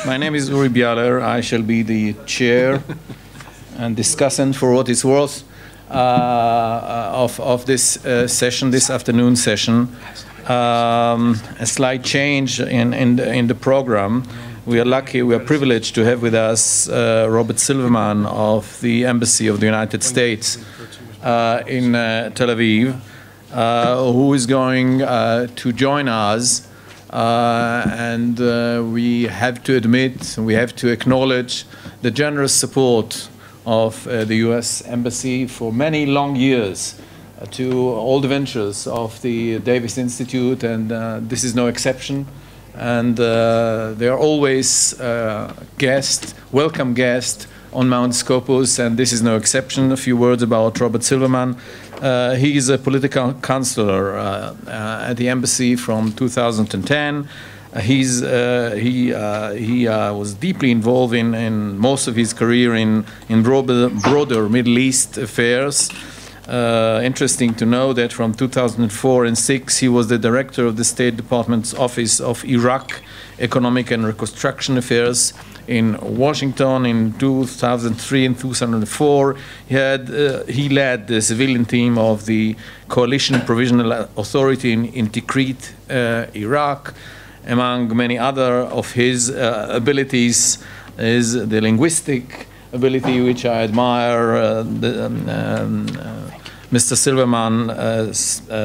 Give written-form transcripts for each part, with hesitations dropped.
My name is Bialer. I shall be the chair and discussant, for what it's worth, of this session, this afternoon session. A slight change in the program. We are lucky, we are privileged to have with us Robert Silverman of the Embassy of the United States in Tel Aviv, who is going to join us. And we have to admit, we have to acknowledge the generous support of the US Embassy for many long years to all the ventures of the Davis Institute, and this is no exception. And they are always welcome guest on Mount Scopus, and this is no exception. A few words about Robert Silverman. He is a political counselor at the embassy from 2010. He was deeply involved in most of his career in broader Middle East affairs. Interesting to know that from 2004 and 2006 he was the director of the State Department's Office of Iraq Economic and Reconstruction Affairs in Washington. In 2003 and 2004 he led the civilian team of the Coalition Provisional Authority in Tikrit, Iraq. Among many other of his abilities is the linguistic ability, which I admire. Mr. Silverman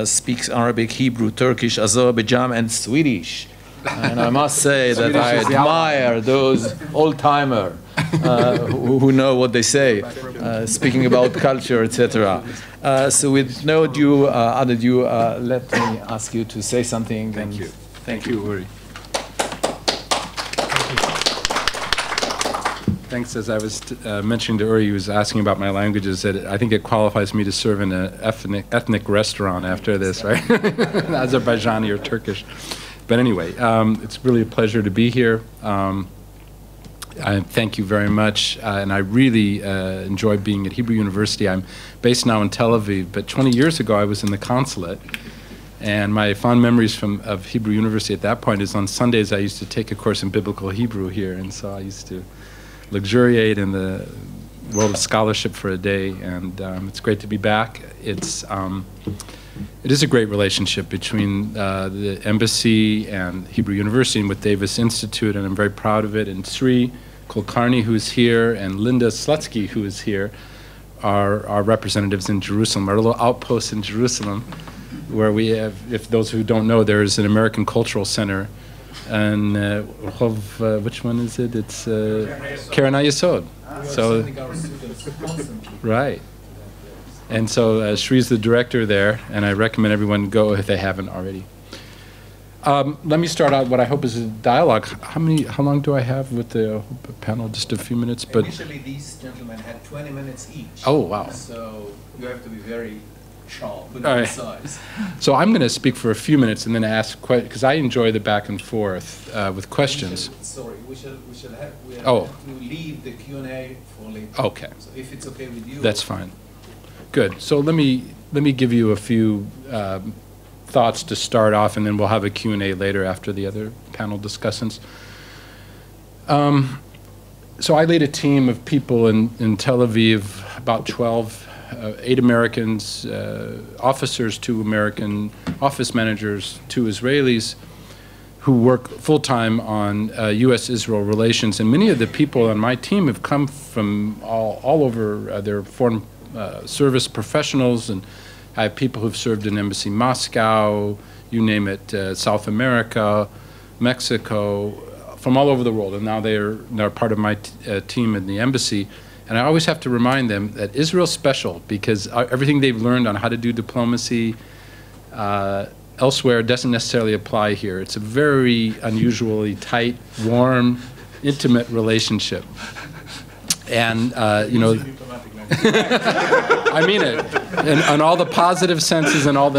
speaks Arabic, Hebrew, Turkish, Azerbaijan, and Swedish. And I must say that I admire those old-timer who know what they say, speaking about culture, etc. So with no other ado, let me ask you to say something. Thank you. Thank you, Uri. Thanks. As I was mentioning to Uri, he was asking about my languages, that I think it qualifies me to serve in an ethnic restaurant after this, right? Azerbaijani or Turkish. But anyway, it's really a pleasure to be here. I thank you very much, and I really enjoy being at Hebrew University. I'm based now in Tel Aviv, but 20 years ago I was in the consulate, and my fond memories of Hebrew University at that point is on Sundays I used to take a course in biblical Hebrew here, and so I used to luxuriate in the world of scholarship for a day, and it's great to be back. It is a great relationship between the embassy and Hebrew University and with Davis Institute, and I'm very proud of it. And Sri Kulkarni, who is here, and Linda Slutsky, who is here, are our representatives in Jerusalem, our little outpost in Jerusalem, where we have, if those who don't know, there's an American Cultural Center. And which one is it? It's Keren HaYesod. So, right. And so Shri's the director there, and I recommend everyone go if they haven't already. Let me start out what I hope is a dialogue. How long do I have with the panel? Just a few minutes, but initially these gentlemen had 20 minutes each. Oh wow! So you have to be very sharp with the size. So I'm going to speak for a few minutes and then ask questions, because I enjoy the back and forth with questions. We shall have to leave the Q&A for later. Okay. So if it's okay with you. That's fine. Good. So let me give you a few thoughts to start off, and then we'll have a Q&A later after the other panel discussants. So I lead a team of people in Tel Aviv, about 12, 8 Americans, officers, 2 American office managers, 2 Israelis, who work full-time on U.S.-Israel relations. And many of the people on my team have come from all over. They're foreign service professionals, and I have people who've served in Embassy Moscow, you name it, South America, Mexico, from all over the world. And now they're part of my team in the embassy. And I always have to remind them that Israel's special, because everything they've learned on how to do diplomacy elsewhere doesn't necessarily apply here. It's a very unusually tight, warm, intimate relationship. And, you know, I mean it, in all the positive senses and all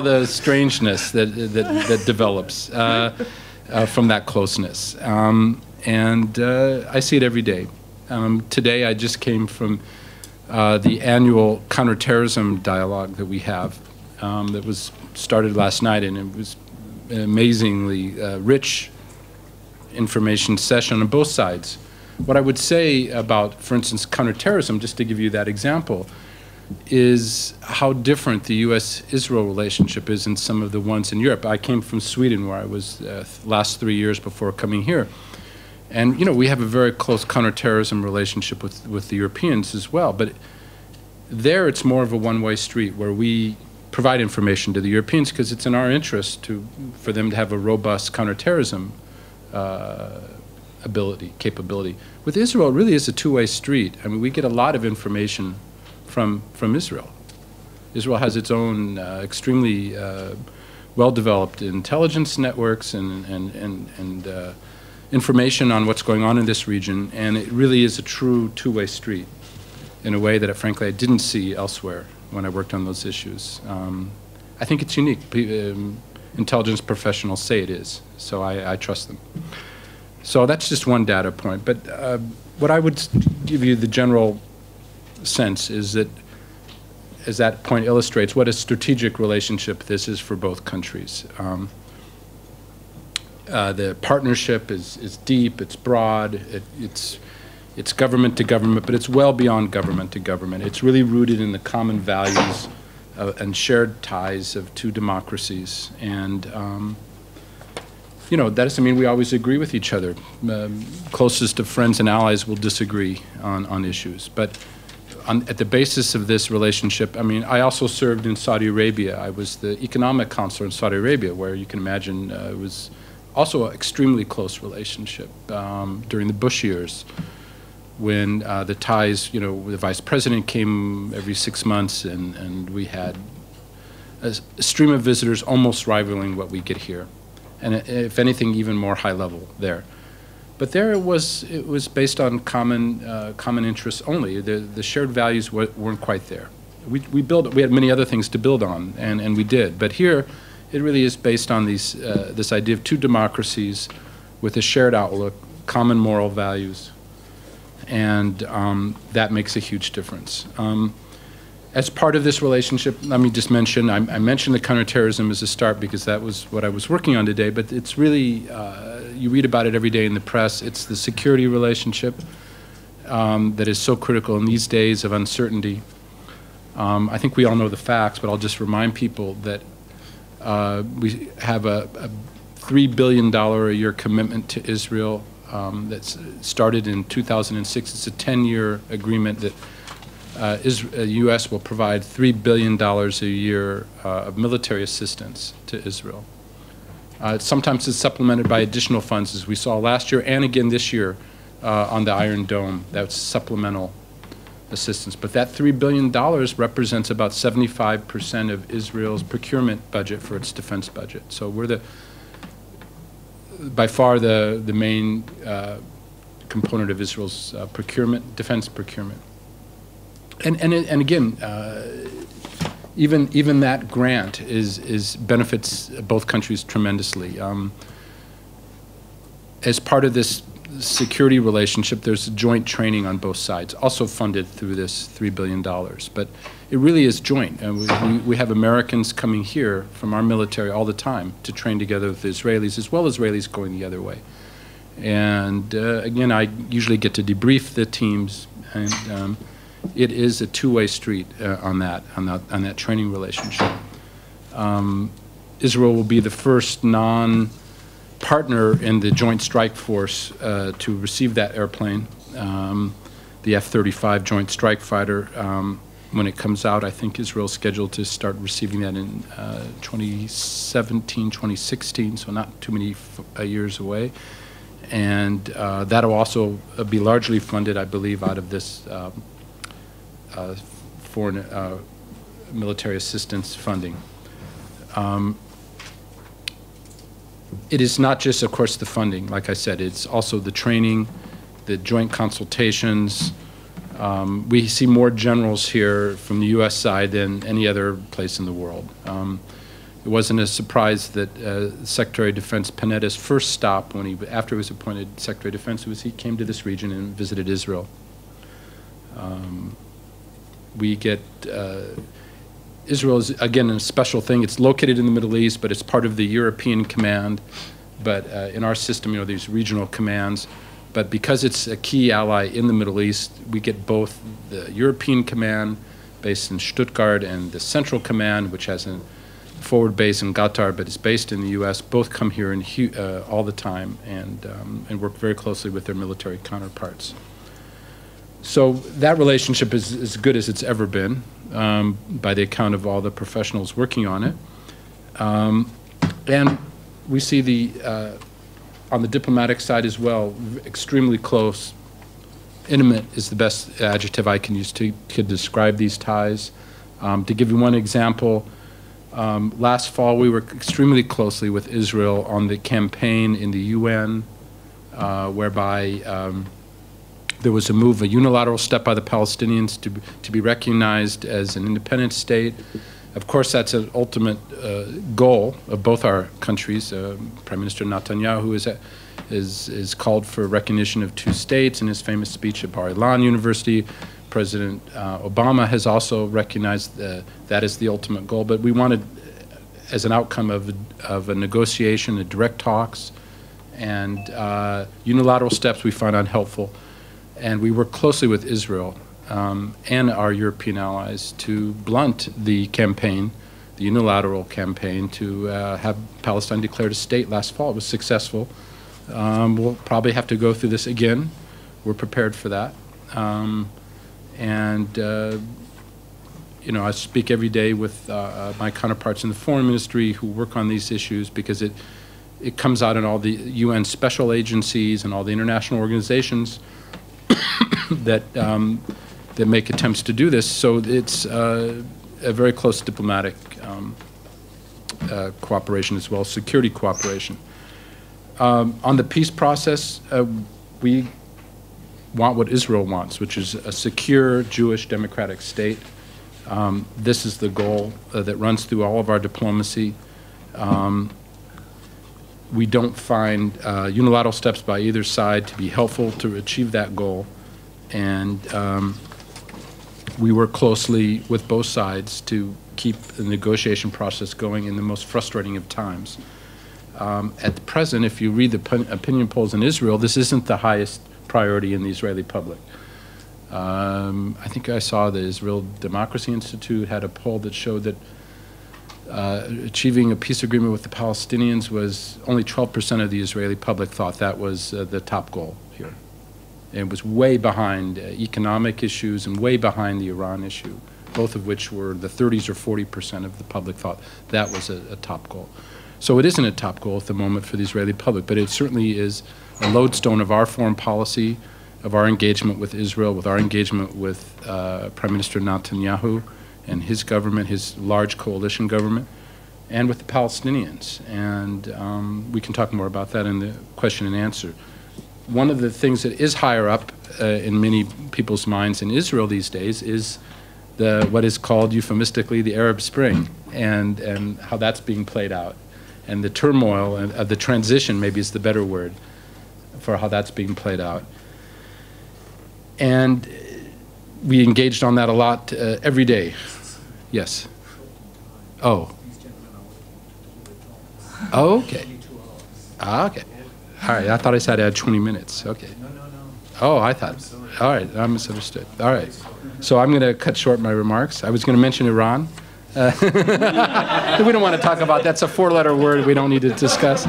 the strangeness that develops from that closeness. And I see it every day. Today I just came from the annual counterterrorism dialogue that we have that was started last night, and it was amazingly rich information session on both sides. What I would say about, for instance, counterterrorism, just to give you that example, is how different the U.S.-Israel relationship is in some of the ones in Europe. I came from Sweden, where I was last 3 years before coming here. And, you know, we have a very close counterterrorism relationship with the Europeans as well. But there it's more of a one-way street, where we provide information to the Europeans because it's in our interest for them to have a robust counterterrorism capability. With Israel, it really is a two-way street. I mean, we get a lot of information from Israel. Israel has its own extremely well-developed intelligence networks and information on what's going on in this region, and it really is a true two-way street in a way that, frankly, I didn't see elsewhere when I worked on those issues. I think it's unique. Intelligence professionals say it is, so I trust them. So that's just one data point. But what I would give you the general sense is that, as that point illustrates, what a strategic relationship this is for both countries. The partnership is deep, it's broad, it's government to government, but it's well beyond government to government. It's really rooted in the common values and shared ties of two democracies. And you know, that doesn't mean we always agree with each other. Closest of friends and allies will disagree on issues. But at the basis of this relationship, I mean, I also served in Saudi Arabia. I was the economic counselor in Saudi Arabia, where you can imagine it was also an extremely close relationship during the Bush years, when the ties, you know, the vice president came every 6 months, and we had a stream of visitors almost rivaling what we get here, and if anything, even more high level there. But there it was based on common interests only. The shared values weren't quite there. We had many other things to build on, and we did. But here, it really is based on this idea of two democracies with a shared outlook, common moral values, and that makes a huge difference. As part of this relationship, let me just mention, I mentioned the counterterrorism as a start because that was what I was working on today, but it's really, you read about it every day in the press. It's the security relationship that is so critical in these days of uncertainty. I think we all know the facts, but I'll just remind people that we have a $3 billion a year commitment to Israel that's started in 2006. It's a 10-year agreement that the U.S. will provide $3 billion a year of military assistance to Israel. Sometimes it's supplemented by additional funds, as we saw last year and again this year on the Iron Dome. That's supplemental assistance. But that $3 billion represents about 75% of Israel's procurement budget for its defense budget. So we're by far the main component of Israel's defense procurement. And again, even that grant benefits both countries tremendously. As part of this security relationship, there's joint training on both sides, also funded through this $3 billion. But it really is joint. And we have Americans coming here from our military all the time to train together with the Israelis, as well as Israelis going the other way. And again, I usually get to debrief the teams, and it is a two-way street on that training relationship. Israel will be the first non-partner in the Joint Strike Force to receive that airplane, the F-35 Joint Strike Fighter. When it comes out, I think Israel's scheduled to start receiving that in 2017, 2016, so not too many years away. And that'll also be largely funded, I believe, out of this foreign military assistance funding. It is not just, of course, the funding. Like I said, it's also the training, the joint consultations. We see more generals here from the U.S. side than any other place in the world. It wasn't a surprise that Secretary of Defense Panetta's first stop, after he was appointed Secretary of Defense, was he came to this region and visited Israel. We get Israel is, again, a special thing. It's located in the Middle East, but it's part of the European Command. But in our system, these regional commands. But because it's a key ally in the Middle East, we get both the European command based in Stuttgart and the Central Command, which has a forward base in Qatar but is based in the U.S. Both come here all the time and work very closely with their military counterparts. So that relationship is as good as it's ever been, by the account of all the professionals working on it. And we see on the diplomatic side as well, extremely close. Intimate is the best adjective I can use to describe these ties. To give you one example, last fall we worked extremely closely with Israel on the campaign in the UN, whereby there was a unilateral step by the Palestinians to be recognized as an independent state. Of course, that's an ultimate goal of both our countries. Prime Minister Netanyahu is called for recognition of two states in his famous speech at Bar-Ilan University. President Obama has also recognized that as the ultimate goal. But we wanted, as an outcome of a negotiation, direct talks, and unilateral steps we find unhelpful. And we work closely with Israel and our European allies to blunt the campaign, the unilateral campaign, to have Palestine declared a state last fall. It was successful. We'll probably have to go through this again. We're prepared for that. I speak every day with my counterparts in the foreign ministry who work on these issues, because it comes out in all the UN special agencies and all the international organizations that make attempts to do this. So it's a very close diplomatic cooperation as well, security cooperation. On the peace process, we want what Israel wants, which is a secure Jewish democratic state. This is the goal that runs through all of our diplomacy. We don't find unilateral steps by either side to be helpful to achieve that goal. And we work closely with both sides to keep the negotiation process going in the most frustrating of times. At the present, if you read the opinion polls in Israel, this isn't the highest priority in the Israeli public. I think I saw the Israel Democracy Institute had a poll that showed that achieving a peace agreement with the Palestinians was only 12% of the Israeli public thought that was the top goal here. And it was way behind economic issues and way behind the Iran issue, both of which were the 30s or 40% of the public thought that was a top goal. So it isn't a top goal at the moment for the Israeli public, but it certainly is a lodestone of our foreign policy, of our engagement with Israel, with our engagement with Prime Minister Netanyahu and his government, his large coalition government, and with the Palestinians. And we can talk more about that in the question and answer. One of the things that is higher up in many people's minds in Israel these days is what is called euphemistically the Arab Spring, and how that's being played out. And the turmoil of the transition, maybe is the better word for how that's being played out. And we engaged on that a lot every day. Yes. Oh. Oh, okay. Ah, okay. All right. I thought I said I had 20 minutes. Okay. Oh, I thought. All right. I misunderstood. All right. So I'm going to cut short my remarks. I was going to mention Iran. We don't want to talk about that. That's a four-letter word we don't need to discuss.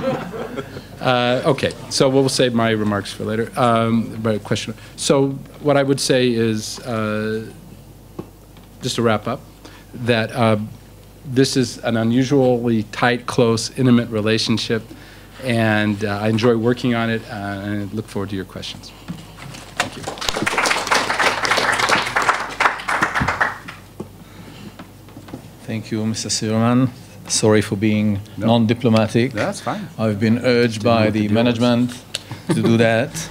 Okay, so we'll save my remarks for later. Question. So what I would say is, just to wrap up, that this is an unusually tight, close, intimate relationship, and I enjoy working on it, and I look forward to your questions. Thank you. Thank you, Mr. Silverman. Sorry for being non-diplomatic. That's fine. I've been urged by the management to do that,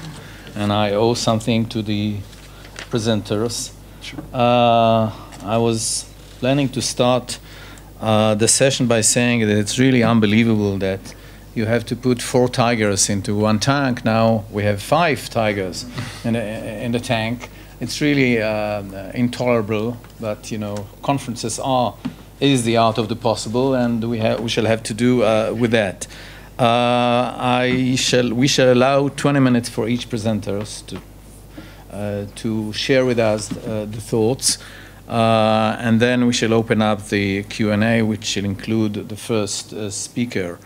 and I owe something to the presenters. Sure. I was planning to start the session by saying that it's really unbelievable that you have to put 4 tigers into one tank. Now we have 5 tigers in the tank. It's really intolerable, but conferences is the art of the possible, and we shall have to do with that. We shall allow 20 minutes for each presenters to share with us the thoughts, and then we shall open up the Q&A, which shall include the first speaker.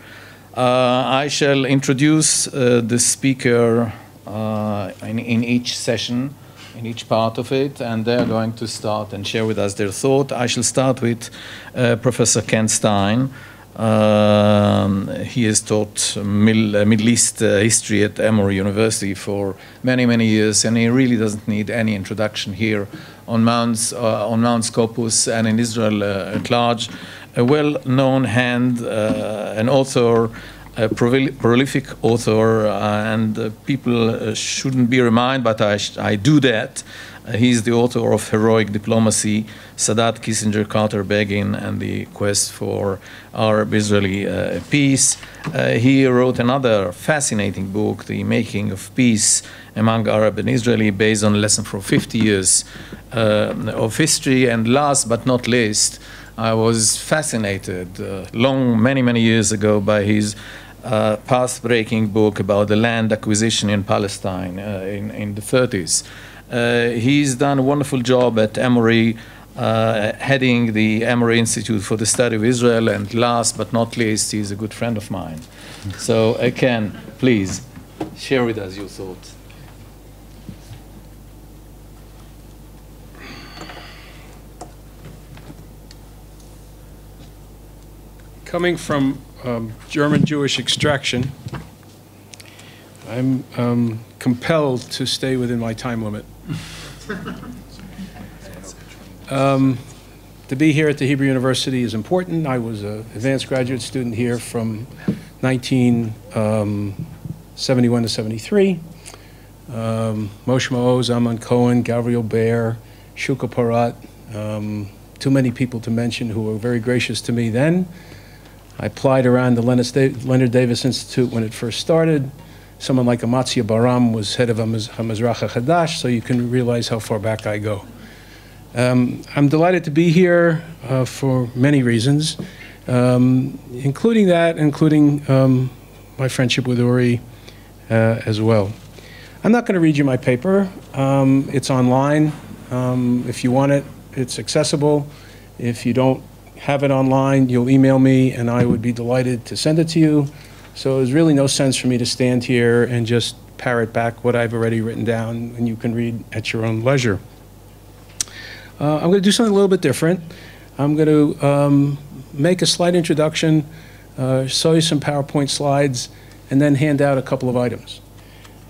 I shall introduce the speaker in each session, in each part of it, and they're going to start and share with us their thought. I shall start with Professor Ken Stein. He has taught Middle East history at Emory University for many, many years, and he really doesn't need any introduction here on Mount Scopus and in Israel at large. A well-known hand, an author, a prolific author, and people shouldn't be reminded, but I do that. He's the author of Heroic Diplomacy, Sadat, Kissinger, Carter, Begin, and the Quest for Arab-Israeli Peace. He wrote another fascinating book, The Making of Peace Among Arab and Israeli, based on a lesson from 50 years of history. And last but not least, I was fascinated many, many years ago by his path-breaking book about the land acquisition in Palestine in the 30s. He's done a wonderful job at Emory, heading the Emory Institute for the Study of Israel, and last but not least, he's a good friend of mine. So, Ken, please share with us your thoughts. Coming from German Jewish extraction, I'm compelled to stay within my time limit. To be here at the Hebrew University is important. I was an advanced graduate student here from 1971 to 73. Moshe Maoz, Amon Cohen, Gabriel Baer, Shuka Parat, too many people to mention who were very gracious to me then. I applied around the Leonard Davis Institute when it first started. Someone like Amatzia Baram was head of Hamazrach HaChadash, so you can realize how far back I go. I'm delighted to be here for many reasons, including my friendship with Uri as well. I'm not going to read you my paper. It's online. If you want it, it's accessible. If you don't have it online, you'll email me, and I would be delighted to send it to you. So there's really no sense for me to stand here and just parrot back what I've already written down, and you can read at your own leisure. I'm going to do something a little bit different. I'm going to make a slight introduction, show you some PowerPoint slides, and then hand out a couple of items.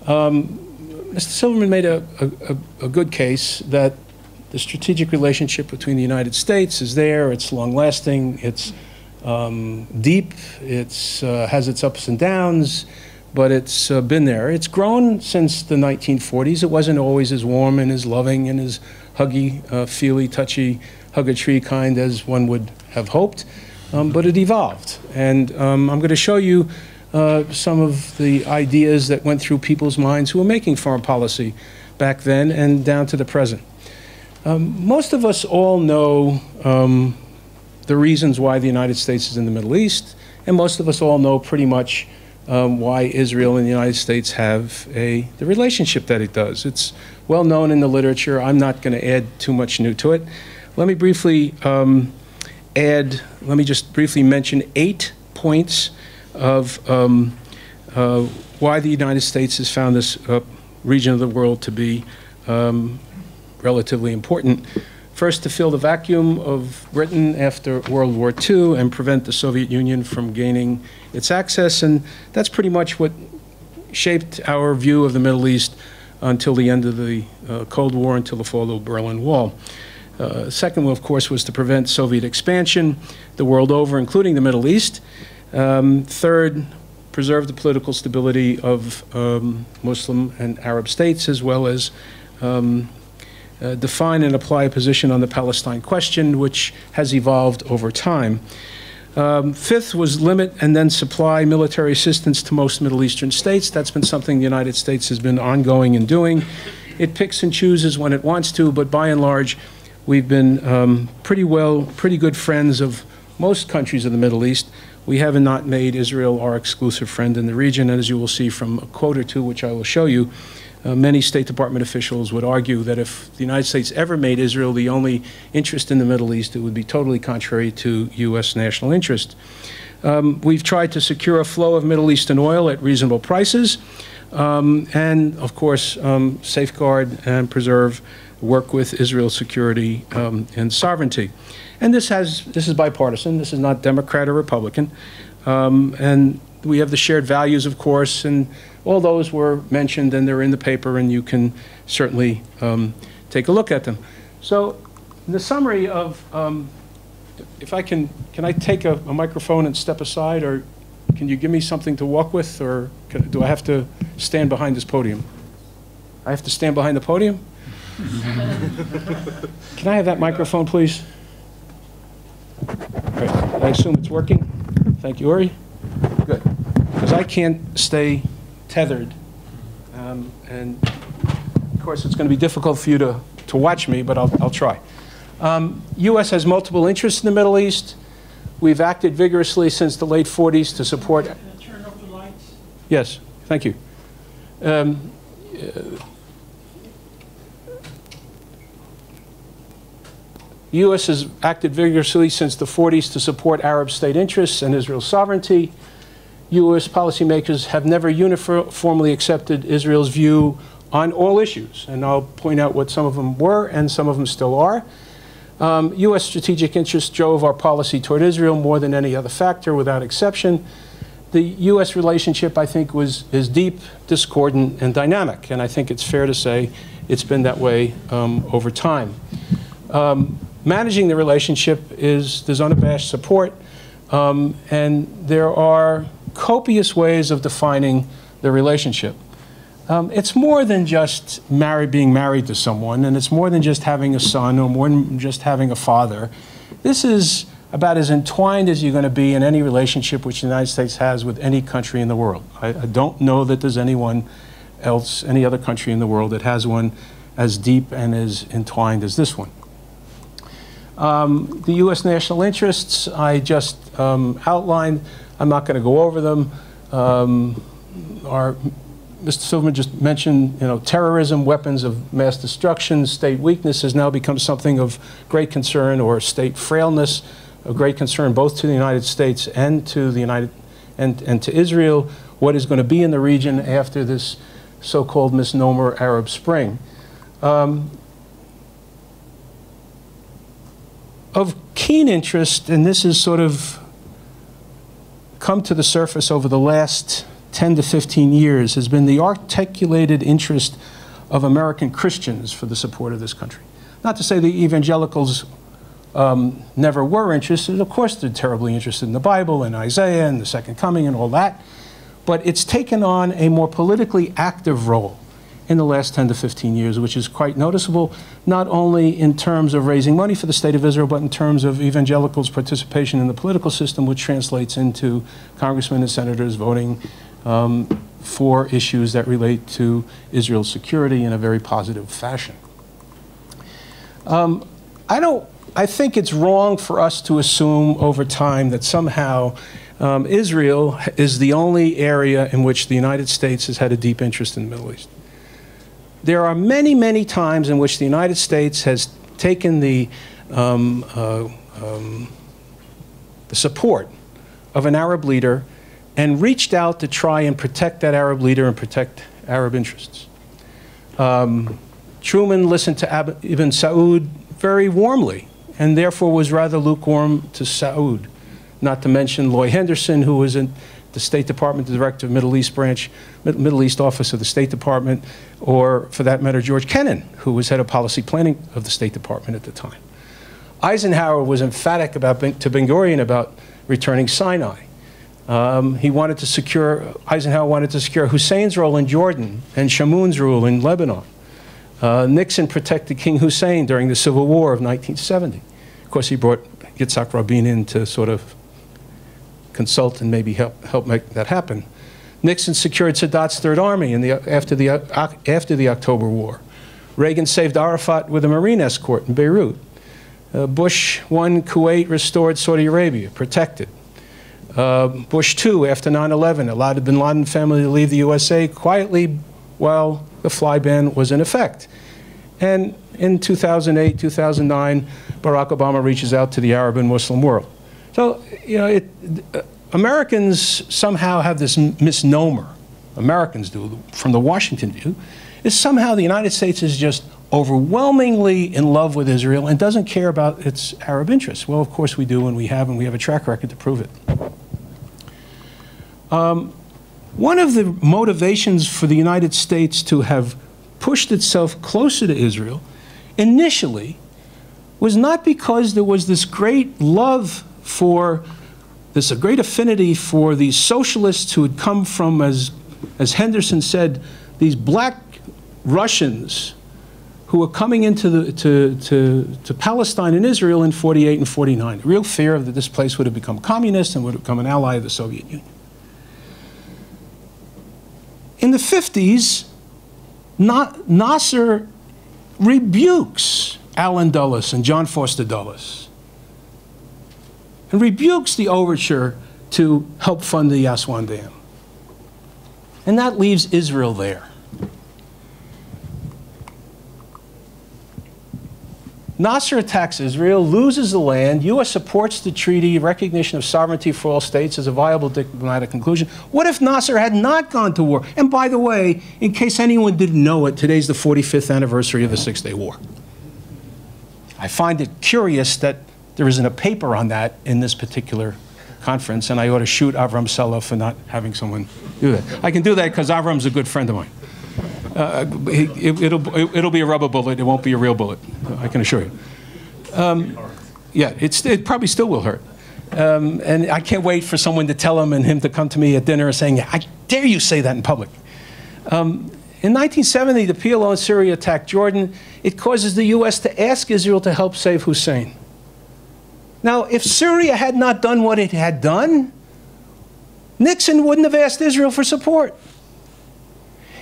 Mr. Silverman made a good case that the strategic relationship between the United States is there. It's long-lasting. It's deep. It's has its ups and downs, but it's been there. It's grown since the 1940s. It wasn't always as warm and as loving and as huggy, feely, touchy, hug-a-tree kind as one would have hoped, but it evolved. And I'm going to show you some of the ideas that went through people's minds who were making foreign policy back then and down to the present. Most of us all know the reasons why the United States is in the Middle East, and most of us all know pretty much why Israel and the United States have the relationship that it does. It's well known in the literature. I'm not going to add too much new to it. Let me just briefly mention 8 points of why the United States has found this region of the world to be relatively important. First, to fill the vacuum of Britain after World War II and prevent the Soviet Union from gaining its access, and that's pretty much what shaped our view of the Middle East until the end of the Cold War, until the fall of the Berlin Wall. Second, of course, was to prevent Soviet expansion the world over, including the Middle East. Third, preserve the political stability of Muslim and Arab states, as well as define and apply a position on the Palestine question, which has evolved over time. Fifth was limit and then supply military assistance to most Middle Eastern states. That's been something the United States has been ongoing and doing. It picks and chooses when it wants to, but by and large, we've been pretty good friends of most countries of the Middle East. we have not made Israel our exclusive friend in the region. And as you will see from a quote or two, which I will show you, many State Department officials would argue that if the United States ever made Israel the only interest in the Middle East, it would be totally contrary to U.S. national interest. We've tried to secure a flow of Middle Eastern oil at reasonable prices, and, of course, safeguard and preserve, work with Israel's security and sovereignty. And this is bipartisan. This is not Democrat or Republican. And we have the shared values, of course, and all those were mentioned, and they're in the paper, and you can certainly take a look at them. So the summary of, if I can I take a microphone and step aside, or can you give me something to walk with, or do I have to stand behind this podium? I have to stand behind the podium? Can I have that microphone, please? Great. I assume it's working. Thank you, Uri. Good. Because I can't stay tethered. And, of course, it's going to be difficult for you to watch me, but I'll try. U.S. has multiple interests in the Middle East. We've acted vigorously since the late 40s to support... Can I turn off the lights? Yes, thank you. The U.S. has acted vigorously since the 40s to support Arab state interests and Israel's sovereignty. U.S. policymakers have never uniformly accepted Israel's view on all issues, and I'll point out what some of them were and some of them still are. U.S. strategic interests drove our policy toward Israel more than any other factor, without exception. The U.S. relationship, I think, is deep, discordant, and dynamic, and I think it's fair to say it's been that way over time. Managing the relationship there's unabashed support, and there are copious ways of defining the relationship. It's more than just being married to someone, and it's more than just having a son or more than just having a father. This is about as entwined as you're going to be in any relationship which the United States has with any country in the world. I don't know that there's anyone else, any other country in the world that has one as deep and as entwined as this one. The U.S. national interests I just outlined. I'm not going to go over them. Mr. Silverman just mentioned, terrorism, weapons of mass destruction, state weakness has now become something of great concern, or state frailness of great concern, both to the United States and to and to Israel. What is going to be in the region after this so-called misnomer Arab Spring? Of keen interest, and this has sort of come to the surface over the last 10 to 15 years, has been the articulated interest of American Christians for the support of this country. Not to say the evangelicals never were interested. Of course, they're terribly interested in the Bible and Isaiah and the Second Coming and all that. But it's taken on a more politically active role in the last 10 to 15 years, which is quite noticeable, not only in terms of raising money for the State of Israel, but in terms of evangelicals' participation in the political system, which translates into congressmen and senators voting for issues that relate to Israel's security in a very positive fashion. I think it's wrong for us to assume over time that somehow Israel is the only area in which the United States has had a deep interest in the Middle East. There are many, many times in which the United States has taken the support of an Arab leader and reached out to try and protect that Arab leader and protect Arab interests. Truman listened to Ibn Saud very warmly, and therefore was rather lukewarm to Saud. Not to mention Lloyd Henderson, who was in the State Department, the director of Middle East branch, Middle East office of the State Department, or for that matter, George Kennan, who was head of policy planning of the State Department at the time. Eisenhower was emphatic to Ben-Gurion about returning Sinai. Eisenhower wanted to secure Hussein's role in Jordan and Shamoun's rule in Lebanon. Nixon protected King Hussein during the Civil War of 1970. Of course, he brought Yitzhak Rabin in to sort of consult and maybe help make that happen. Nixon secured Sadat's Third Army after the October War. Reagan saved Arafat with a Marine escort in Beirut. Bush won Kuwait, restored Saudi Arabia, protected. Bush II, after 9/11, allowed the bin Laden family to leave the USA quietly while the fly ban was in effect. And in 2008, 2009, Barack Obama reaches out to the Arab and Muslim world. So, you know, Americans somehow have this misnomer, Americans do, from the Washington view, is somehow the United States is just overwhelmingly in love with Israel and doesn't care about its Arab interests. Well, of course we do, and we have a track record to prove it. One of the motivations for the United States to have pushed itself closer to Israel initially was not because there was this great love for, a great affinity for these socialists who had come from, as Henderson said, these black Russians who were coming into to Palestine and Israel in 48 and 49. The real fear that this place would have become communist and would have become an ally of the Soviet Union. In the 50s, Nasser rebukes Allen Dulles and John Foster Dulles and rebukes the overture to help fund the Aswan Dam. And that leaves Israel there. Nasser attacks Israel, loses the land. U.S. supports the treaty, recognition of sovereignty for all states as a viable diplomatic conclusion. What if Nasser had not gone to war? And by the way, in case anyone didn't know it, today's the 45th anniversary of the Six-Day War. I find it curious that there isn't a paper on that in this particular conference, and I ought to shoot Avram Sela for not having someone do that. I can do that because Avram's a good friend of mine. It'll be a rubber bullet. It won't be a real bullet. I can assure you. Yeah, it probably still will hurt. And I can't wait for someone to tell him and him to come to me at dinner saying, "I dare you say that in public." In 1970, the PLO in Syria attacked Jordan. It causes the U.S. to ask Israel to help save Hussein. Now, if Syria had not done what it had done, Nixon wouldn't have asked Israel for support.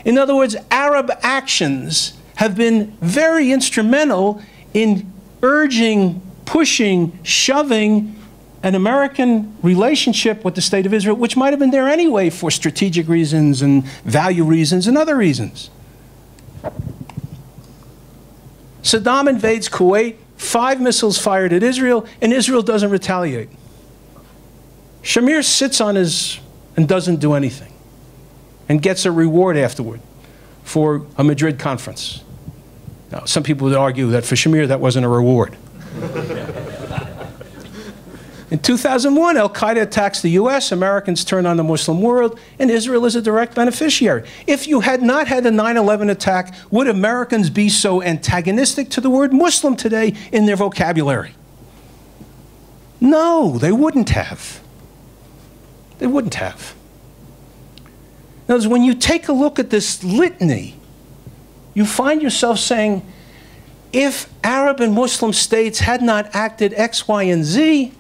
In other words, Arab actions have been very instrumental in urging, pushing, shoving an American relationship with the State of Israel, which might have been there anyway for strategic reasons and value reasons and other reasons. Saddam invades Kuwait, 5 missiles fired at Israel, and Israel doesn't retaliate. Shamir sits on his and doesn't do anything, and gets a reward afterward for a Madrid conference. Now, some people would argue that for Shamir that wasn't a reward. In 2001, al-Qaeda attacks the U.S., Americans turn on the Muslim world, and Israel is a direct beneficiary. If you had not had the 9/11 attack, would Americans be so antagonistic to the word Muslim today in their vocabulary? No, they wouldn't have. They wouldn't have. In other words, when you take a look at this litany, you find yourself saying, if Arab and Muslim states had not acted X, Y, and Z,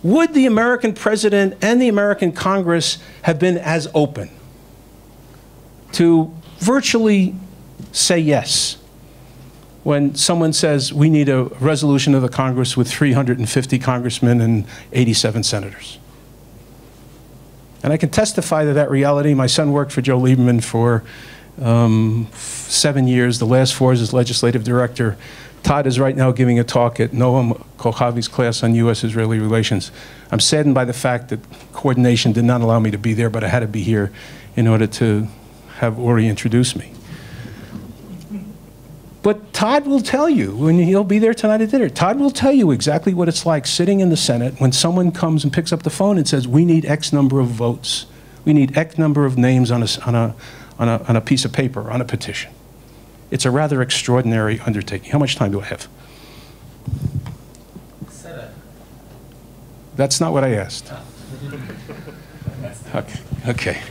would the American president and the American Congress have been as open to virtually say yes when someone says we need a resolution of the Congress with 350 congressmen and 87 senators? And I can testify to that reality. My son worked for Joe Lieberman for 7 years, the last 4 as his legislative director. Todd is right now giving a talk at Noam Kochavi's class on U.S.-Israeli relations. I'm saddened by the fact that coordination did not allow me to be there, but I had to be here in order to have Uri introduce me. But Todd will tell you, when he'll be there tonight at dinner, Todd will tell you exactly what it's like sitting in the Senate when someone comes and picks up the phone and says, we need X number of votes. We need X number of names on a piece of paper, on a petition. It's a rather extraordinary undertaking. How much time do I have? 7. That's not what I asked. Okay.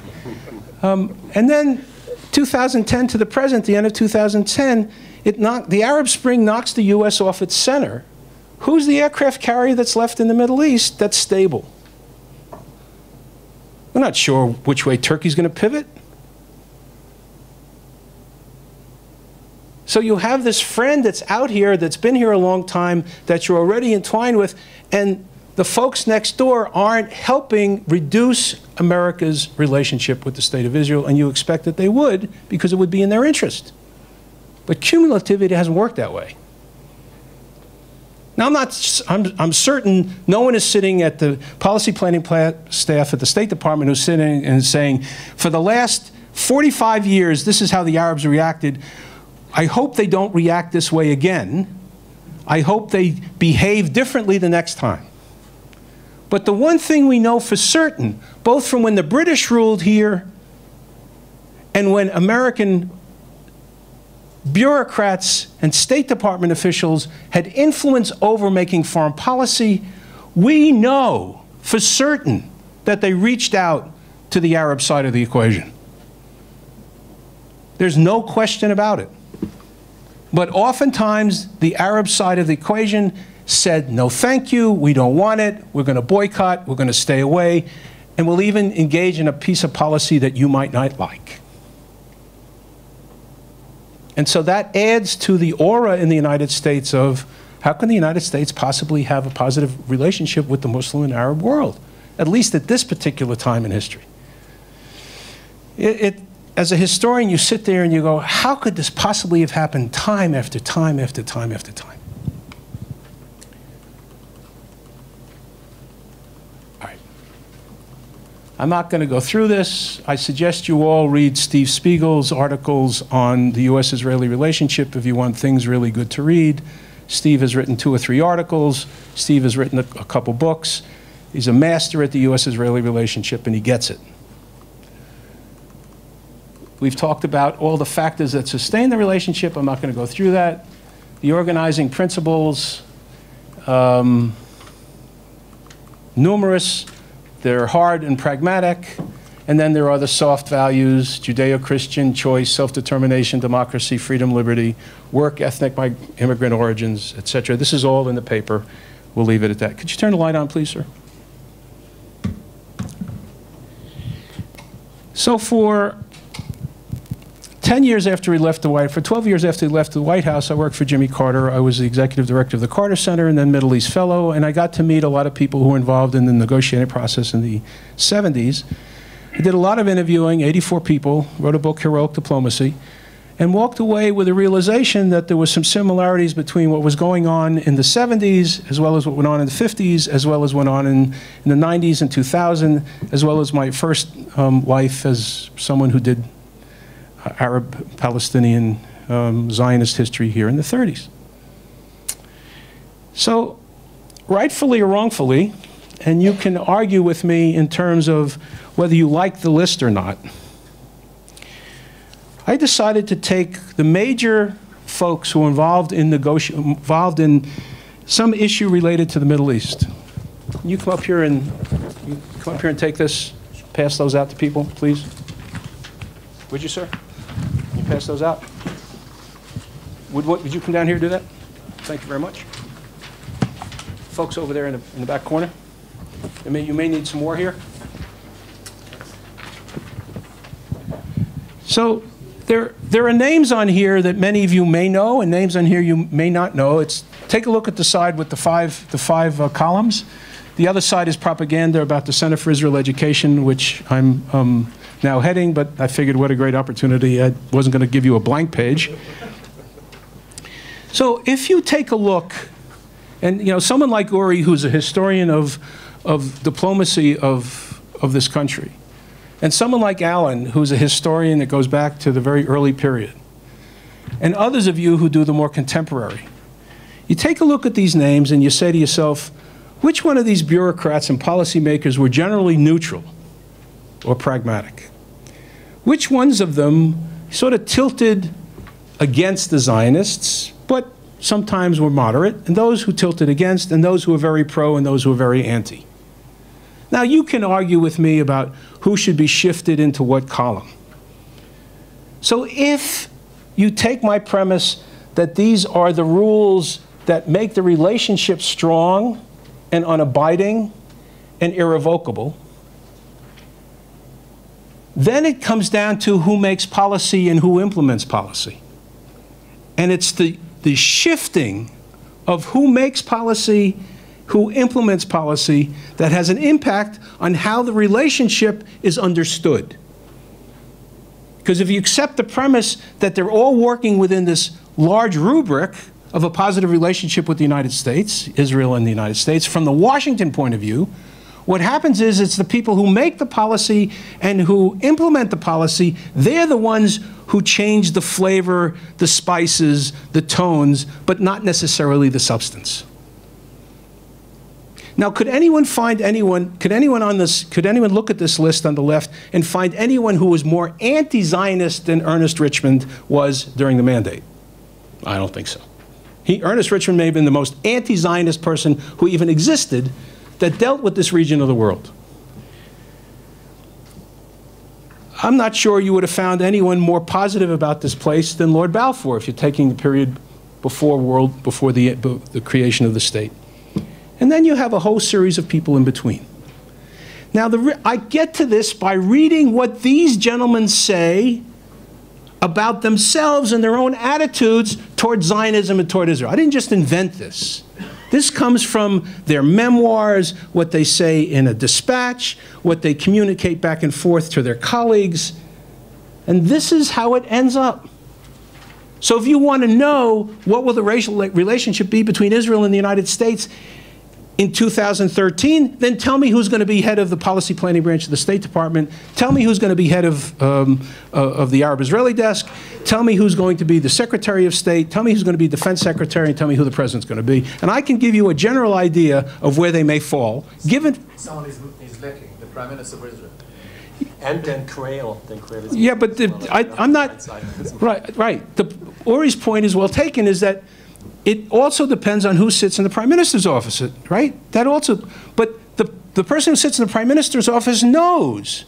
And then 2010 to the present, the end of 2010, the Arab Spring knocks the U.S. off its center. Who's the aircraft carrier that's left in the Middle East that's stable? We're not sure which way Turkey's going to pivot. So you have this friend that's out here, that's been here a long time, that you're already entwined with, and the folks next door aren't helping reduce America's relationship with the State of Israel, and you expect that they would because it would be in their interest. But cumulatively, it hasn't worked that way. Now, I'm certain no one is sitting at the policy planning staff at the State Department who's sitting and saying, for the last 45 years, this is how the Arabs reacted. I hope they don't react this way again. I hope they behave differently the next time. But the one thing we know for certain, both from when the British ruled here and when American bureaucrats and State Department officials had influence over making foreign policy, we know for certain that they reached out to the Arab side of the equation. There's no question about it. But oftentimes, the Arab side of the equation said, no thank you, we don't want it, we're going to boycott, we're going to stay away, and we'll even engage in a piece of policy that you might not like. And so that adds to the aura in the United States of, how can the United States possibly have a positive relationship with the Muslim and Arab world, at least at this particular time in history? As a historian, you sit there and you go, how could this possibly have happened time after time after time after time? All right. I'm not going to go through this. I suggest you all read Steve Spiegel's articles on the U.S.-Israeli relationship if you want things really good to read. Steve has written 2 or 3 articles. Steve has written a couple books. He's a master at the U.S.-Israeli relationship, and he gets it. We've talked about all the factors that sustain the relationship. I'm not going to go through that. The organizing principles, numerous. They're hard and pragmatic. And then there are the soft values: Judeo-Christian, choice, self-determination, democracy, freedom, liberty, work, ethnic, immigrant origins, etc. This is all in the paper. We'll leave it at that. Could you turn the light on, please, sir? So for 10 years after he left the White House, for 12 years after he left the White House, I worked for Jimmy Carter. I was the executive director of the Carter Center and then Middle East Fellow, and I got to meet a lot of people who were involved in the negotiating process in the 70s. I did a lot of interviewing, 84 people, wrote a book, Heroic Diplomacy, and walked away with a realization that there was some similarities between what was going on in the 70s, as well as what went on in the 50s, as well as went on in the 90s and 2000, as well as my first life as someone who did Arab-Palestinian Zionist history here in the 30s. So, rightfully or wrongfully, and you can argue with me in terms of whether you like the list or not, I decided to take the major folks who were involved in some issue related to the Middle East. Can you come up here and take this, pass those out to people, please? Would you, sir? Can you pass those out? Would you come down here and do that? Thank you very much. Folks over there in the back corner. You may need some more here. So there are names on here that many of you may know, and names on here you may not know. Take a look at the side with the five columns. The other side is propaganda about the Center for Israel Education, which I'm now heading, but I figured what a great opportunity. I wasn't going to give you a blank page. So if you take a look, and someone like Uri, who's a historian of diplomacy of this country, and someone like Alan, who's a historian that goes back to the very early period, and others of you who do the more contemporary, you take a look at these names and you say to yourself, which one of these bureaucrats and policymakers were generally neutral or pragmatic? Which ones of them sort of tilted against the Zionists, but sometimes were moderate, and those who tilted against, and those who were very pro, and those who were very anti? Now, you can argue with me about who should be shifted into what column. So if you take my premise that these are the rules that make the relationship strong and unabiding and irrevocable, then it comes down to who makes policy and who implements policy. And it's the shifting of who makes policy who implements policy that has an impact on how the relationship is understood. Because if you accept the premise that they're all working within this large rubric of a positive relationship with the United States, Israel and the United States, from the Washington point of view, what happens is it's the people who make the policy and who implement the policy, they're the ones who change the flavor, the spices, the tones, but not necessarily the substance. Now, could anyone look at this list on the left and find anyone who was more anti-Zionist than Ernest Richmond was during the mandate? I don't think so. Ernest Richmond may have been the most anti-Zionist person who even existed that dealt with this region of the world. I'm not sure you would have found anyone more positive about this place than Lord Balfour if you're taking the period before the creation of the state. And then you have a whole series of people in between. Now, I get to this by reading what these gentlemen say about themselves and their own attitudes toward Zionism and toward Israel. I didn't just invent this. This comes from their memoirs, what they say in a dispatch, what they communicate back and forth to their colleagues. And this is how it ends up. So if you want to know what will the racial relationship be between Israel and the United States in 2013, then tell me who's going to be head of the policy planning branch of the State Department. Tell me who's going to be head of the Arab-Israeli desk. Tell me who's going to be the Secretary of State. Tell me who's going to be Defense Secretary, and tell me who the President's going to be. And I can give you a general idea of where they may fall, given... Someone is lacking, the Prime Minister of Israel. And then Creole. Yeah, but I'm not... Right. Uri's point is well taken, is that it also depends on who sits in the Prime Minister's office, right? That also, but the person who sits in the Prime Minister's office knows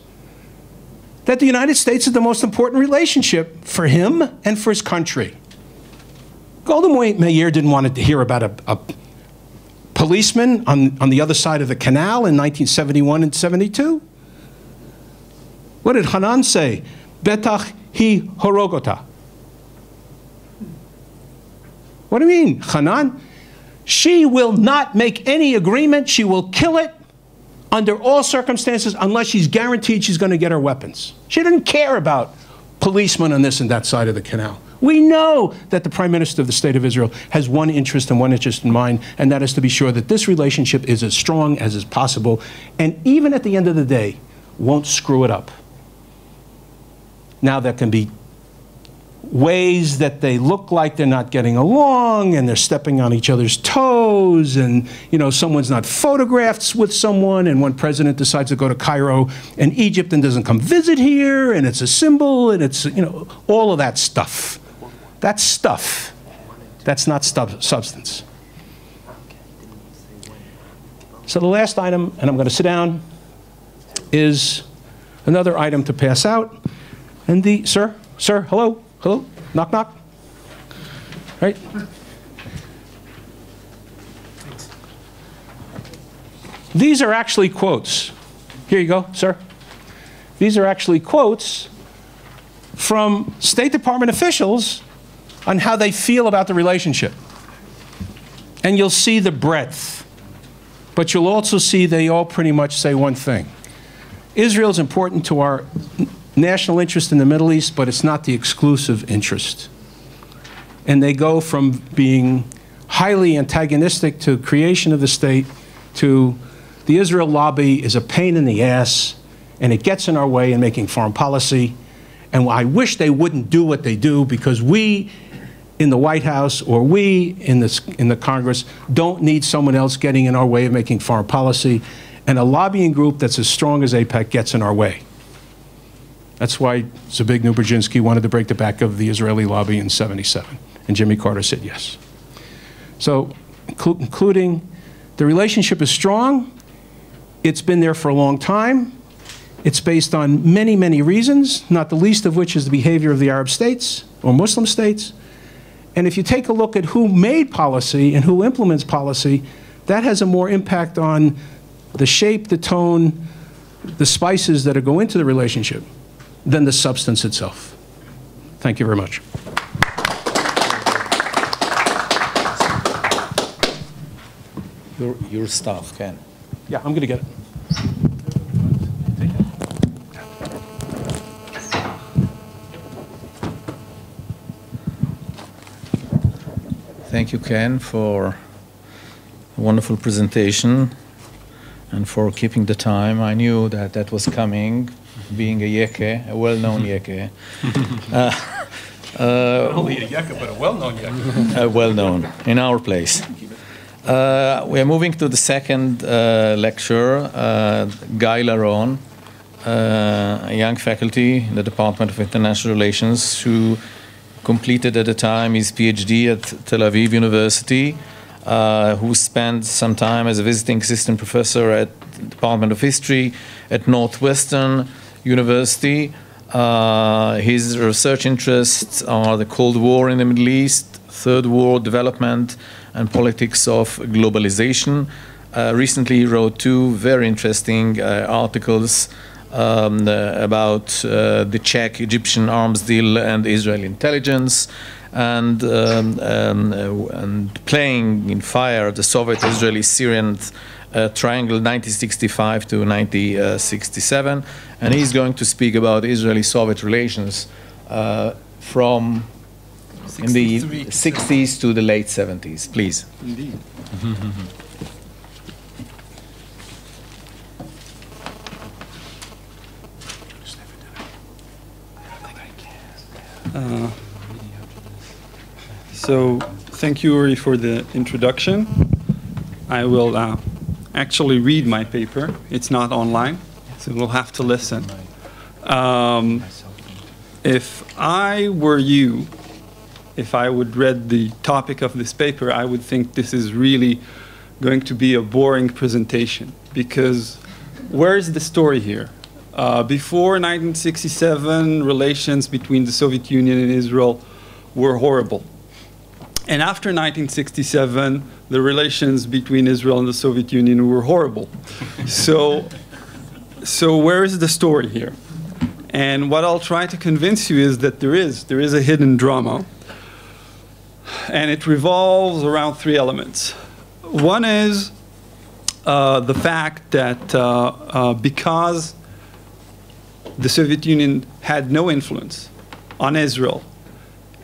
that the United States is the most important relationship for him and for his country. Golda Meir didn't want to hear about a policeman on the other side of the canal in 1971 and 72. What did Hanan say? Betach hi horogota. What do you mean, Hanan? She will not make any agreement. She will kill it under all circumstances unless she's guaranteed she's going to get her weapons. She didn't care about policemen on this and that side of the canal. We know that the Prime Minister of the State of Israel has one interest and one interest in mind, and that is to be sure that this relationship is as strong as is possible, and even at the end of the day, won't screw it up. Now, there can be ways that they look like they're not getting along and they're stepping on each other's toes, and someone's not photographed with someone, and one president decides to go to Cairo and Egypt and doesn't come visit here, and it's a symbol, and it's all of that stuff. That's stuff. That's not substance. So the last item, and I'm going to sit down, is another item to pass out. And sir, hello. Hello? Knock, knock. Right? These are actually quotes. Here you go, sir. These are actually quotes from State Department officials on how they feel about the relationship. And you'll see the breadth. But you'll also see they all pretty much say one thing. Israel is important to our national interest in the Middle East, but it's not the exclusive interest. And they go from being highly antagonistic to creation of the state to the Israel lobby is a pain in the ass, and it gets in our way in making foreign policy. And I wish they wouldn't do what they do, because we in the White House or we in the Congress don't need someone else getting in our way of making foreign policy. And a lobbying group that's as strong as AIPAC gets in our way. That's why Zbigniew Brzezinski wanted to break the back of the Israeli lobby in '77, and Jimmy Carter said yes. So, including, the relationship is strong. It's been there for a long time. It's based on many, many reasons, not the least of which is the behavior of the Arab states or Muslim states. And if you take a look at who made policy and who implements policy, that has a more impact on the shape, the tone, the spices that go into the relationship than the substance itself. Thank you very much. your stuff, Ken. Yeah, I'm going to get it. Thank you, Ken, for a wonderful presentation and for keeping the time. I knew that that was coming, being a Yeke, a well-known Yeke. Not only a Yeke, but a well-known Yeke. Well-known in our place. We are moving to the second lecture, Guy Laron, a young faculty in the Department of International Relations who completed at the time his PhD at Tel Aviv University, who spent some time as a visiting assistant professor at the Department of History at Northwestern University. His research interests are the Cold War in the Middle East, Third World development, and politics of globalization. Recently, he wrote two very interesting articles about the Czech-Egyptian arms deal and Israeli intelligence, and playing in fire the Soviet-Israeli-Syrian triangle 1965 to 1967. And he's going to speak about Israeli-Soviet relations from in the 60s to the late 70s. Please. Indeed. So thank you, Uri, for the introduction. I will actually read my paper. It's not online, so we'll have to listen. If I were you, if I would read the topic of this paper, I would think this is really going to be a boring presentation, because where is the story here? Before 1967, relations between the Soviet Union and Israel were horrible. And after 1967, the relations between Israel and the Soviet Union were horrible. So where is the story here? And what I'll try to convince you is that there is a hidden drama. And it revolves around three elements. One is the fact that because the Soviet Union had no influence on Israel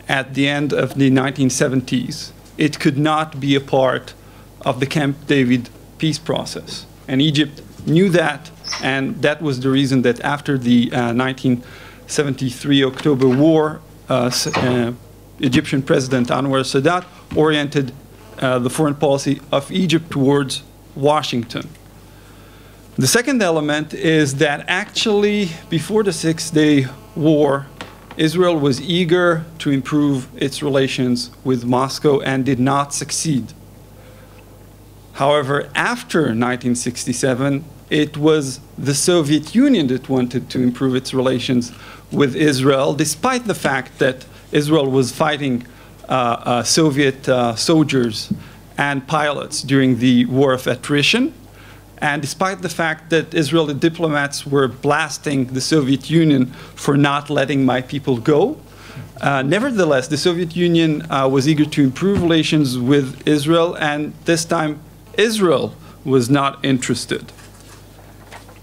at the end of the 1970s, it could not be a part of the Camp David peace process. And Egypt knew that, and that was the reason that after the 1973 October War, Egyptian President Anwar Sadat oriented the foreign policy of Egypt towards Washington. The second element is that actually, before the Six-Day War, Israel was eager to improve its relations with Moscow and did not succeed. However, after 1967, it was the Soviet Union that wanted to improve its relations with Israel, despite the fact that Israel was fighting Soviet soldiers and pilots during the war of attrition. And despite the fact that Israeli diplomats were blasting the Soviet Union for not letting my people go, nevertheless, the Soviet Union was eager to improve relations with Israel, and this time Israel was not interested.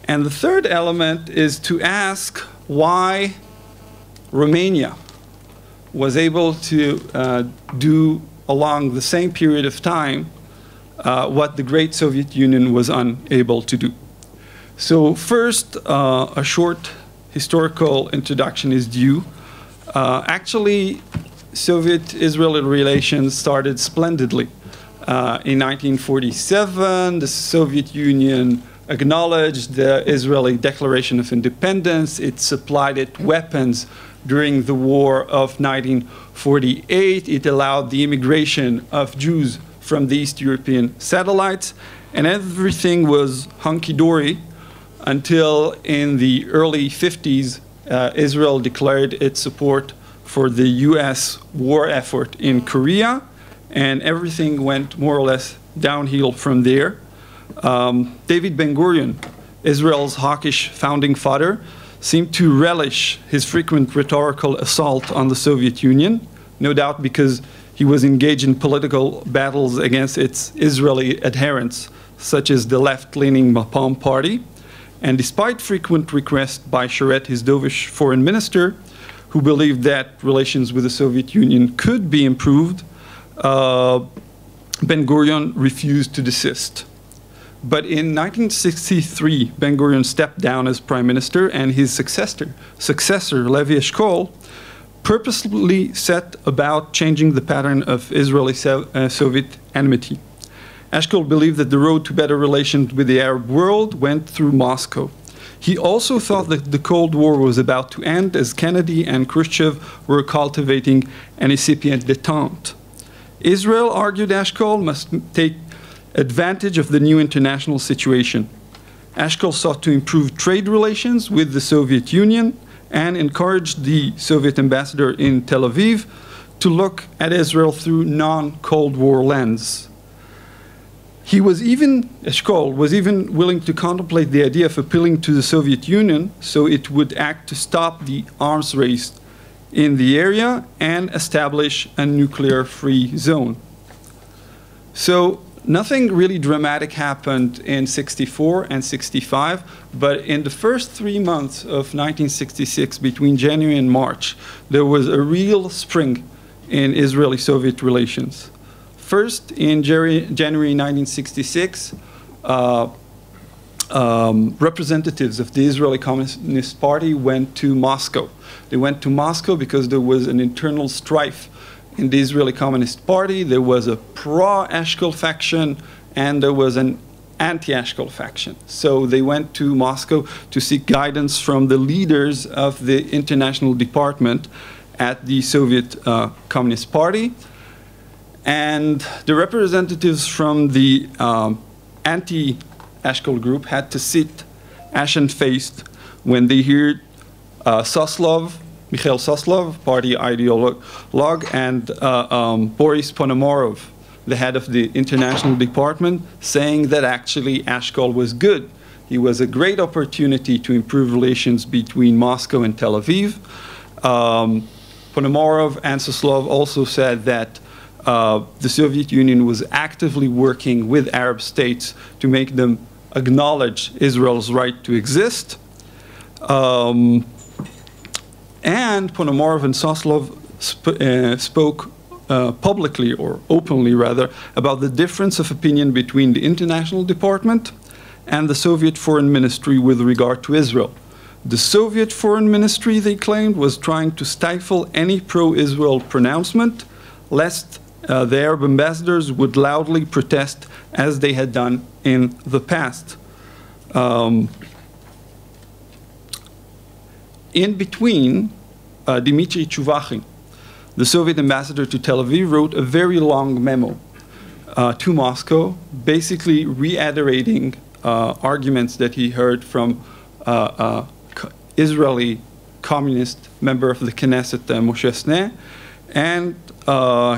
And the third element is to ask why Romania was able to do along the same period of time what the great Soviet Union was unable to do. So first, a short historical introduction is due. Actually, Soviet-Israeli relations started splendidly. In 1947, the Soviet Union acknowledged the Israeli Declaration of Independence. It supplied it weapons during the war of 1948. It allowed the immigration of Jews from the East European satellites, and everything was hunky-dory until in the early 50s, Israel declared its support for the US war effort in Korea, and everything went more or less downhill from there. David Ben-Gurion, Israel's hawkish founding father, seemed to relish his frequent rhetorical assault on the Soviet Union, no doubt because He was engaged in political battles against its Israeli adherents, such as the left-leaning Mapam party. And despite frequent requests by Sharet, his dovish foreign minister, who believed that relations with the Soviet Union could be improved, Ben-Gurion refused to desist. But in 1963, Ben-Gurion stepped down as prime minister, and his successor Levi Eshkol, purposely set about changing the pattern of Israeli-Soviet enmity. Eshkol believed that the road to better relations with the Arab world went through Moscow. He also thought that the Cold War was about to end, as Kennedy and Khrushchev were cultivating an incipient détente. Israel, argued Eshkol, must take advantage of the new international situation. Eshkol sought to improve trade relations with the Soviet Union and encouraged the Soviet ambassador in Tel Aviv to look at Israel through non-Cold War lens. Eshkol was even willing to contemplate the idea of appealing to the Soviet Union so it would act to stop the arms race in the area and establish a nuclear-free zone. So nothing really dramatic happened in 64 and 65, but in the first 3 months of 1966, between January and March, there was a real spring in Israeli-Soviet relations. First, in January 1966, representatives of the Israeli Communist Party went to Moscow. They went to Moscow because there was an internal strife in the Israeli Communist Party. There was a pro-Eshkol faction and there was an anti-Eshkol faction. So they went to Moscow to seek guidance from the leaders of the international department at the Soviet Communist Party. And the representatives from the anti-Eshkol group had to sit ashen-faced when they heard Mikhail Soslov, party ideologue, and Boris Ponomorov, the head of the international department, saying that actually Eshkol was good. He was a great opportunity to improve relations between Moscow and Tel Aviv. Ponomorov and Soslov also said that the Soviet Union was actively working with Arab states to make them acknowledge Israel's right to exist. And Ponomorov and Soslov spoke publicly, or openly rather, about the difference of opinion between the international department and the Soviet foreign ministry with regard to Israel. The Soviet foreign ministry, they claimed, was trying to stifle any pro-Israel pronouncement, lest the Arab ambassadors would loudly protest as they had done in the past. In between, Dmitry Chuvachin, the Soviet ambassador to Tel Aviv, wrote a very long memo to Moscow, basically reiterating arguments that he heard from Israeli communist member of the Knesset, Moshe Sneh, and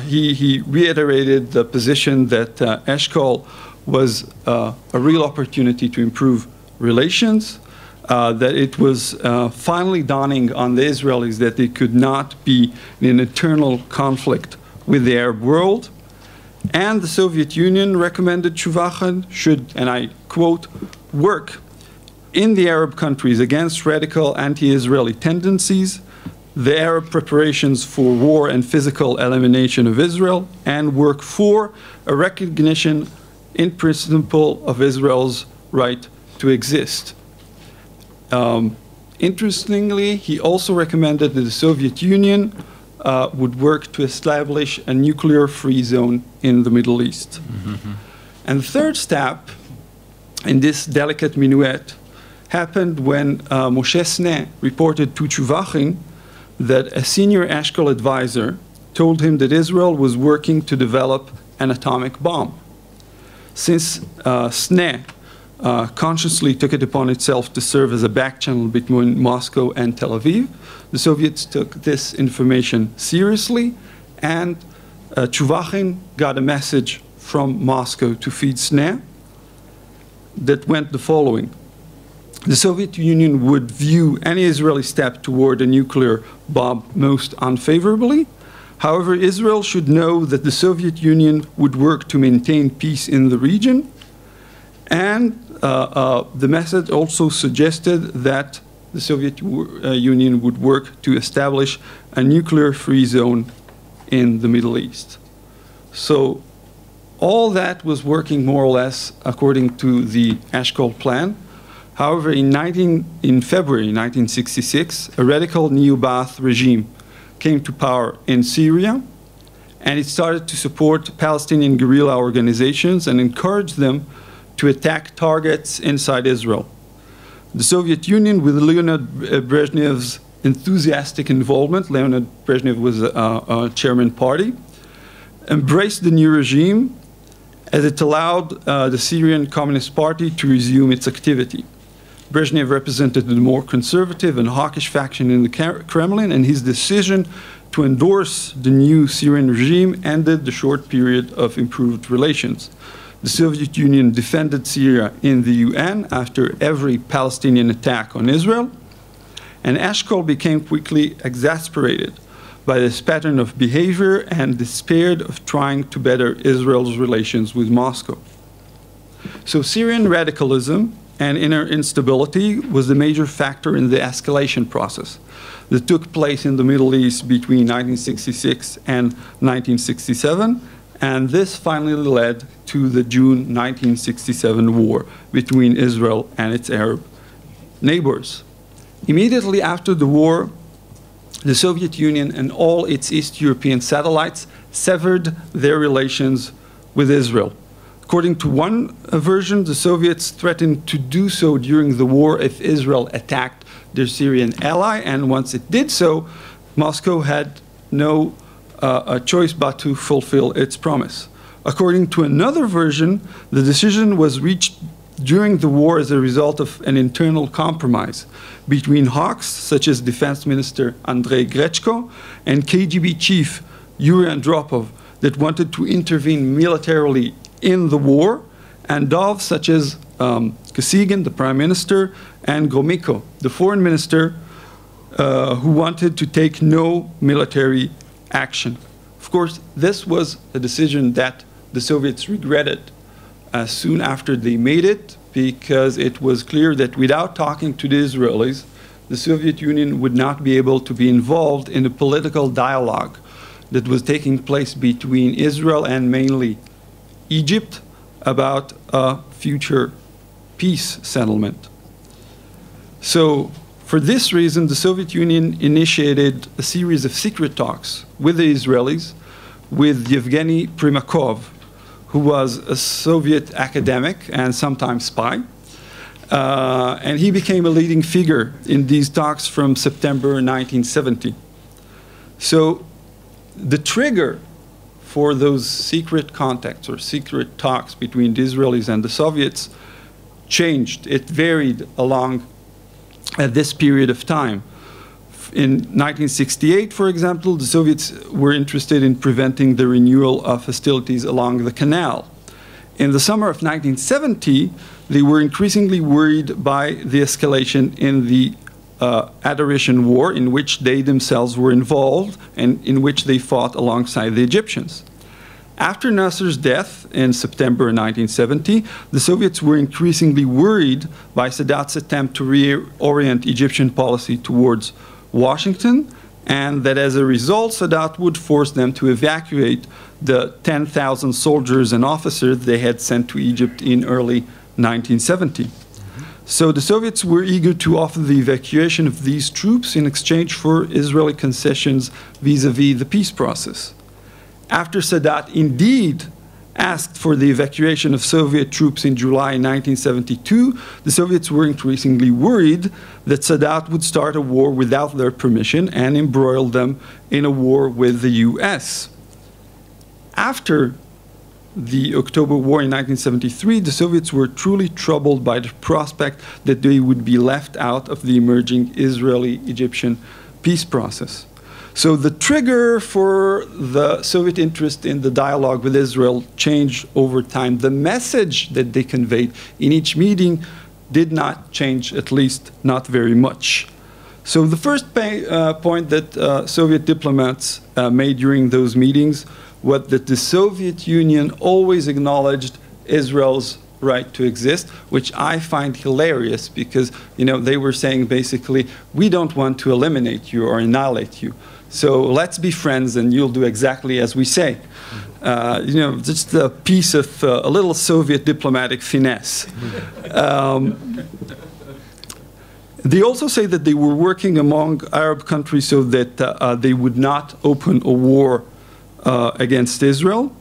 he reiterated the position that Eshkol was a real opportunity to improve relations, that it was finally dawning on the Israelis that they could not be in an eternal conflict with the Arab world. And the Soviet Union recommended Chuvachin should, and I quote, work in the Arab countries against radical anti-Israeli tendencies, the Arab preparations for war and physical elimination of Israel, and work for a recognition in principle of Israel's right to exist. Interestingly, he also recommended that the Soviet Union would work to establish a nuclear-free zone in the Middle East. Mm-hmm. And the third step in this delicate minuet happened when Moshe Sneh reported to Chuvachin that a senior Eshkol advisor told him that Israel was working to develop an atomic bomb. Since Sneh consciously took it upon itself to serve as a back channel between Moscow and Tel Aviv, the Soviets took this information seriously, and Chuvachin got a message from Moscow to feed Sneh that went the following. The Soviet Union would view any Israeli step toward a nuclear bomb most unfavorably, However, Israel should know that the Soviet Union would work to maintain peace in the region, and the message also suggested that the Soviet Union would work to establish a nuclear-free zone in the Middle East. So all that was working more or less according to the Eshkol plan. However, in February 1966, a radical neo-Ba'ath regime came to power in Syria, and it started to support Palestinian guerrilla organizations and encourage them to attack targets inside Israel. The Soviet Union, with Leonid Brezhnev's enthusiastic involvement, Leonid Brezhnev was a chairman party, embraced the new regime as it allowed the Syrian Communist Party to resume its activity. Brezhnev represented the more conservative and hawkish faction in the Kremlin, and his decision to endorse the new Syrian regime ended the short period of improved relations. The Soviet Union defended Syria in the UN after every Palestinian attack on Israel, and Eshkol became quickly exasperated by this pattern of behavior and despaired of trying to better Israel's relations with Moscow. So Syrian radicalism and inner instability was the major factor in the escalation process that took place in the Middle East between 1966 and 1967, and this finally led to the June 1967 war between Israel and its Arab neighbors. Immediately after the war, the Soviet Union and all its East European satellites severed their relations with Israel. According to one version, the Soviets threatened to do so during the war if Israel attacked their Syrian ally, and once it did so, Moscow had no choice but to fulfill its promise. According to another version, the decision was reached during the war as a result of an internal compromise between hawks such as Defense Minister Andrei Grechko and KGB chief Yuri Andropov that wanted to intervene militarily in the war, and doves such as Kosygin, the prime minister, and Gromyko, the foreign minister, who wanted to take no military action. Of course, this was a decision that the Soviets regretted soon after they made it, because it was clear that without talking to the Israelis, the Soviet Union would not be able to be involved in a political dialogue that was taking place between Israel and mainly Egypt about a future peace settlement. So, for this reason, the Soviet Union initiated a series of secret talks with the Israelis, with Yevgeny Primakov, who was a Soviet academic and sometimes spy. And he became a leading figure in these talks from September 1970. So the trigger for those secret contacts or secret talks between the Israelis and the Soviets changed. It varied along this period of time. In 1968, for example, the Soviets were interested in preventing the renewal of hostilities along the canal. In the summer of 1970, they were increasingly worried by the escalation in the Adoration War, in which they themselves were involved and in which they fought alongside the Egyptians. After Nasser's death in September 1970, the Soviets were increasingly worried by Sadat's attempt to reorient Egyptian policy towards Washington, and that as a result, Sadat would force them to evacuate the 10,000 soldiers and officers they had sent to Egypt in early 1970. So the Soviets were eager to offer the evacuation of these troops in exchange for Israeli concessions vis-à-vis the peace process. After Sadat indeed asked for the evacuation of Soviet troops in July 1972, the Soviets were increasingly worried that Sadat would start a war without their permission and embroil them in a war with the US. After the October War in 1973, the Soviets were truly troubled by the prospect that they would be left out of the emerging Israeli-Egyptian peace process. So the trigger for the Soviet interest in the dialogue with Israel changed over time. The message that they conveyed in each meeting did not change, at least not very much. So the first point that Soviet diplomats made during those meetings was that the Soviet Union always acknowledged Israel's right to exist, which I find hilarious because, they were saying basically, we don't want to eliminate you or annihilate you. So let's be friends and you'll do exactly as we say. Just a piece of a little Soviet diplomatic finesse. They also say that they were working among Arab countries so that they would not open a war against Israel.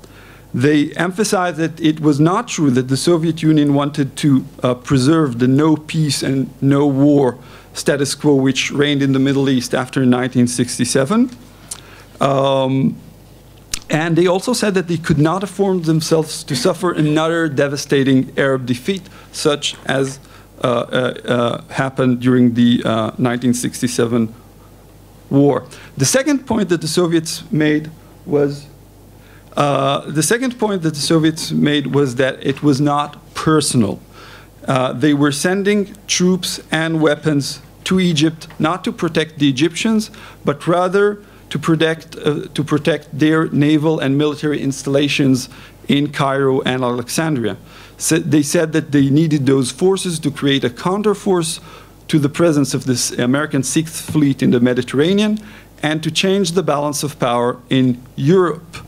They emphasized that it was not true that the Soviet Union wanted to preserve the no peace and no war status quo which reigned in the Middle East after 1967. And they also said that they could not afford themselves to suffer another devastating Arab defeat, such as happened during the 1967 war. The second point that the Soviets made was that it was not personal. They were sending troops and weapons to Egypt not to protect the Egyptians, but rather to protect their naval and military installations in Cairo and Alexandria. So they said that they needed those forces to create a counterforce to the presence of this American Sixth Fleet in the Mediterranean and to change the balance of power in Europe.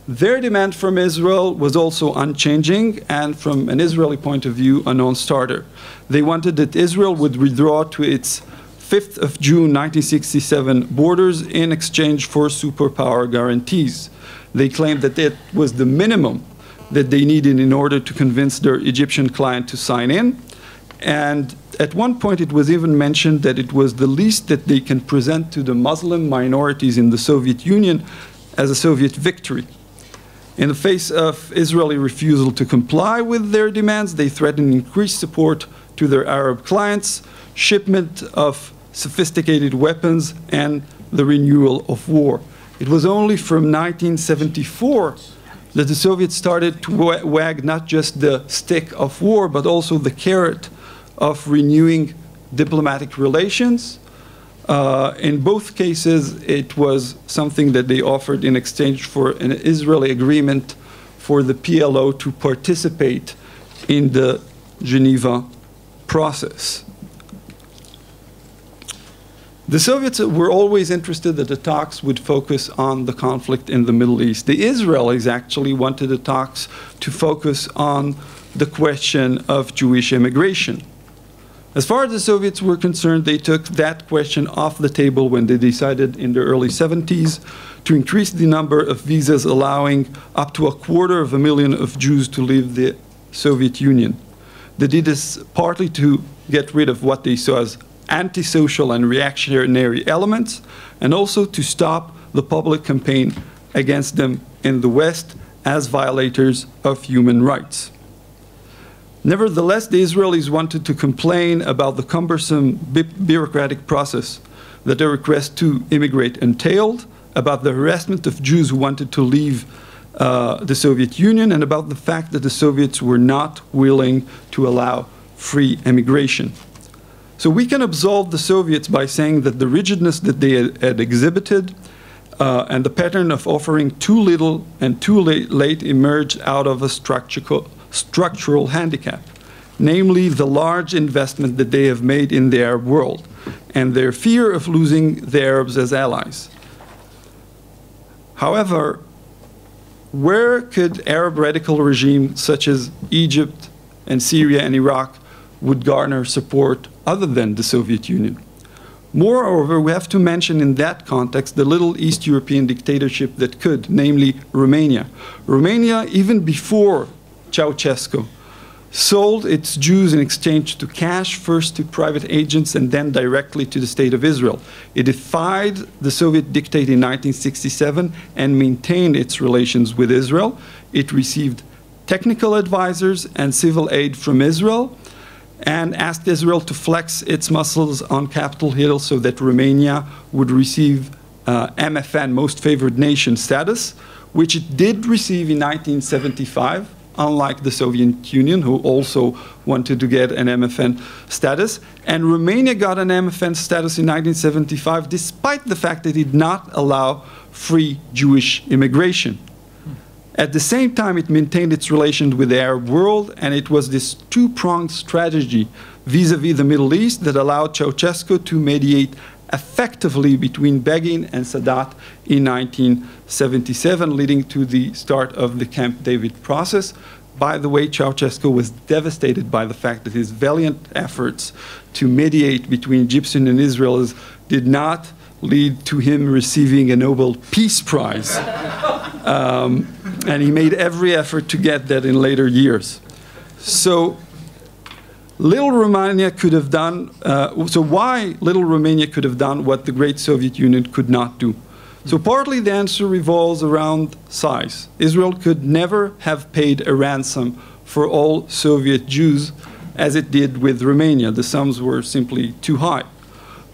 Their demand from Israel was also unchanging and, from an Israeli point of view, a non-starter. They wanted that Israel would withdraw to its 5th of June 1967 borders in exchange for superpower guarantees. They claimed that it was the minimum that they needed in order to convince their Egyptian client to sign in. And at one point it was even mentioned that it was the least that they can present to the Muslim minorities in the Soviet Union as a Soviet victory. In the face of Israeli refusal to comply with their demands, they threatened increased support to their Arab clients, shipment of sophisticated weapons, and the renewal of war. It was only from 1974 that the Soviets started to wag not just the stick of war, but also the carrot of renewing diplomatic relations. In both cases, it was something that they offered in exchange for an Israeli agreement for the PLO to participate in the Geneva process. The Soviets were always interested that the talks would focus on the conflict in the Middle East. The Israelis actually wanted the talks to focus on the question of Jewish immigration. As far as the Soviets were concerned, they took that question off the table when they decided in the early 70s to increase the number of visas allowing up to 250,000 of Jews to leave the Soviet Union. They did this partly to get rid of what they saw as antisocial and reactionary elements, and also to stop the public campaign against them in the West as violators of human rights. Nevertheless, the Israelis wanted to complain about the cumbersome bureaucratic process that their request to immigrate entailed, about the harassment of Jews who wanted to leave the Soviet Union, and about the fact that the Soviets were not willing to allow free immigration. So we can absolve the Soviets by saying that the rigidness that they had exhibited and the pattern of offering too little and too late emerged out of a structural handicap, namely the large investment that they have made in the Arab world and their fear of losing the Arabs as allies. However, where could Arab radical regimes such as Egypt and Syria and Iraq would garner support other than the Soviet Union? Moreover, we have to mention in that context the little East European dictatorship that could, namely Romania. Romania, even before Ceausescu, sold its Jews in exchange to cash, first to private agents and then directly to the State of Israel. It defied the Soviet dictate in 1967 and maintained its relations with Israel. It received technical advisors and civil aid from Israel and asked Israel to flex its muscles on Capitol Hill so that Romania would receive MFN, Most Favored Nation status, which it did receive in 1975 unlike the Soviet Union, who also wanted to get an MFN status. And Romania got an MFN status in 1975, despite the fact that it did not allow free Jewish immigration. At the same time, it maintained its relations with the Arab world, and it was this two-pronged strategy vis-à-vis the Middle East that allowed Ceausescu to mediate effectively between Begin and Sadat in 1977, leading to the start of the Camp David process. By the way, Ceausescu was devastated by the fact that his valiant efforts to mediate between Egyptian and Israelis did not lead to him receiving a Nobel Peace Prize. And he made every effort to get that in later years. So Little Romania could have done, so why Little Romania could have done what the great Soviet Union could not do? So partly the answer revolves around size. Israel could never have paid a ransom for all Soviet Jews as it did with Romania. The sums were simply too high.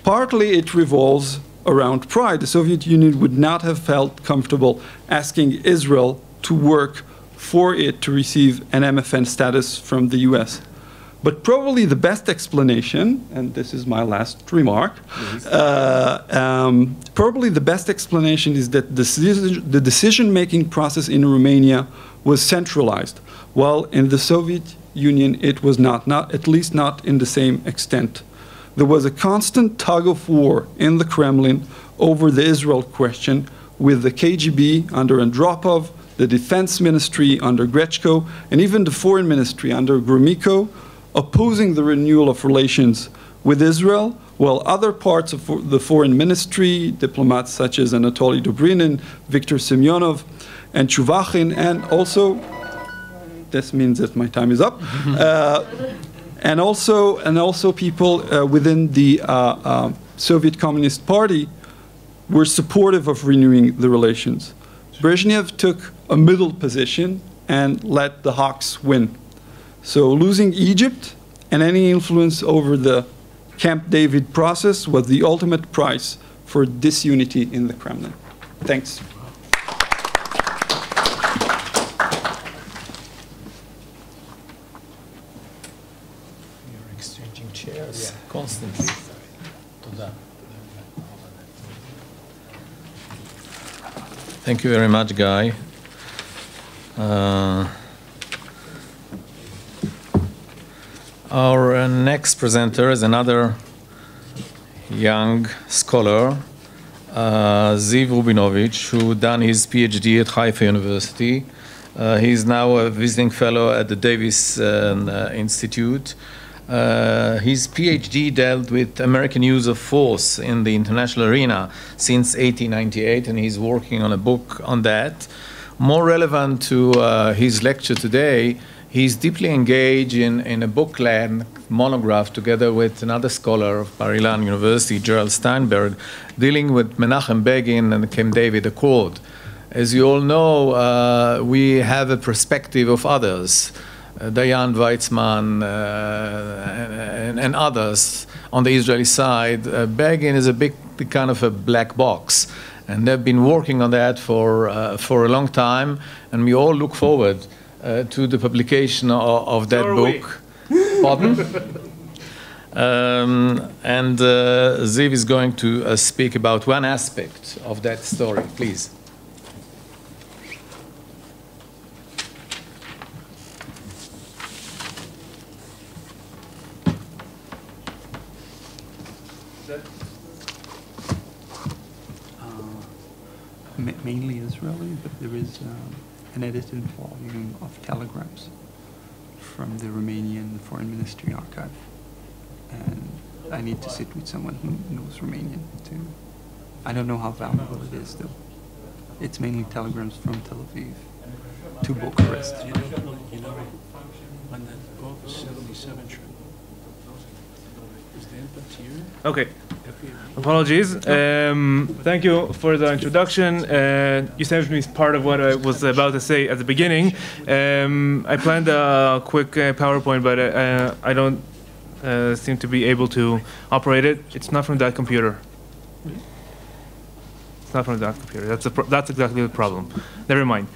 Partly it revolves around pride. The Soviet Union would not have felt comfortable asking Israel to work for it to receive an MFN status from the US. But probably the best explanation, and this is my last remark, probably the best explanation is that the decision-making process in Romania was centralized, while in the Soviet Union it was not, at least not in the same extent. There was a constant tug of war in the Kremlin over the Israel question, with the KGB under Andropov, the Defense Ministry under Grechko, and even the Foreign Ministry under Gromyko, opposing the renewal of relations with Israel, while other parts of the Foreign Ministry, diplomats such as Anatoly Dobrinin, Viktor Semyonov, and Chuvachin, and also, this means that my time is up, and also people within the Soviet Communist Party were supportive of renewing the relations. Brezhnev took a middle position and let the Hawks win. So losing Egypt and any influence over the Camp David process was the ultimate price for disunity in the Kremlin. Thanks. Chairs constantly. Thank you very much, Guy. Our next presenter is another young scholar, Ziv Rubinovitz, who done his PhD at Haifa University. He's now a visiting fellow at the Davis Institute. His PhD dealt with American use of force in the international arena since 1898, and he's working on a book on that. More relevant to his lecture today, he's deeply engaged in a book-length monograph together with another scholar of Bar-Ilan University, Gerald Steinberg, dealing with Menachem Begin and the Camp David Accord. As you all know, we have a perspective of others. Dayan Weizmann and others on the Israeli side. Begin is a big kind of a black box, and they've been working on that for a long time, and we all look forward to the publication of that book. Pardon? And Ziv is going to speak about one aspect of that story. Please. Mainly Israeli, but there is an edited volume of telegrams from the Romanian Foreign Ministry archive. And I need to sit with someone who knows Romanian too. I don't know how valuable it is though. It's mainly telegrams from Tel Aviv to Bucharest. You know, on that book, 77 trip, is the input to you? Okay. Apologies. Thank you for the introduction. You saved me part of what I was about to say at the beginning. I planned a quick PowerPoint, but I don't seem to be able to operate it. It's not from that computer. It's not from that computer. That's exactly the problem. Never mind.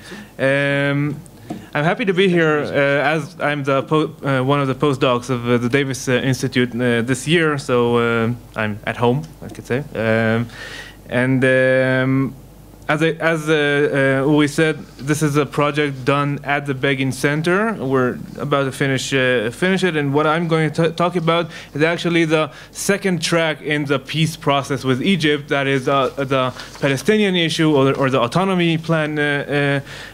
I'm happy to be here as I'm the one of the postdocs of the Davis Institute this year, so I'm at home, I could say. As Uri said, this is a project done at the Begin Center. We're about to finish it, and what I'm going to talk about is actually the second track in the peace process with Egypt. That is the Palestinian issue or the autonomy plan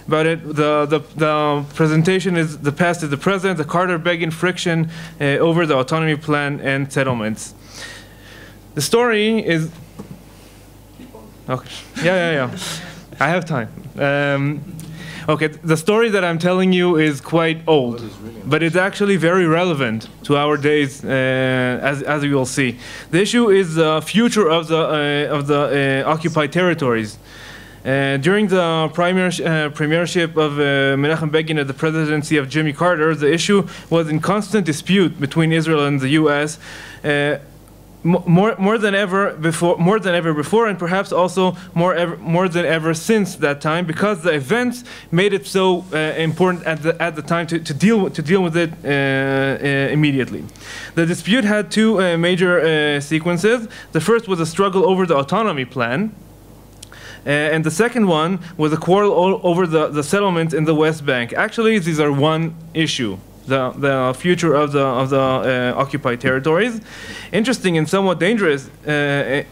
about it. The presentation is the past is the present, the Carter-Begin friction over the autonomy plan and settlements. The story is. Okay. Yeah. I have time. Okay, the story that I'm telling you is quite old, but it's actually very relevant to our days, as you will see. The issue is the future of the occupied territories. During the premiership of Menachem Begin at the presidency of Jimmy Carter, the issue was in constant dispute between Israel and the U.S. More than ever before, and perhaps also more than ever since that time, because the events made it so important at the time to deal with it immediately. The dispute had two major sequences. The first was a struggle over the autonomy plan, and the second one was a quarrel over the settlement in the West Bank. Actually, these are one issue. The future of the occupied territories. Interesting and somewhat dangerous to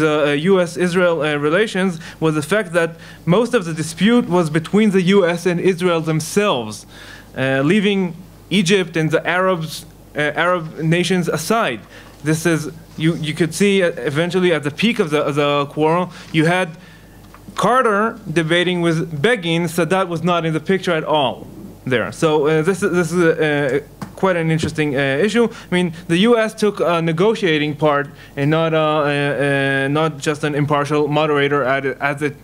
the U.S.-Israel relations was the fact that most of the dispute was between the U.S. and Israel themselves, leaving Egypt and the Arab nations aside. This is you could see eventually at the peak of the quarrel you had Carter debating with Begin. Sadat was not in the picture at all there. So this is quite an interesting issue. I mean, the U.S. took a negotiating part and not just an impartial moderator as it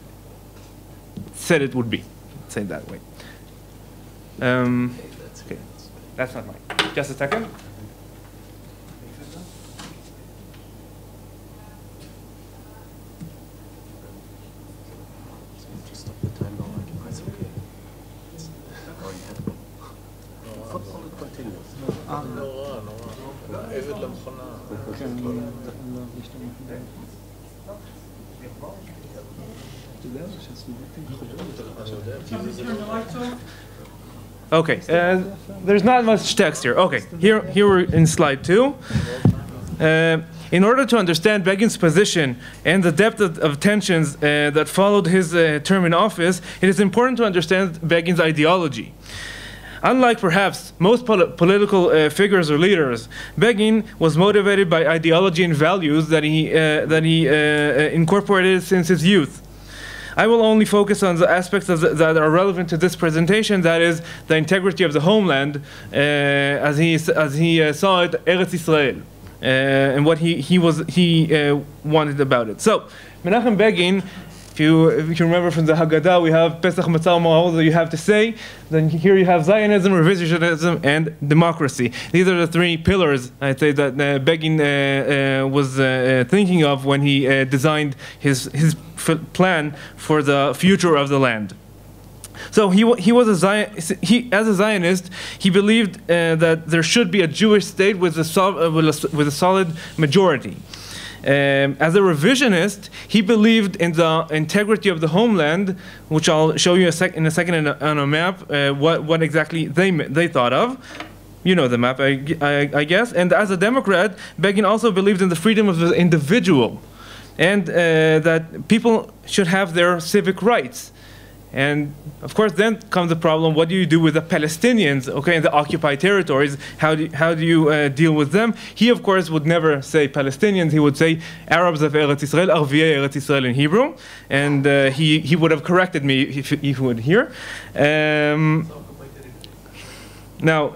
said it would be. Let's say it that way. Okay, that's not mine. Just a second. Okay, there's not much text here. Okay, here we're in slide 2. In order to understand Begin's position and the depth of tensions that followed his term in office, it is important to understand Begin's ideology. Unlike perhaps most political figures or leaders, Begin was motivated by ideology and values that he incorporated since his youth. I will only focus on the aspects that are relevant to this presentation, that is, the integrity of the homeland, as he saw it, Eretz Israel, and what he wanted about it. So, Menachem Begin, if you remember from the Haggadah, we have Pesach Matzah Ma'or that you have to say. Then here you have Zionism, revisionism, and democracy. These are the three pillars, I'd say, that Begin was thinking of when he designed his plan for the future of the land. So as a Zionist, he believed that there should be a Jewish state with a solid majority. As a revisionist, he believed in the integrity of the homeland, which I'll show you in a second on a map, what exactly they thought of. You know the map, I guess. And as a Democrat, Begin also believed in the freedom of the individual, and that people should have their civic rights. And of course, then comes the problem: what do you do with the Palestinians? Okay, in the occupied territories, how do you deal with them? He, of course, would never say Palestinians. He would say Arabs of Eretz Israel, Arviyei Eretz Israel in Hebrew, and he would have corrected me if he would hear. Now.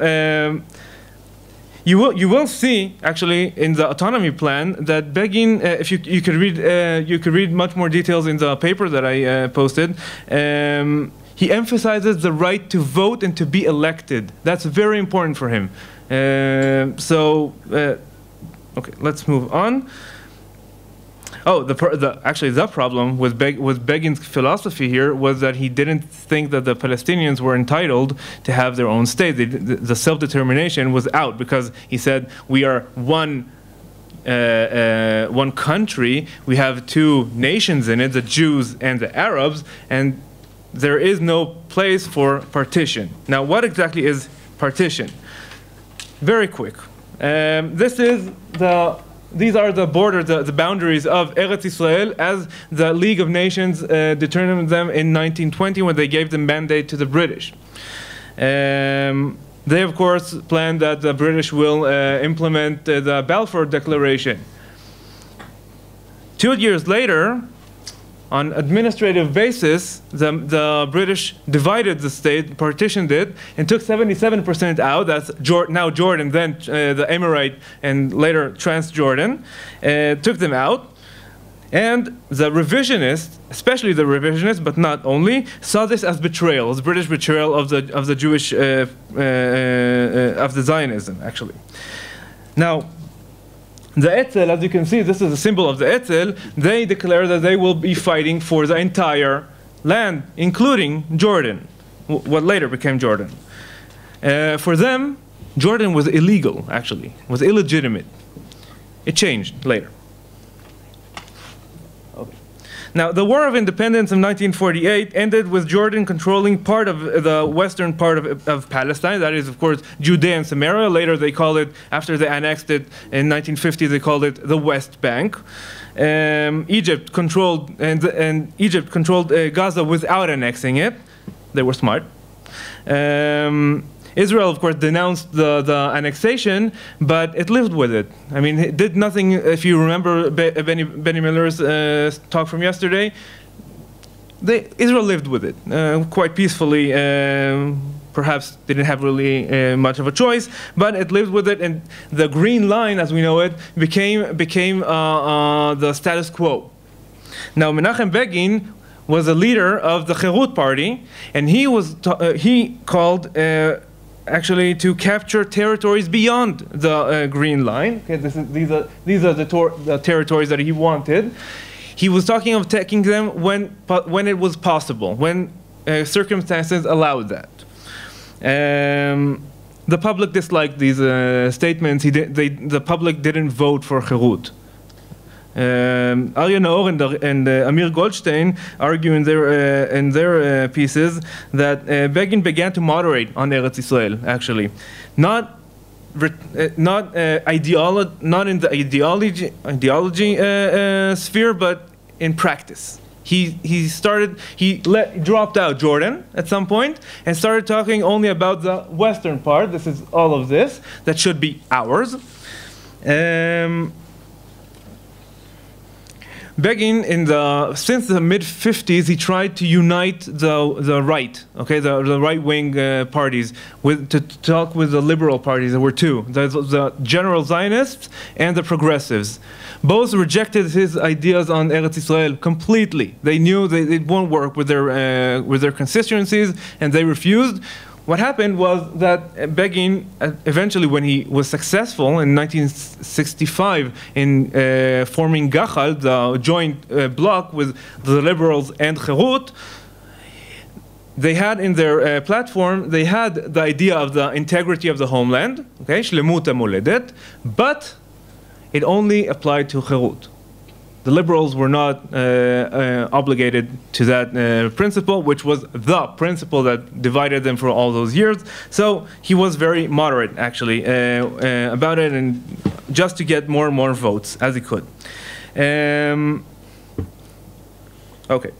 You will see actually in the autonomy plan that Begin, if you could read much more details in the paper that I posted. He emphasizes the right to vote and to be elected. That's very important for him. Okay, let's move on. Actually, the problem with Begin's philosophy here was that he didn't think that the Palestinians were entitled to have their own state. The self-determination was out because he said, we are one country, we have two nations in it, the Jews and the Arabs, and there is no place for partition. Now, what exactly is partition? Very quick. These are the borders, the boundaries of Eretz Israel as the League of Nations determined them in 1920 when they gave the mandate to the British. They, of course, planned that the British will implement the Balfour Declaration. 2 years later, on administrative basis, the British divided the state, partitioned it, and took 77% out. That's now Jordan, then the Emirate, and later Transjordan. Took them out. And the revisionists, especially the revisionists, but not only, saw this as betrayal, as British betrayal of the Jewish, of the Zionism, actually. Now, the Etzel, as you can see, this is a symbol of the Etzel. They declare that they will be fighting for the entire land, including Jordan, what later became Jordan. For them, Jordan was illegal, actually, was illegitimate. It changed later. Now, the War of Independence of 1948 ended with Jordan controlling part of the western part of Palestine. That is, of course, Judea and Samaria. Later, they called it, after they annexed it in 1950, they called it the West Bank. Egypt controlled Gaza without annexing it. They were smart. Israel, of course, denounced the annexation, but it lived with it. I mean, it did nothing. If you remember Benny Miller's talk from yesterday, Israel lived with it quite peacefully. Perhaps didn't have really much of a choice, but it lived with it, and the green line, as we know it, became the status quo. Now, Menachem Begin was a leader of the Cherut party, and he called actually to capture territories beyond the green line. Okay, these are the territories that he wanted. He was talking of taking them when it was possible, when circumstances allowed that. The public disliked these statements. The public didn't vote for Cherut. Arya Naor and Amir Goldstein argue in their pieces that Begin began to moderate on Eretz Israel, actually, not in the ideology sphere, but in practice. He dropped out Jordan at some point and started talking only about the western part. This is all of this that should be ours. Begin, since the mid-50s, he tried to unite the right, okay, the right-wing parties, to talk with the liberal parties. There were two, the general Zionists and the progressives. Both rejected his ideas on Eretz Israel completely. They knew it won't work with their constituencies, and they refused. What happened was that Begin, eventually when he was successful in 1965 in forming Gachal, the joint bloc with the liberals and Cherut, they had in their platform, they had the idea of the integrity of the homeland, okay, Shlemut HaMoledet, but it only applied to Cherut. The liberals were not obligated to that principle, which was the principle that divided them for all those years. So he was very moderate, actually, about it, and just to get more and more votes as he could. Okay.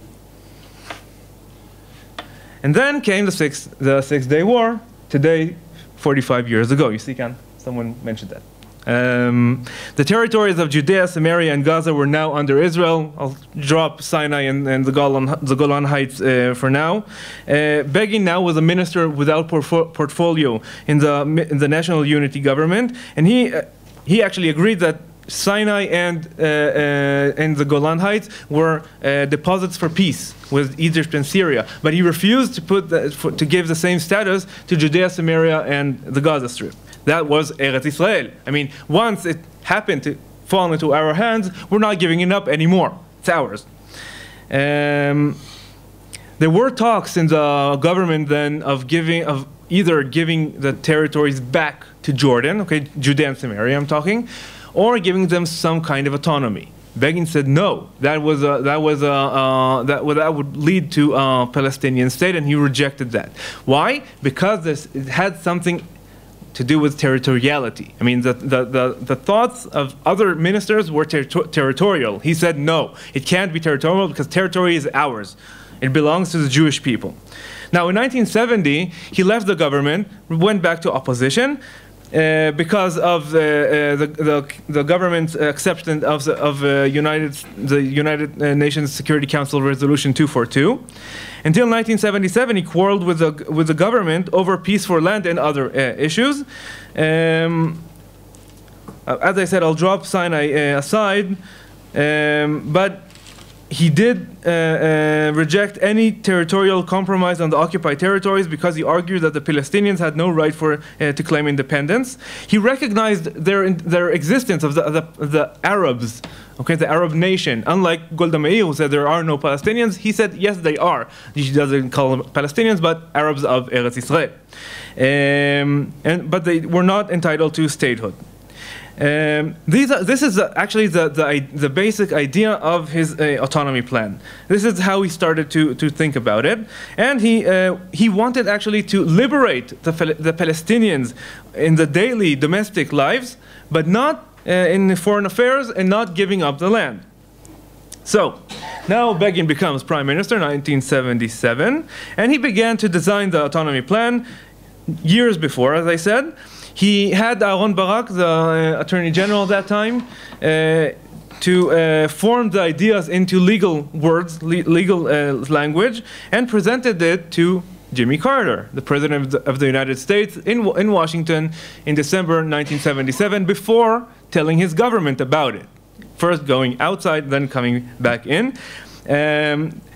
And then came the Six-Day War. Today, 45 years ago. You see, someone mentioned that. The territories of Judea, Samaria, and Gaza were now under Israel. I'll drop Sinai and the Golan Heights for now. Begin now was a minister without portfolio in the National Unity Government, and he actually agreed that Sinai and the Golan Heights were deposits for peace with Egypt and Syria, but he refused to give the same status to Judea, Samaria, and the Gaza Strip. That was Eretz Israel. I mean, once it happened fallen into our hands, we're not giving it up anymore. It's ours. There were talks in the government then of either giving the territories back to Jordan, okay, Judea and Samaria I'm talking, or giving them some kind of autonomy. Begin said no. That would lead to a Palestinian state, and he rejected that. Why? Because it had something to do with territoriality. I mean, the thoughts of other ministers were territorial. He said no, it can't be territorial because territory is ours. It belongs to the Jewish people. Now, in 1970, he left the government, went back to opposition, because of the government's acceptance of the United Nations Security Council Resolution 242. Until 1977, he quarreled with the government over peace for land and other issues. As I said, I'll drop Sinai aside, but he did reject any territorial compromise on the occupied territories because he argued that the Palestinians had no right to claim independence. He recognized their existence of the Arabs, okay, the Arab nation. Unlike Golda Meir, who said there are no Palestinians, he said yes, they are. He doesn't call them Palestinians, but Arabs of Eretz Israel. But they were not entitled to statehood. This is actually the basic idea of his autonomy plan. This is how he started to think about it, and he wanted actually to liberate the Palestinians in the daily domestic lives, but not in foreign affairs, and not giving up the land. So now Begin becomes prime minister in 1977, and he began to design the autonomy plan years before, as I said. He had Aaron Barak, the Attorney General at that time, to form the ideas into legal words, legal language, and presented it to Jimmy Carter, the President of the United States, in Washington in December 1977, before telling his government about it. First going outside, then coming back in.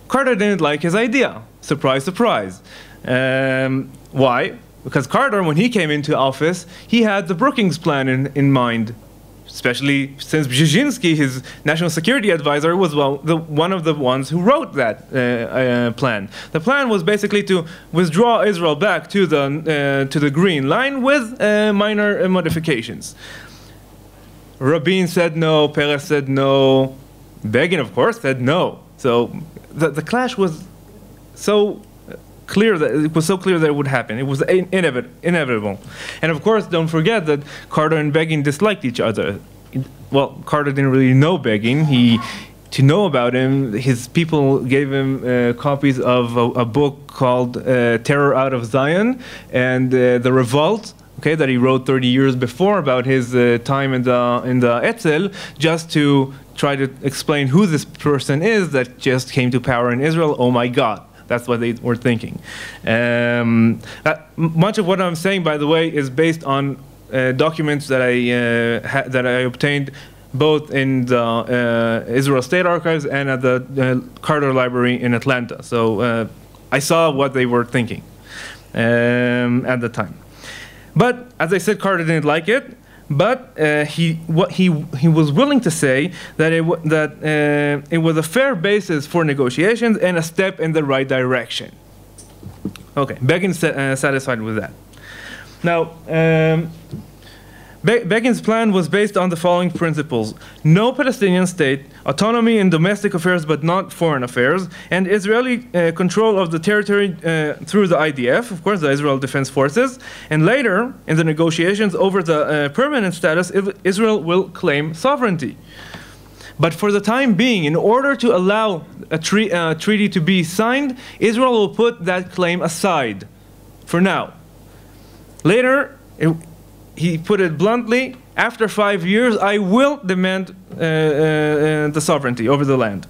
Carter didn't like his idea. Surprise, surprise. Why? Because Carter, when he came into office, he had the Brookings Plan in mind, especially since Brzezinski, his national security advisor, was one of the ones who wrote that plan. The plan was basically to withdraw Israel back to the Green Line with minor modifications. Rabin said no, Peres said no, Begin, of course, said no. So the clash was so clear that it would happen. It was inevitable. And of course, don't forget that Carter and Begin disliked each other. Well, Carter didn't really know Begin. To know about him, his people gave him copies of a book called Terror Out of Zion and The Revolt, okay, that he wrote 30 years before about his time in the Etzel, just to try to explain who this person is that just came to power in Israel. Oh my God. That's what they were thinking. Much of what I'm saying, by the way, is based on documents that I obtained both in the Israel State Archives and at the Carter Library in Atlanta. So I saw what they were thinking at the time. But as I said, Carter didn't like it. But he was willing to say that it was a fair basis for negotiations and a step in the right direction. Okay, Begin satisfied with that. Now, Begin's plan was based on the following principles: no Palestinian state, autonomy in domestic affairs but not foreign affairs, and Israeli control of the territory through the IDF, of course, the Israel Defense Forces, and later, in the negotiations over the permanent status, Israel will claim sovereignty. But for the time being, in order to allow a treaty to be signed, Israel will put that claim aside for now. Later, he put it bluntly, after 5 years, I will demand the sovereignty over the land.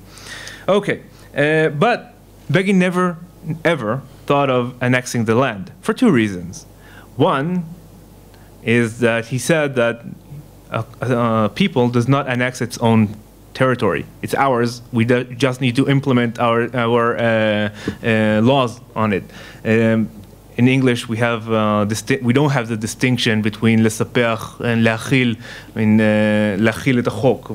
Okay, but Begin never, ever thought of annexing the land for two reasons. One is that he said that a people does not annex its own territory. It's ours. We just need to implement our laws on it. in English we have we don't have the distinction between לספח and להכיל, להכיל את החוק.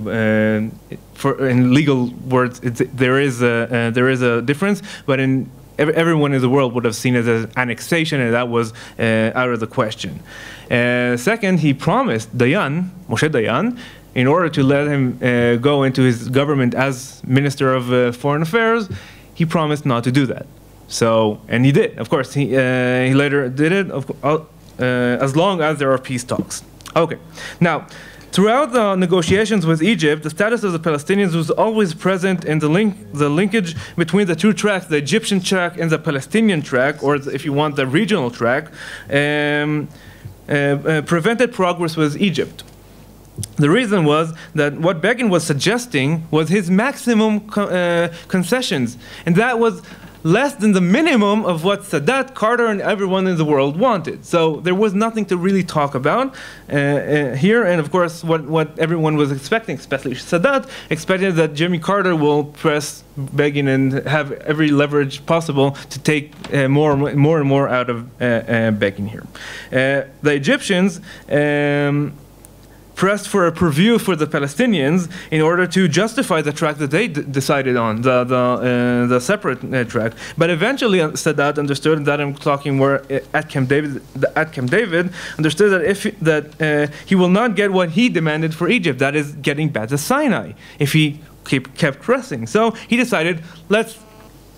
In legal words, there is a difference, but in everyone in the world would have seen it as annexation, and that was out of the question. Second, he promised Dayan, Moshe Dayan, in order to let him go into his government as Minister of Foreign Affairs, he promised not to do that. So, and he did. Of course, he later did it, as long as there are peace talks. Okay. Now, throughout the negotiations with Egypt, the status of the Palestinians was always present in the linkage between the two tracks, the Egyptian track and the Palestinian track, or if you want, the regional track, prevented progress with Egypt. The reason was that what Begin was suggesting was his maximum concessions, and that was less than the minimum of what Sadat, Carter, and everyone in the world wanted. So there was nothing to really talk about here, and of course what everyone was expecting, especially Sadat, expected that Jimmy Carter will press Begin and have every leverage possible to take more and more out of Begin here. The Egyptians pressed for a purview for the Palestinians in order to justify the track that they decided on, the separate track. But eventually Sadat understood, and that I'm talking more at Camp David, understood that he will not get what he demanded for Egypt, that is getting back to Sinai, if he kept pressing. So he decided, let's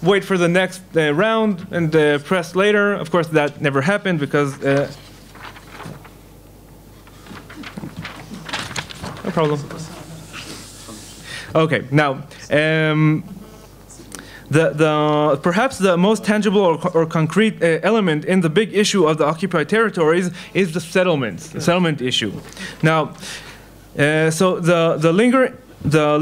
wait for the next round and press later. Of course, that never happened because no problem. Okay, now, perhaps the most tangible or concrete element in the big issue of the occupied territories is the settlements, the settlement issue. Now, so the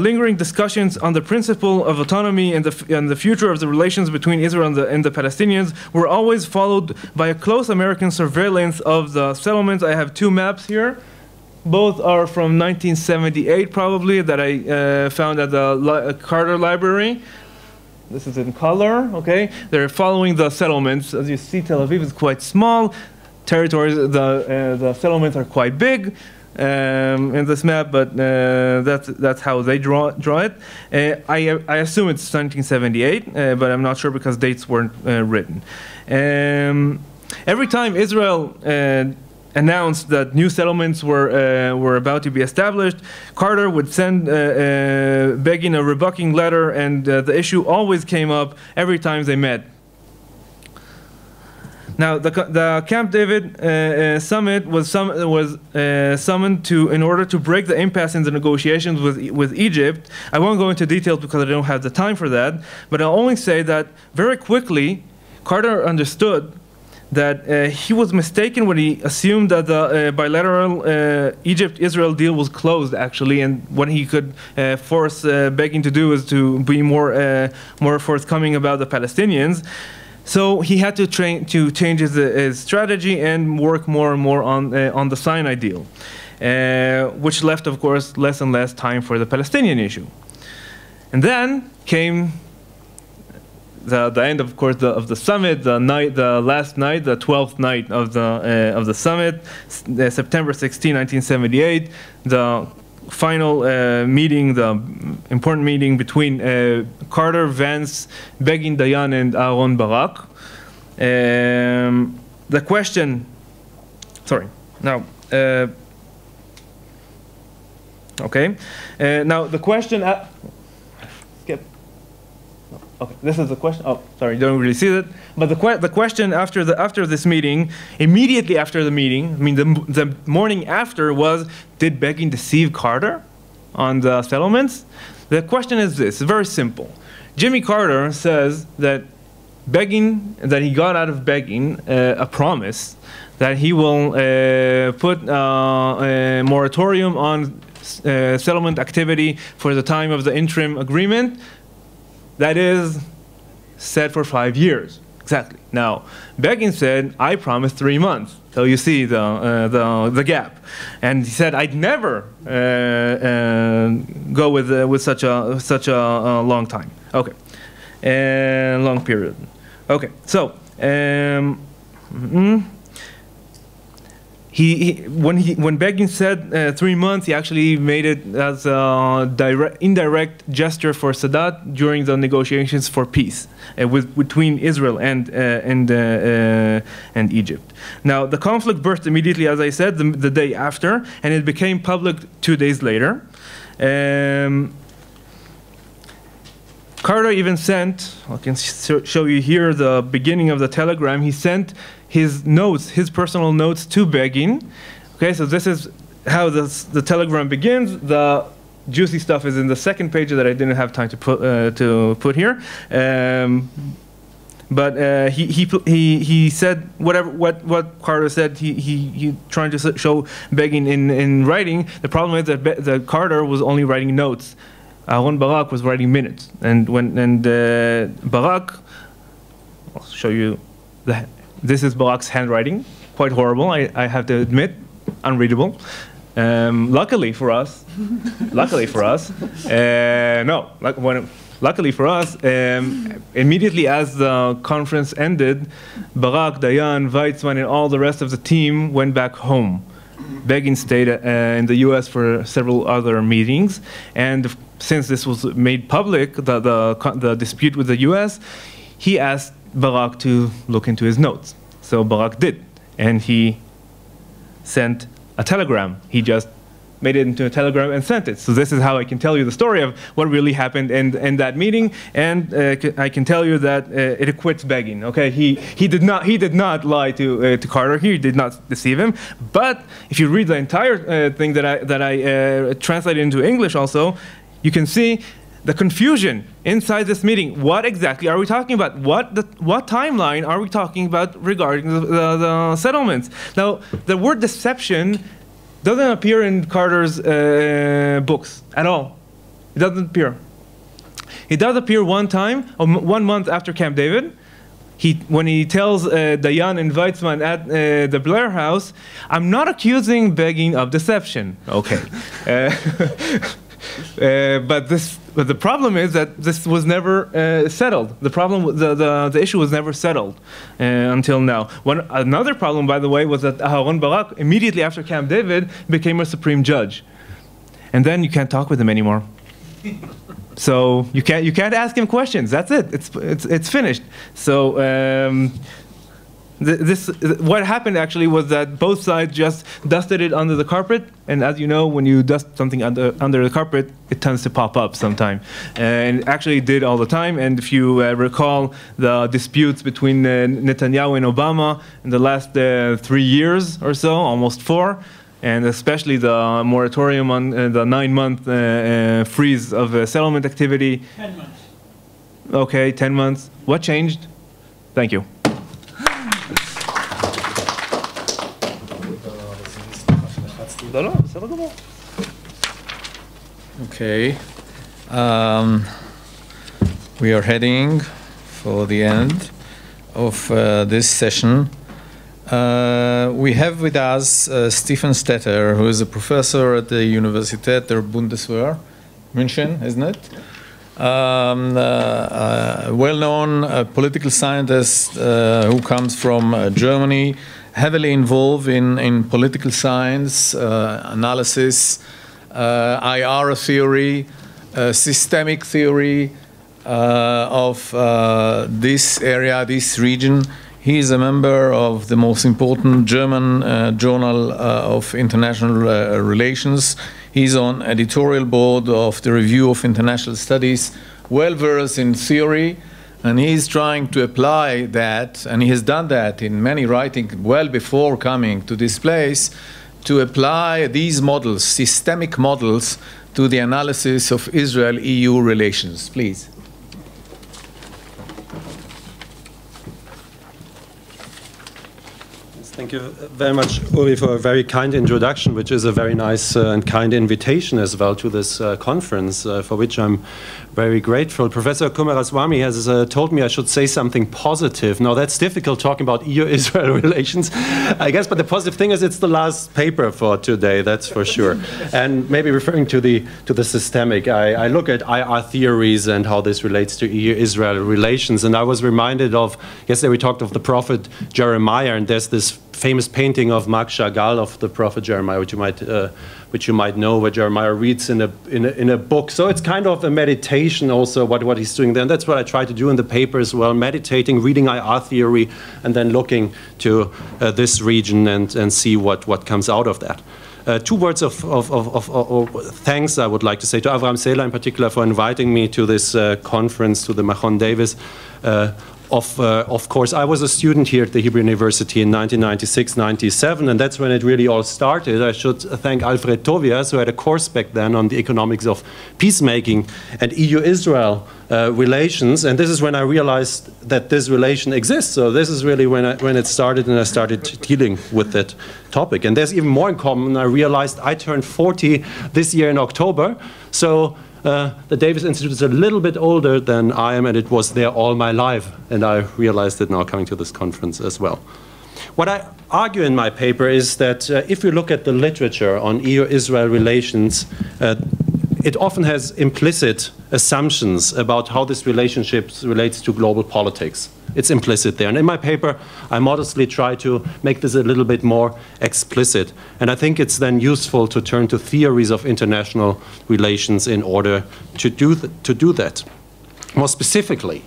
lingering discussions on the principle of autonomy and the future of the relations between Israel and the Palestinians were always followed by a close American surveillance of the settlements. I have two maps here. Both are from 1978, probably, that I found at the Carter Library. This is in color, okay? They're following the settlements. As you see, Tel Aviv is quite small. Territories, the settlements are quite big in this map, but that's how they draw it. I assume it's 1978, but I'm not sure because dates weren't written. Every time Israel announced that new settlements were about to be established, Carter would send Begin a rebuking letter, and the issue always came up every time they met. Now, the Camp David summit was summoned in order to break the impasse in the negotiations with Egypt. I won't go into details because I don't have the time for that, but I'll only say that very quickly, Carter understood that he was mistaken when he assumed that the bilateral Egypt-Israel deal was closed, actually, and what he could force Begin to do is to be more forthcoming about the Palestinians. So he had to change his strategy and work more and more on the Sinai deal, which left, of course, less and less time for the Palestinian issue. And then came the end, of course, of the summit, the last night, the 12th night of the summit, September 16, 1978, the final meeting, the important meeting between Carter, Vance, Begin, Dayan, and Aaron Barak. The question, sorry, now, okay, now the question. Okay, this is the question. Oh, sorry, you don't really see that. But the question after this meeting, immediately after the meeting, I mean the morning after, was, did Begin deceive Carter on the settlements? The question is this: it's very simple. Jimmy Carter says that he got out of Begin a promise that he will put a moratorium on settlement activity for the time of the interim agreement. That is set for 5 years, exactly. Now, Begin said, "I promised 3 months." So you see the gap, and he said, "I'd never go with such a long time." Okay, long period. Okay, so When Begin said 3 months, he actually made it as a indirect gesture for Sadat during the negotiations for peace between Israel and Egypt. Now, the conflict burst immediately, as I said, the day after, and it became public 2 days later. Carter even sent, I can show you here the beginning of the telegram, he sent his notes, his personal notes to Begin. Okay, so this is how the telegram begins. The juicy stuff is in the second page that I didn't have time to put here. But he said what Carter said. He trying to show Begin in writing. The problem is that Carter was only writing notes. Aaron Barak was writing minutes, and Barak, I'll show you this is Barak's handwriting, quite horrible, I have to admit, unreadable. Luckily for us, luckily for us, immediately as the conference ended, Barak, Dayan, Weizmann, and all the rest of the team went back home. Begin stayed in the U.S. for several other meetings, and since this was made public, the dispute with the U.S., he asked Barak to look into his notes. So Barak did, and he sent a telegram. He just made it into a telegram and sent it. So this is how I can tell you the story of what really happened in that meeting, and I can tell you that it acquits Begin. Okay, he did not lie to Carter. He did not deceive him. But if you read the entire thing that I translated into English, also, you can see the confusion inside this meeting. What exactly are we talking about? What timeline are we talking about regarding the settlements? Now, the word deception doesn't appear in Carter's books at all. It doesn't appear. It does appear one time, 1 month after Camp David, when he tells Dayan and Weizmann at the Blair House, I'm not accusing Begin of deception. Okay. But the problem is that this was never settled. The issue was never settled until now. Another problem, by the way, was that Aaron Barak immediately after Camp David became a supreme judge, and then you can't talk with him anymore. So you can't ask him questions. That's it. It's finished. So. What happened actually was that both sides just dusted it under the carpet, and as you know, when you dust something under the carpet, it tends to pop up sometime. And it actually did all the time. And if you recall the disputes between Netanyahu and Obama in the last 3 years or so, almost 4, and especially the moratorium on the 9-month freeze of settlement activity. 10 months. Okay, 10 months. What changed? Thank you. Okay. We are heading for the end of this session. We have with us Stephan Stetter, who is a professor at the Universität der Bundeswehr, München, isn't it? Well-known political scientist who comes from Germany, heavily involved in political science, analysis, IR theory, systemic theory of this area, this region. He is a member of the most important German journal of international relations. He's on editorial board of the Review of International Studies, well-versed in theory, and he's trying to apply that, and he has done that in many writings well before coming to this place, to apply these models, systemic models, to the analysis of Israel-EU relations. Please. Thank you very much, Uri, for a very kind introduction, which is a very nice and kind invitation as well to this conference, for which I'm very grateful. Professor Kumaraswamy has told me I should say something positive. Now, that's difficult talking about EU-Israel relations, I guess, but the positive thing is it's the last paper for today, that's for sure. And maybe referring to the systemic, I look at IR theories and how this relates to EU-Israel relations, and I was reminded of, yesterday we talked of the prophet Jeremiah, and there's this famous painting of Marc Chagall of the prophet Jeremiah, which you might know, where Jeremiah reads in a book. So it's kind of a meditation also what he's doing there. And that's what I try to do in the paper as well, meditating, reading IR theory, and then looking to this region and see what comes out of that. Two words of thanks I would like to say to Avraham Sela in particular for inviting me to this conference, to the Machon Davis. Of course, I was a student here at the Hebrew University in 1996-97, and that's when it really all started. I should thank Alfred Tovias, who had a course back then on the economics of peacemaking and EU-Israel relations, and this is when I realized that this relation exists. So this is really when it started, and I started dealing with that topic. And there's even more in common. I realized I turned 40 this year in October, so the Davis Institute is a little bit older than I am, and it was there all my life, and I realized it now coming to this conference as well. What I argue in my paper is that if you look at the literature on EU-Israel relations, it often has implicit assumptions about how this relationship relates to global politics. It's implicit there. And in my paper, I modestly try to make this a little bit more explicit. And I think it's then useful to turn to theories of international relations in order to do that. More specifically,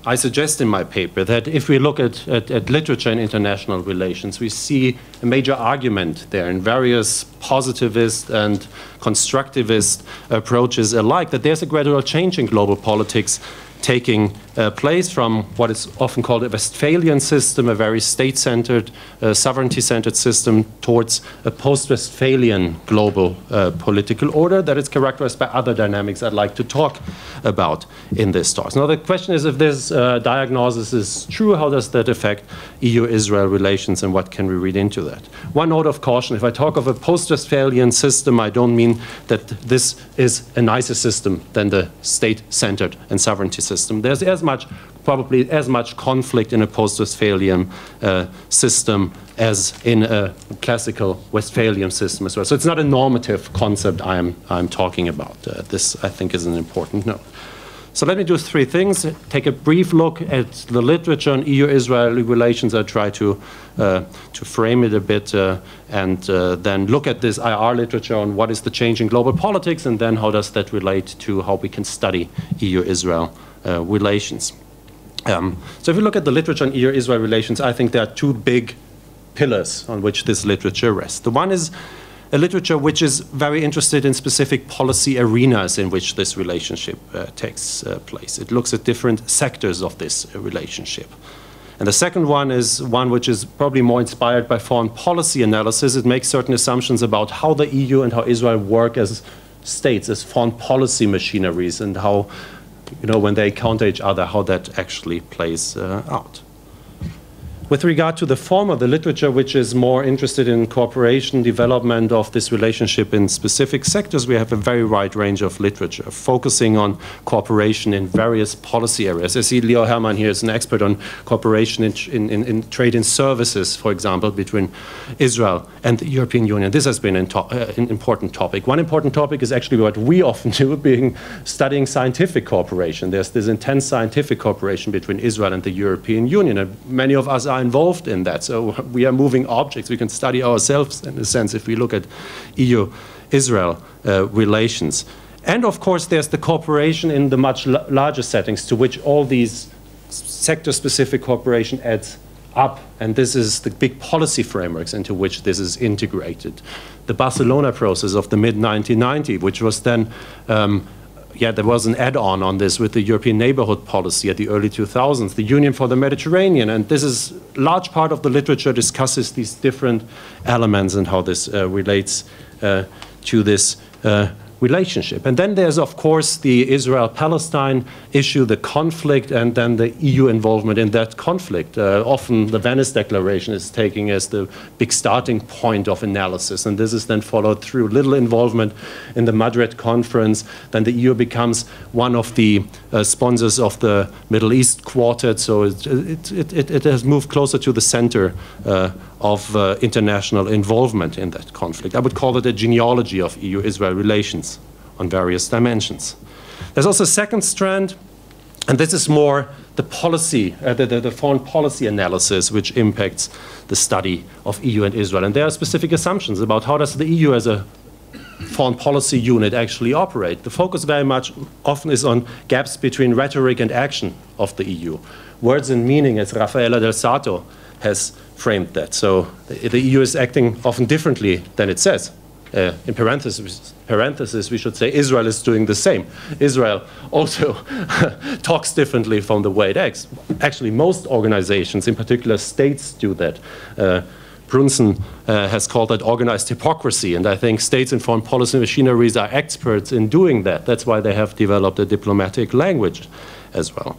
I suggest in my paper that if we look at literature in international relations, we see a major argument there in various positivist and constructivist approaches alike, that there's a gradual change in global politics taking place from what is often called a Westphalian system, a very state-centered, sovereignty-centered system, towards a post-Westphalian global political order that is characterized by other dynamics I'd like to talk about in this talk. Now, the question is, if this diagnosis is true, how does that affect EU-Israel relations, and what can we read into that? One note of caution: if I talk of a post-Westphalian system, I don't mean that this is a nicer system than the state-centered and sovereignty system. There's probably as much conflict in a post-Westphalian system as in a classical Westphalian system as well. So it's not a normative concept I'm talking about. This, I think, is an important note. So let me do three things. Take a brief look at the literature on EU-Israel relations. I try to frame it a bit, and then look at this IR literature on what is the change in global politics, and then how does that relate to how we can study EU-Israel relations. So if you look at the literature on EU-Israel relations, I think there are two big pillars on which this literature rests. The one is a literature which is very interested in specific policy arenas in which this relationship takes place. It looks at different sectors of this relationship. And the second one is one which is probably more inspired by foreign policy analysis. It makes certain assumptions about how the EU and how Israel work as states, as foreign policy machineries, and how, when they counter each other, how that actually plays out. With regard to the former, the literature which is more interested in cooperation, development of this relationship in specific sectors, we have a very wide range of literature, focusing on cooperation in various policy areas. I see Leo Hermann here is an expert on cooperation in trade and services, for example, between Israel and the European Union. This has been an important topic. One important topic is actually what we often do, studying scientific cooperation. There's this intense scientific cooperation between Israel and the European Union, and many of us are involved in that. So we are moving objects. We can study ourselves, in a sense, if we look at EU-Israel relations. And of course, there's the cooperation in the much larger settings to which all these sector-specific cooperation adds up. And this is the big policy frameworks into which this is integrated. The Barcelona process of the mid-1990s, which was then there was an add-on on this with the European neighborhood policy at the early 2000s, the Union for the Mediterranean, and this is a large part of the literature discusses these different elements and how this relates to this relationship. And then there's, of course, the Israel-Palestine issue, the conflict, and then the EU involvement in that conflict. Often the Venice Declaration is taken as the big starting point of analysis, and this is then followed through little involvement in the Madrid conference. Then the EU becomes one of the sponsors of the Middle East Quartet, so it has moved closer to the center of international involvement in that conflict. I would call it a genealogy of EU-Israel relations on various dimensions. There's also a second strand, and this is more the policy, the foreign policy analysis, which impacts the study of EU and Israel. And there are specific assumptions about how does the EU as a foreign policy unit actually operate. The focus very much often is on gaps between rhetoric and action of the EU. Words and meaning, as Raffaella del Sarto has framed that. So the EU is acting often differently than it says. In parentheses, we should say Israel is doing the same. Israel also talks differently from the way it acts. Actually, most organizations, in particular states, do that. Brunson has called that organized hypocrisy, and I think states and foreign policy machineries are experts in doing that. That's why they have developed a diplomatic language as well.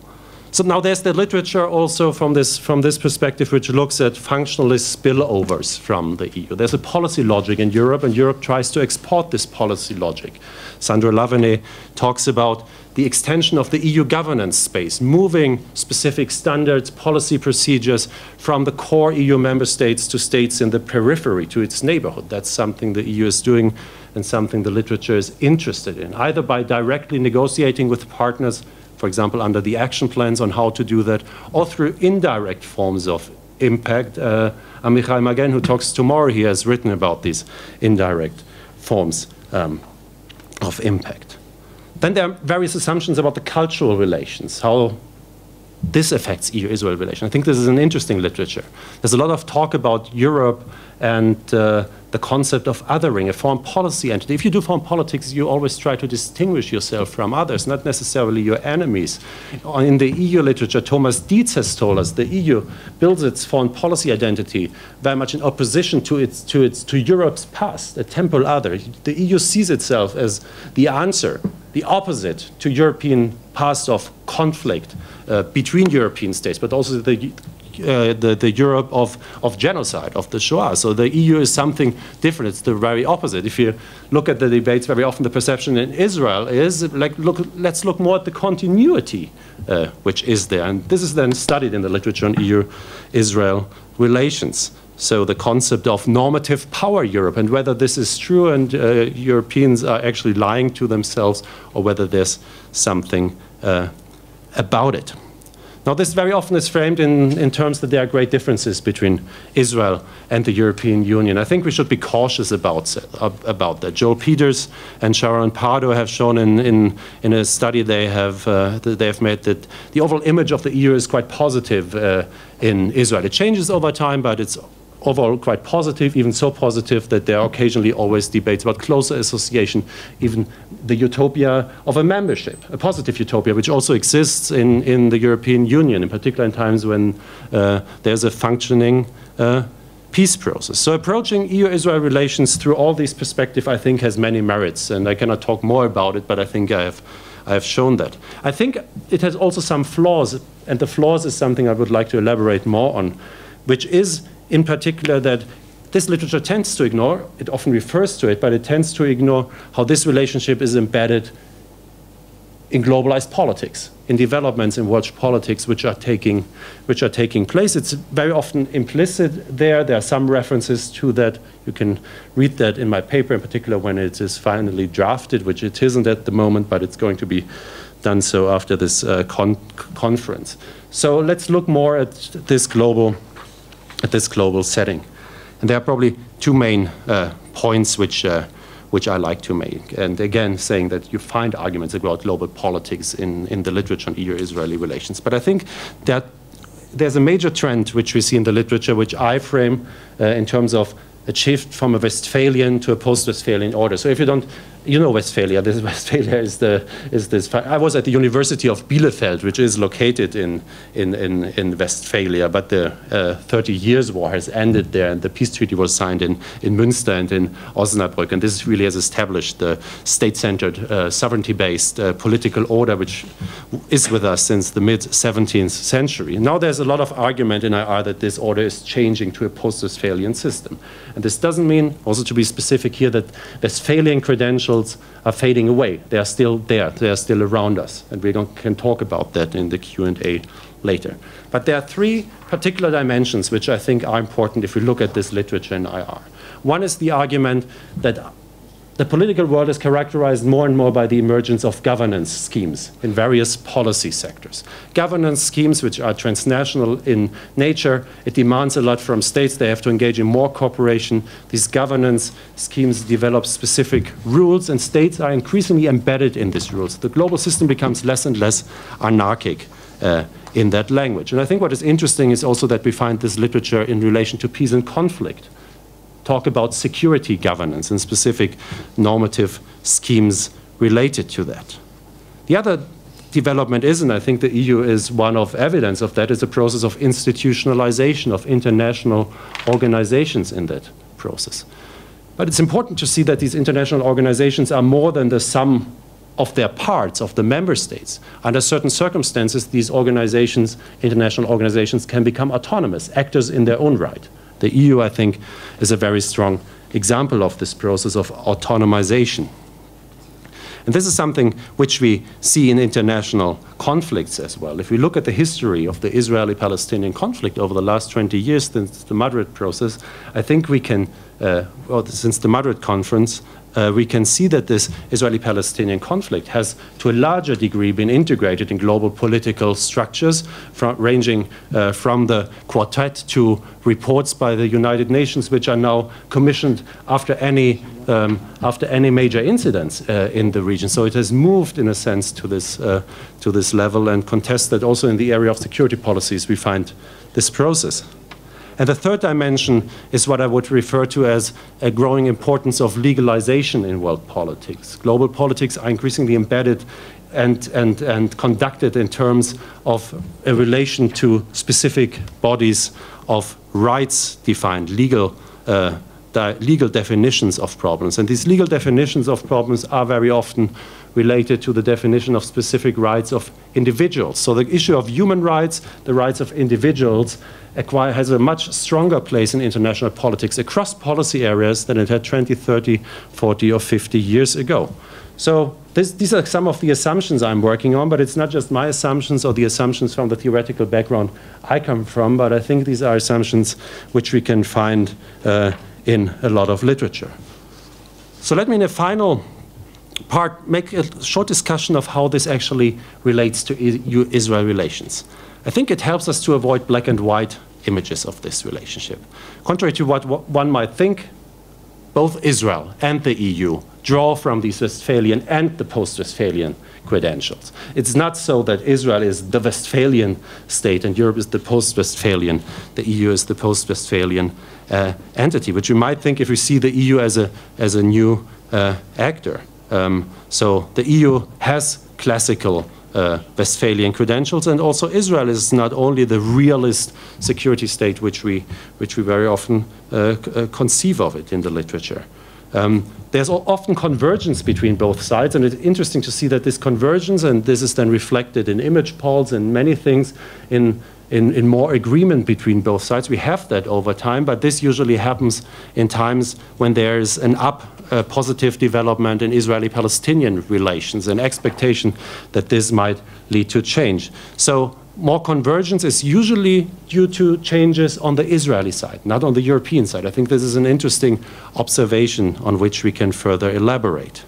So now there's the literature also from this perspective, which looks at functionalist spillovers from the EU. There's a policy logic in Europe, and Europe tries to export this policy logic. Sandro Lavene talks about the extension of the EU governance space, moving specific standards, policy procedures from the core EU member states to states in the periphery, to its neighborhood. That's something the EU is doing and something the literature is interested in, either by directly negotiating with partners, for example, under the action plans on how to do that, or through indirect forms of impact. Amichai Magen, who talks tomorrow, he has written about these indirect forms of impact. Then there are various assumptions about the cultural relations, how this affects EU-Israel relations. I think this is an interesting literature. There's a lot of talk about Europe and the concept of othering, a foreign policy entity. If you do foreign politics, you always try to distinguish yourself from others, not necessarily your enemies. In the EU literature, Thomas Dietz has told us the EU builds its foreign policy identity very much in opposition to Europe's past, a temporal other. The EU sees itself as the answer, the opposite to European past of conflict between European states, but also the Europe of genocide, of the Shoah. So the EU is something different. It's the very opposite. If you look at the debates, very often the perception in Israel is like, let's look more at the continuity which is there. And this is then studied in the literature on EU-Israel relations. So the concept of normative power Europe, and whether this is true and Europeans are actually lying to themselves, or whether there's something about it. Now, this very often is framed in terms that there are great differences between Israel and the European Union. I think we should be cautious about that. Joel Peters and Sharon Pardo have shown in a study they have made that the overall image of the EU is quite positive in Israel. It changes over time, but it's overall quite positive, even so positive that there are occasionally always debates about closer association, even the utopia of a membership, a positive utopia, which also exists in the European Union, in particular in times when there's a functioning peace process. So approaching EU-Israel relations through all these perspectives, I think, has many merits, and I cannot talk more about it, but I think I have shown that. I think it has also some flaws, and the flaws is something I would like to elaborate more on, which is in particular that this literature tends to ignore, it often refers to it, but it tends to ignore how this relationship is embedded in globalized politics, in developments in world politics which are taking place. It's very often implicit there. There are some references to that. You can read that in my paper, in particular when it is finally drafted, which it isn't at the moment, but it's going to be done so after this conference. So let's look more at this global setting. And there are probably two main points which I like to make. And again, saying that you find arguments about global politics in the literature on EU-Israeli relations. But I think that there's a major trend which we see in the literature, which I frame in terms of a shift from a Westphalian to a post-Westphalian order. So if you know Westphalia. This Westphalia is this. I was at the University of Bielefeld, which is located in Westphalia, but the 30 Years' War has ended there, and the peace treaty was signed in Münster and in Osnabrück, and this really has established the state-centered, sovereignty-based political order, which is with us since the mid-17th century. Now there's a lot of argument in IR that this order is changing to a post-Westphalian system, and this doesn't mean, also to be specific here, that Westphalian credentials are fading away. They are still there. They are still around us, and we can talk about that in the Q&A later. But there are three particular dimensions which I think are important if we look at this literature in IR. One is the argument that the political world is characterized more and more by the emergence of governance schemes in various policy sectors. Governance schemes which are transnational in nature, it demands a lot from states. They have to engage in more cooperation. These governance schemes develop specific rules, and states are increasingly embedded in these rules. The global system becomes less and less anarchic in that language. And I think what is interesting is also that we find this literature in relation to peace and conflict. Talk about security governance and specific normative schemes related to that. The other development is, and I think the EU is one of evidence of that, is a process of institutionalization of international organizations in that process. But it's important to see that these international organizations are more than the sum of their parts, of the member states. Under certain circumstances, these organizations, international organizations, can become autonomous, actors in their own right. The EU, I think, is a very strong example of this process of autonomization. And this is something which we see in international conflicts as well. If we look at the history of the Israeli-Palestinian conflict over the last 20 years since the Madrid process, I think we can, since the Madrid conference, we can see that this Israeli-Palestinian conflict has, to a larger degree, been integrated in global political structures, ranging from the Quartet to reports by the United Nations, which are now commissioned after any major incidents in the region. So it has moved, in a sense, to this level, and contested also in the area of security policies. We find this process. And the third dimension is what I would refer to as a growing importance of legalization in world politics. Global politics are increasingly embedded and conducted in terms of a relation to specific bodies of rights-defined legal definitions of problems. And these legal definitions of problems are very often related to the definition of specific rights of individuals. So the issue of human rights, the rights of individuals, has a much stronger place in international politics across policy areas than it had 20, 30, 40, or 50 years ago. So these are some of the assumptions I'm working on, but it's not just my assumptions or the assumptions from the theoretical background I come from, but I think these are assumptions which we can find in a lot of literature. So let me, in a final part, make a short discussion of how this actually relates to EU-Israel relations. I think it helps us to avoid black and white images of this relationship. Contrary to what one might think, both Israel and the EU draw from these Westphalian and the post-Westphalian credentials. It's not so that Israel is the Westphalian state and Europe is the post-Westphalian, the EU is the post-Westphalian entity, which we might think if we see the EU as a new actor. So the EU has classical Westphalian credentials, and also Israel is not only the realist security state which we very often conceive of it in the literature. There's often convergence between both sides, and it's interesting to see that this convergence, and this is then reflected in image polls and many things, in more agreement between both sides. We have that over time, but this usually happens in times when there's an positive development in Israeli-Palestinian relations, an expectation that this might lead to change. So more convergence is usually due to changes on the Israeli side, not on the European side. I think this is an interesting observation on which we can further elaborate.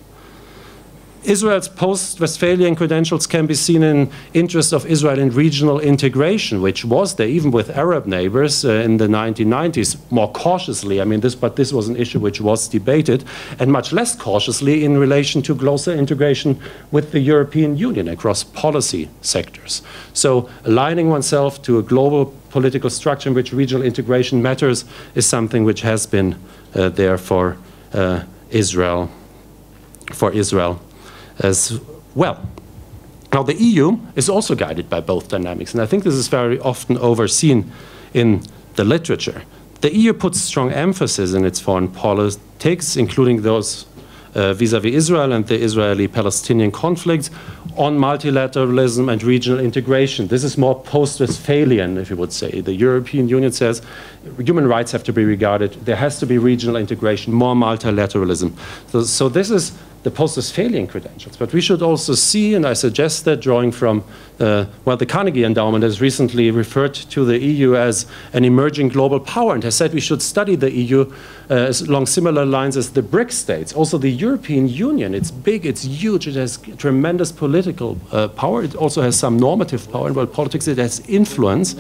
Israel's post-Westphalian credentials can be seen in interest of Israel in regional integration, which was there even with Arab neighbors in the 1990s, more cautiously. I mean, but this was an issue which was debated, and much less cautiously in relation to closer integration with the European Union across policy sectors. So aligning oneself to a global political structure in which regional integration matters is something which has been there for Israel for Israel as well. Now, the EU is also guided by both dynamics, and I think this is very often overseen in the literature. The EU puts strong emphasis in its foreign politics, including those vis-à-vis Israel and the Israeli-Palestinian conflicts, on multilateralism and regional integration. This is more post-Westphalian, if you would say. The European Union says human rights have to be regarded, there has to be regional integration, more multilateralism. So this is the post-Westphalian credentials. But we should also see, and I suggest that drawing from, well, the Carnegie Endowment has recently referred to the EU as an emerging global power and has said we should study the EU along similar lines as the BRIC states. Also the European Union, it's big, it's huge, it has tremendous political power, it also has some normative power, and while politics, it has influence.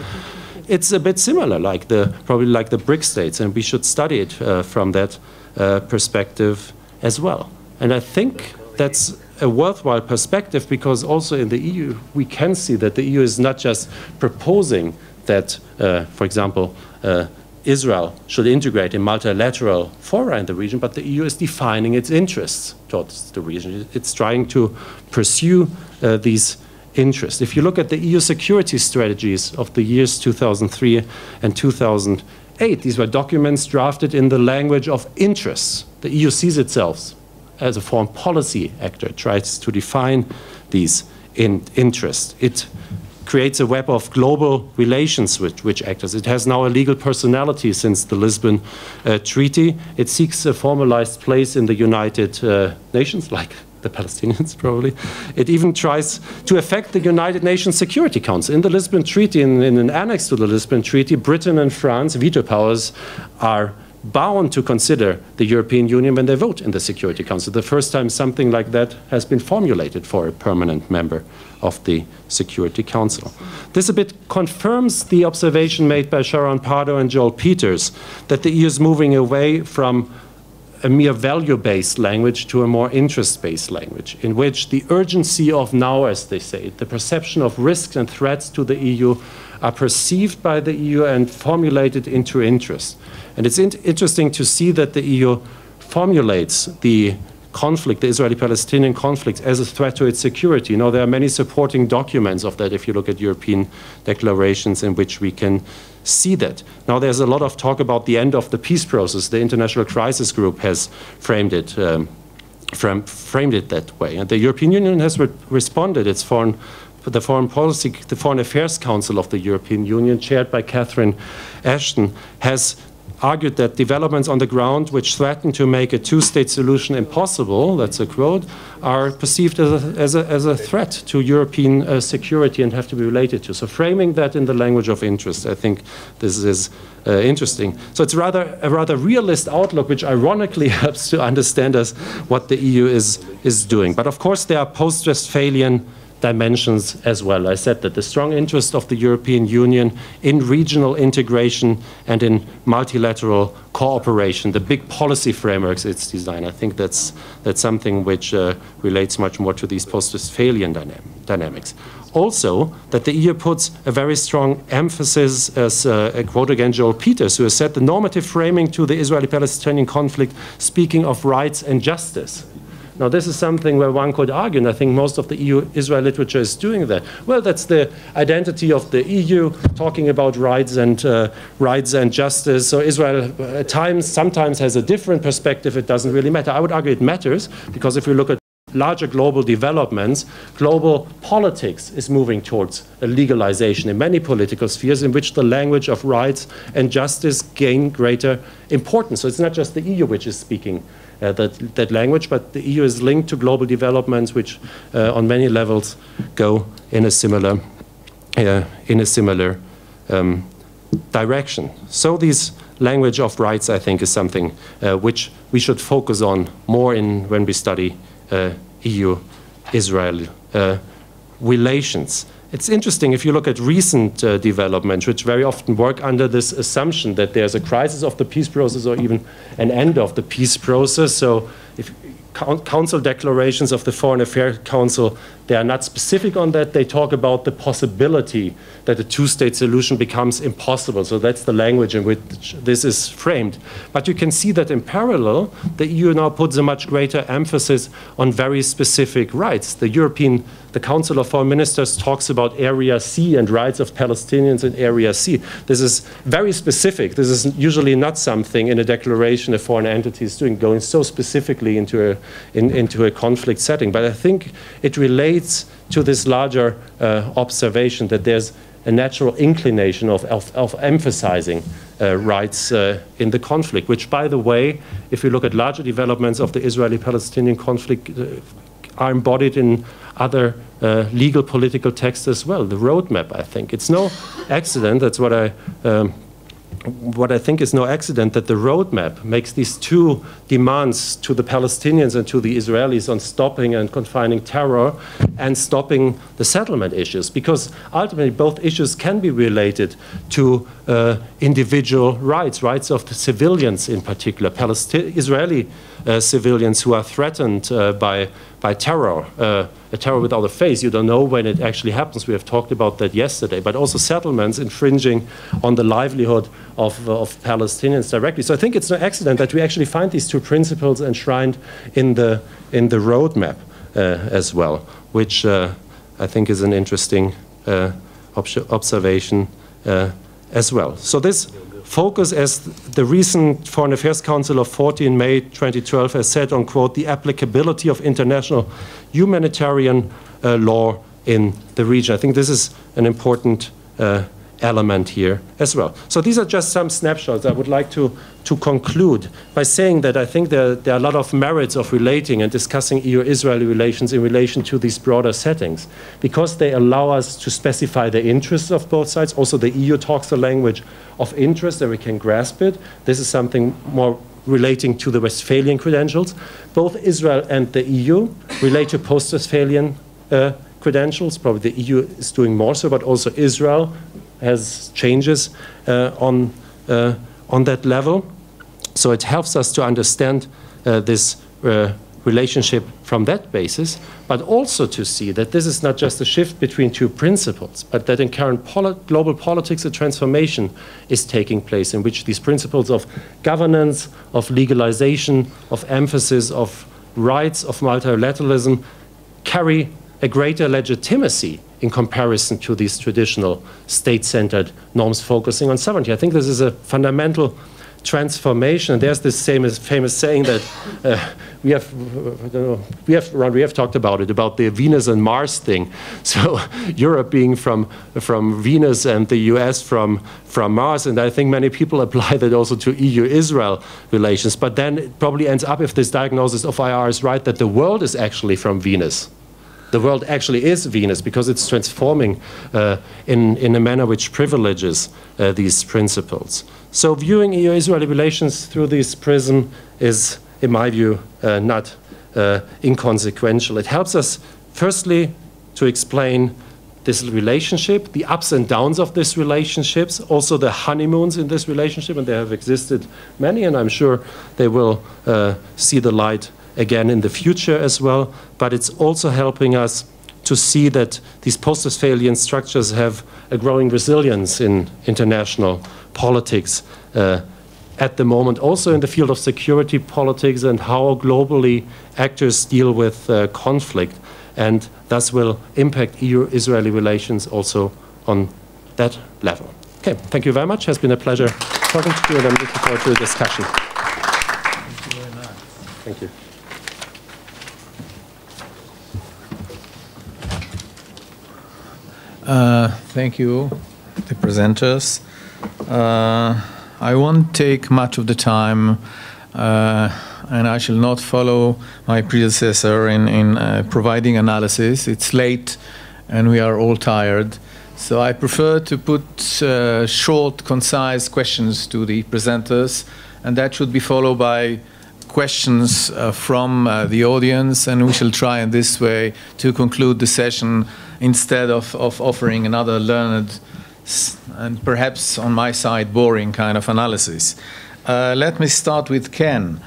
It's a bit similar, like probably like the BRIC states, and we should study it from that perspective as well. And I think that's a worthwhile perspective because also in the EU, we can see that the EU is not just proposing that, for example, Israel should integrate in multilateral fora in the region, but the EU is defining its interests towards the region. It's trying to pursue these interests. If you look at the EU security strategies of the years 2003 and 2008, these were documents drafted in the language of interests. The EU sees itself as a foreign policy actor. It tries to define these interests. It creates a web of global relations with which actors. It has now a legal personality since the Lisbon Treaty. It seeks a formalized place in the United Nations, like the Palestinians probably. It even tries to affect the United Nations Security Council. In the Lisbon Treaty, in an annex to the Lisbon Treaty, Britain and France, veto powers, are bound to consider the European Union when they vote in the Security Council. The first time something like that has been formulated for a permanent member of the Security Council. This a bit confirms the observation made by Sharon Pardo and Joel Peters that the EU is moving away from a mere value-based language to a more interest-based language, in which the urgency of now, as they say, the perception of risks and threats to the EU are perceived by the EU and formulated into interest. And it's interesting to see that the EU formulates the conflict, the Israeli-Palestinian conflict, as a threat to its security. You know, there are many supporting documents of that if you look at European declarations in which we can see that. Now, there's a lot of talk about the end of the peace process. The International Crisis Group has framed it that way. And the European Union has responded. It's the Foreign Affairs Council of the European Union, chaired by Catherine Ashton, has argued that developments on the ground which threaten to make a two-state solution impossible, that's a quote, are perceived as a threat to European security and have to be related to. So framing that in the language of interest, I think this is interesting. So it's a rather realist outlook, which ironically helps to understand us what the EU is doing. But of course, there are post-Westphalian dimensions as well. I said that the strong interest of the European Union in regional integration and in multilateral cooperation, the big policy frameworks it's designed, I think that's something which relates much more to these post-Westphalian dynamics. Also, that the EU puts a very strong emphasis, as a quote again, Joel Peters, who has said the normative framing to the Israeli-Palestinian conflict, speaking of rights and justice. Now, this is something where one could argue, and I think most of the EU-Israel literature is doing that. Well, that's the identity of the EU, talking about rights and justice. So Israel at times, sometimes has a different perspective. It doesn't really matter. I would argue it matters, because if we look at larger global developments, global politics is moving towards a legalization in many political spheres in which the language of rights and justice gain greater importance. So it's not just the EU which is speaking that language, but the EU is linked to global developments which on many levels go in a similar direction. So this language of rights, I think, is something which we should focus on more when we study EU-Israel relations. It's interesting if you look at recent developments, which very often work under this assumption that there's a crisis of the peace process or even an end of the peace process. So if council declarations of the Foreign Affairs Council They are not specific on that. They talk about the possibility that a two-state solution becomes impossible. So that's the language in which this is framed. But you can see that in parallel, the EU now puts a much greater emphasis on very specific rights. The Council of Foreign Ministers talks about Area C and rights of Palestinians in Area C. This is very specific. This is usually not something in a declaration a foreign entity is doing, going so specifically into a conflict setting. But I think it relates to this larger observation that there's a natural inclination of emphasizing rights in the conflict, which, by the way, if you look at larger developments of the Israeli-Palestinian conflict, are embodied in other legal political texts as well. The roadmap, I think. It's no accident, that's what I think is no accident, that the roadmap makes these two demands to the Palestinians and to the Israelis on stopping and confining terror and stopping the settlement issues, because ultimately both issues can be related to individual rights of the civilians in particular, Israeli civilians who are threatened by terror, a terror without a face. You don't know when it actually happens. We have talked about that yesterday. But also settlements infringing on the livelihood of Palestinians directly. So I think it's no accident that we actually find these two principles enshrined in the roadmap as well, which I think is an interesting observation as well. So this focus, as the recent Foreign Affairs Council of 14 May 2012 has said on, quote, the applicability of international humanitarian law in the region. I think this is an important element here as well. So these are just some snapshots. I would like to conclude by saying that I think there are a lot of merits of relating and discussing EU-Israeli relations in relation to these broader settings, because they allow us to specify the interests of both sides. Also, the EU talks the language of interest, that we can grasp it. This is something more relating to the Westphalian credentials. Both Israel and the EU relate to post-Westphalian credentials. Probably the EU is doing more so, but also Israel has changes on that level. So it helps us to understand this relationship from that basis, but also to see that this is not just a shift between two principles, but that in current global politics a transformation is taking place in which these principles of governance, of legalization, of emphasis, of rights, of multilateralism carry a greater legitimacy in comparison to these traditional state-centered norms focusing on sovereignty. I think this is a fundamental transformation. And there's this famous saying that we have talked about it, about the Venus and Mars thing. So Europe being from Venus and the US from Mars, and I think many people apply that also to EU-Israel relations. But then it probably ends up, if this diagnosis of IR is right, that the world is actually from Venus. The world actually is Venus, because it's transforming in a manner which privileges these principles. So viewing EU-Israeli relations through this prism is, in my view, not inconsequential. It helps us, firstly, to explain this relationship, the ups and downs of these relationships, also the honeymoons in this relationship, and there have existed many, and I'm sure they will see the light again in the future as well. But it's also helping us to see that these post-Westphalian structures have a growing resilience in international politics at the moment, also in the field of security politics and how globally actors deal with conflict, and thus will impact EU-Israeli relations also on that level. Okay, thank you very much. It has been a pleasure talking to you, and I'm looking forward to the discussion. Thank you very much. Thank you. Thank you, the presenters. I won't take much of the time, and I shall not follow my predecessor in providing analysis. It's late, and we are all tired. So I prefer to put short, concise questions to the presenters, and that should be followed by questions from the audience, and we shall try in this way to conclude the session instead of offering another learned and perhaps on my side boring kind of analysis. Let me start with Ken.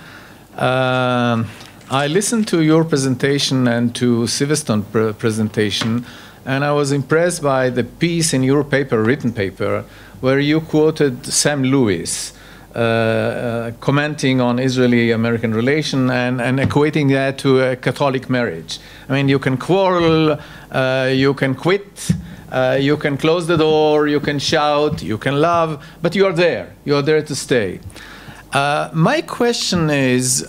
I listened to your presentation and to Silverstone's presentation, and I was impressed by the piece in your paper, written paper, where you quoted Sam Lewis, commenting on Israeli-American relation and equating that to a Catholic marriage. I mean, you can quarrel, you can quit, you can close the door, you can shout, you can love, but you are there. You are there to stay. My question is,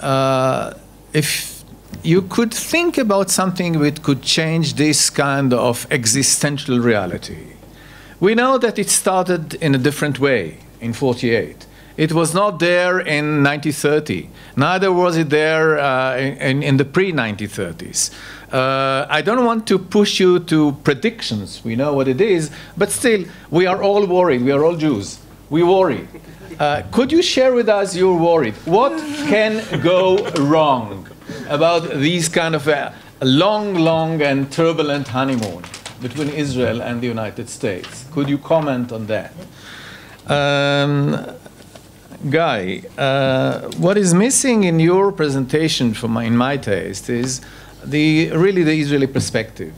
if you could think about something which could change this kind of existential reality. We know that it started in a different way in 48. It was not there in 1930. Neither was it there in the pre-1930s. I don't want to push you to predictions. We know what it is. But still, we are all worried. We are all Jews. We worry. Could you share with us your worry? What can go wrong about these kind of a long and turbulent honeymoon between Israel and the United States? Could you comment on that? Guy, what is missing in your presentation, in my taste, is really the Israeli perspective.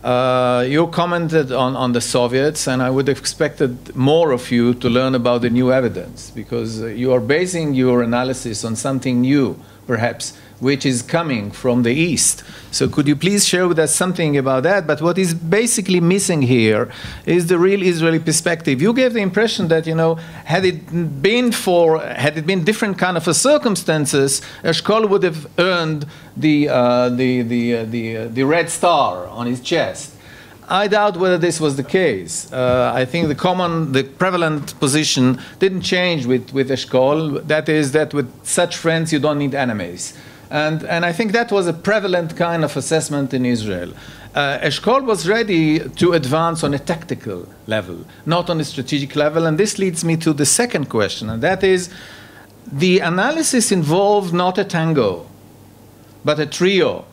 You commented on the Soviets, and I would have expected more of you to learn about the new evidence, because you are basing your analysis on something new, perhaps, which is coming from the East. So could you please share with us something about that? But what is basically missing here is the real Israeli perspective. You gave the impression that, had it been different kind of circumstances, Eshkol would have earned the Red Star on his chest. I doubt whether this was the case. I think the prevalent position didn't change with Eshkol. That is that with such friends you don't need enemies. And I think that was a prevalent kind of assessment in Israel. Eshkol was ready to advance on a tactical level, not on a strategic level. And this leads me to the second question, and that is, the analysis involved not a tango, but a trio.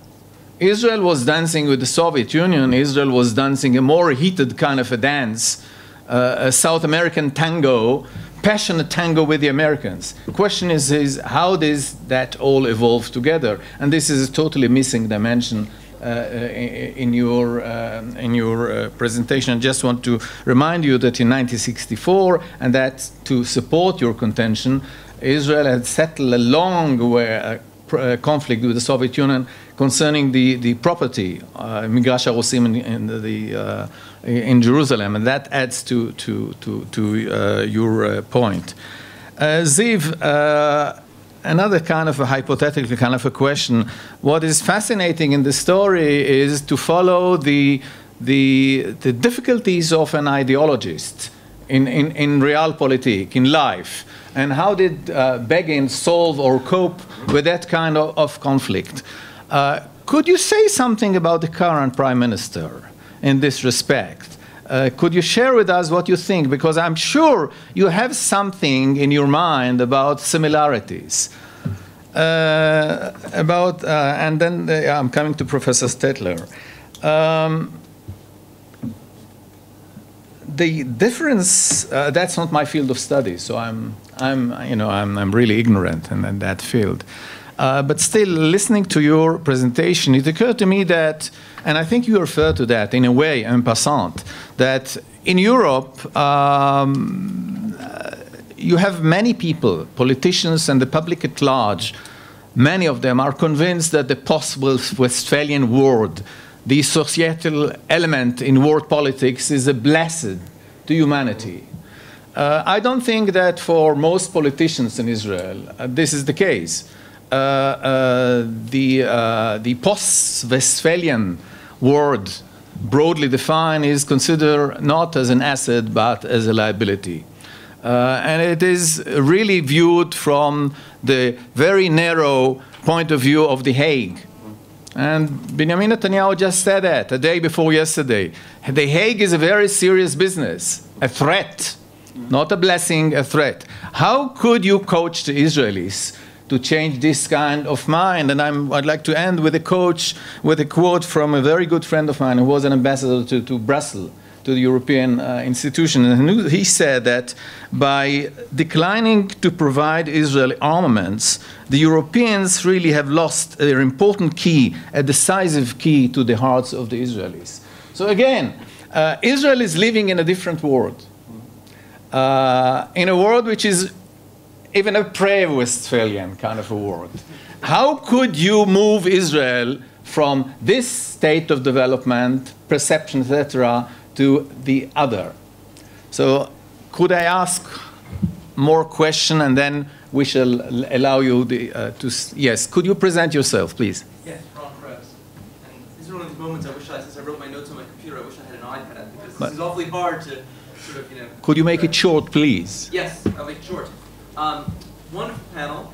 Israel was dancing with the Soviet Union. Israel was dancing a more heated kind of a dance, a South American tango, passionate tango with the Americans. The question is how does that all evolve together? And this is a totally missing dimension in your presentation. I just want to remind you that in 1964, and that to support your contention, Israel had settled a long conflict with the Soviet Union concerning the property, Migrash HaRosim in Jerusalem, and that adds to your point. Ziv, another kind of a hypothetical kind of a question. What is fascinating in the story is to follow the difficulties of an ideologist in realpolitik, in life. And how did Begin solve or cope with that kind of conflict? Could you say something about the current Prime Minister in this respect? Could you share with us what you think? Because I'm sure you have something in your mind about similarities. And then I'm coming to Professor Stetter. The difference, that's not my field of study, so I'm really ignorant in that field. But still, listening to your presentation, it occurred to me that, and I think you refer to that in a way, en passant, that in Europe, you have many people, politicians and the public at large, many of them are convinced that the possible Westphalian world, the societal element in world politics, is a blessing to humanity. I don't think that for most politicians in Israel, this is the case. The post-Westphalian world, broadly defined, is considered not as an asset but as a liability. And it is really viewed from the very narrow point of view of The Hague. And Benjamin Netanyahu just said that a day before yesterday. The Hague is a very serious business, a threat, not a blessing, a threat. How could you coach the Israelis to change this kind of mind? And I'd like to end with a quote from a very good friend of mine who was an ambassador to Brussels, to the European institution. And he said that by declining to provide Israel armaments, the Europeans really have lost their important key, a decisive key to the hearts of the Israelis. So again, Israel is living in a different world, in a world which is even a pre-Westphalian kind of a world. How could you move Israel from this state of development, perception, etc., to the other? So could I ask more question, and then we shall allow you yes, could you present yourself, please? Yes, Ron Krebs. And these are one of these moments since I wrote my notes on my computer, I wish I had an iPad, because this is awfully hard to sort of, Could you make it short, please? Yes, I'll make it short. Wonderful panel,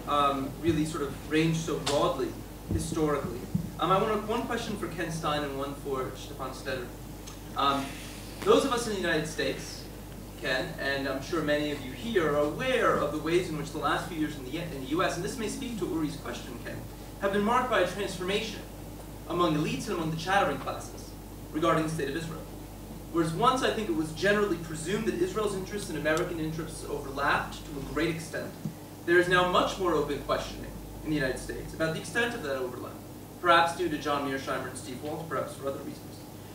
really sort of ranged so broadly, historically. I want one question for Ken Stein and one for Stephan Stetter. Those of us in the United States, Ken, and I'm sure many of you here are aware of the ways in which the last few years in the US, and this may speak to Uri's question, Ken, have been marked by a transformation among elites and among the chattering classes regarding the state of Israel. Whereas once I think it was generally presumed that Israel's interests and American interests overlapped to a great extent, there is now much more open questioning in the United States about the extent of that overlap, perhaps due to John Mearsheimer and Steve Walsh, perhaps for other reasons.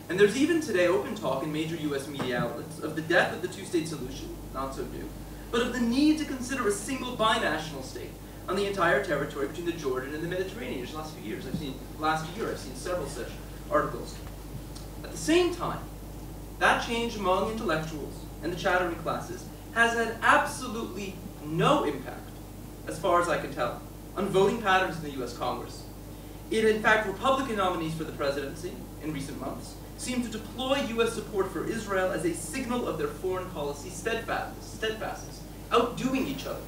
And there's even today open talk in major US media outlets of the death of the two-state solution, not so new, but of the need to consider a single binational state on the entire territory between the Jordan and the Mediterranean. Just last few years, last year I've seen several such articles. At the same time, that change among intellectuals and the chattering classes has had absolutely no impact, as far as I can tell, on voting patterns in the US Congress. In fact, Republican nominees for the presidency in recent months seem to deploy US support for Israel as a signal of their foreign policy steadfastness, outdoing each other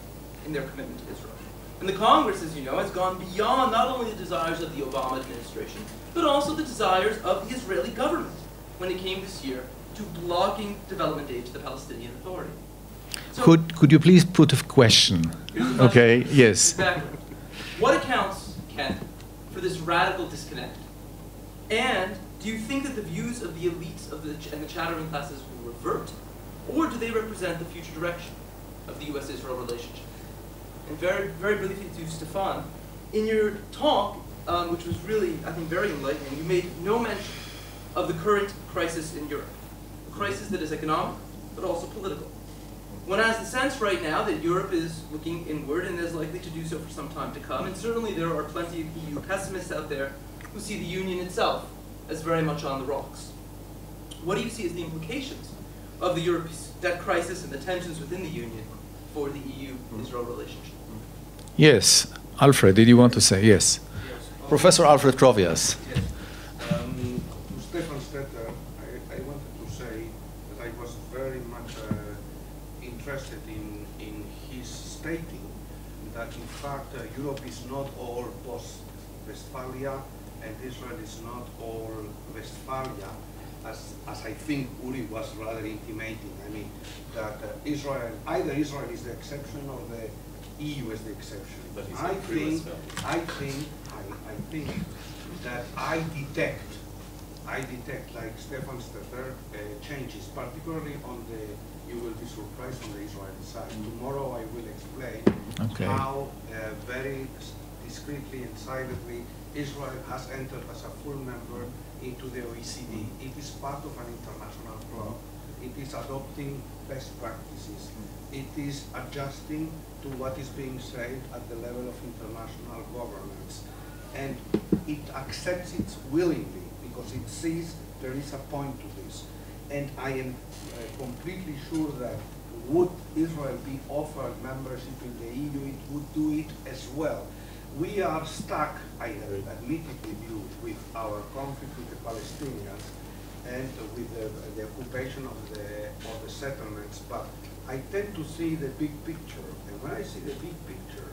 in their commitment to Israel. And the Congress, as you know, has gone beyond not only the desires of the Obama administration, but also the desires of the Israeli government when it came this year to blocking development aid to the Palestinian Authority. So, could you please put a question? Okay, yes. Exactly. What accounts, Ken, for this radical disconnect? And do you think that the views of the elites and the chattering classes will revert, or do they represent the future direction of the US-Israel relationship? And very, very briefly to Stephan, in your talk, which was really, I think, very enlightening, you made no mention of the current crisis in Europe, a crisis that is economic, but also political. One has the sense right now that Europe is looking inward and is likely to do so for some time to come, and certainly there are plenty of EU pessimists out there who see the Union itself as very much on the rocks. What do you see as the implications of the debt crisis and the tensions within the Union for the EU-Israel relationship? Yes. Alfred, did you want to say? Yes. Professor Alfred Krovias. Yes. To Stephan Stetter, I wanted to say that I was very much interested in his stating that in fact Europe is not all post-Westphalia and Israel is not all Westphalia, as I think Uri was rather intimating. I mean, that either Israel is the exception or the EU is the exception. But I think that I detect, like Stephan Stetter, changes, particularly on you will be surprised on the Israeli side. Tomorrow I will explain how very discreetly and silently Israel has entered as a full member into the OECD. It is part of an international club. It is adopting best practices. It is adjusting to what is being said at the level of international governance. And it accepts it willingly because it sees there is a point to this. And I am completely sure that would Israel be offered membership in the EU, it would do it as well. We are stuck, I admit it with you, with our conflict with the Palestinians and with the occupation of the settlements, but I tend to see the big picture. And when I see the big picture,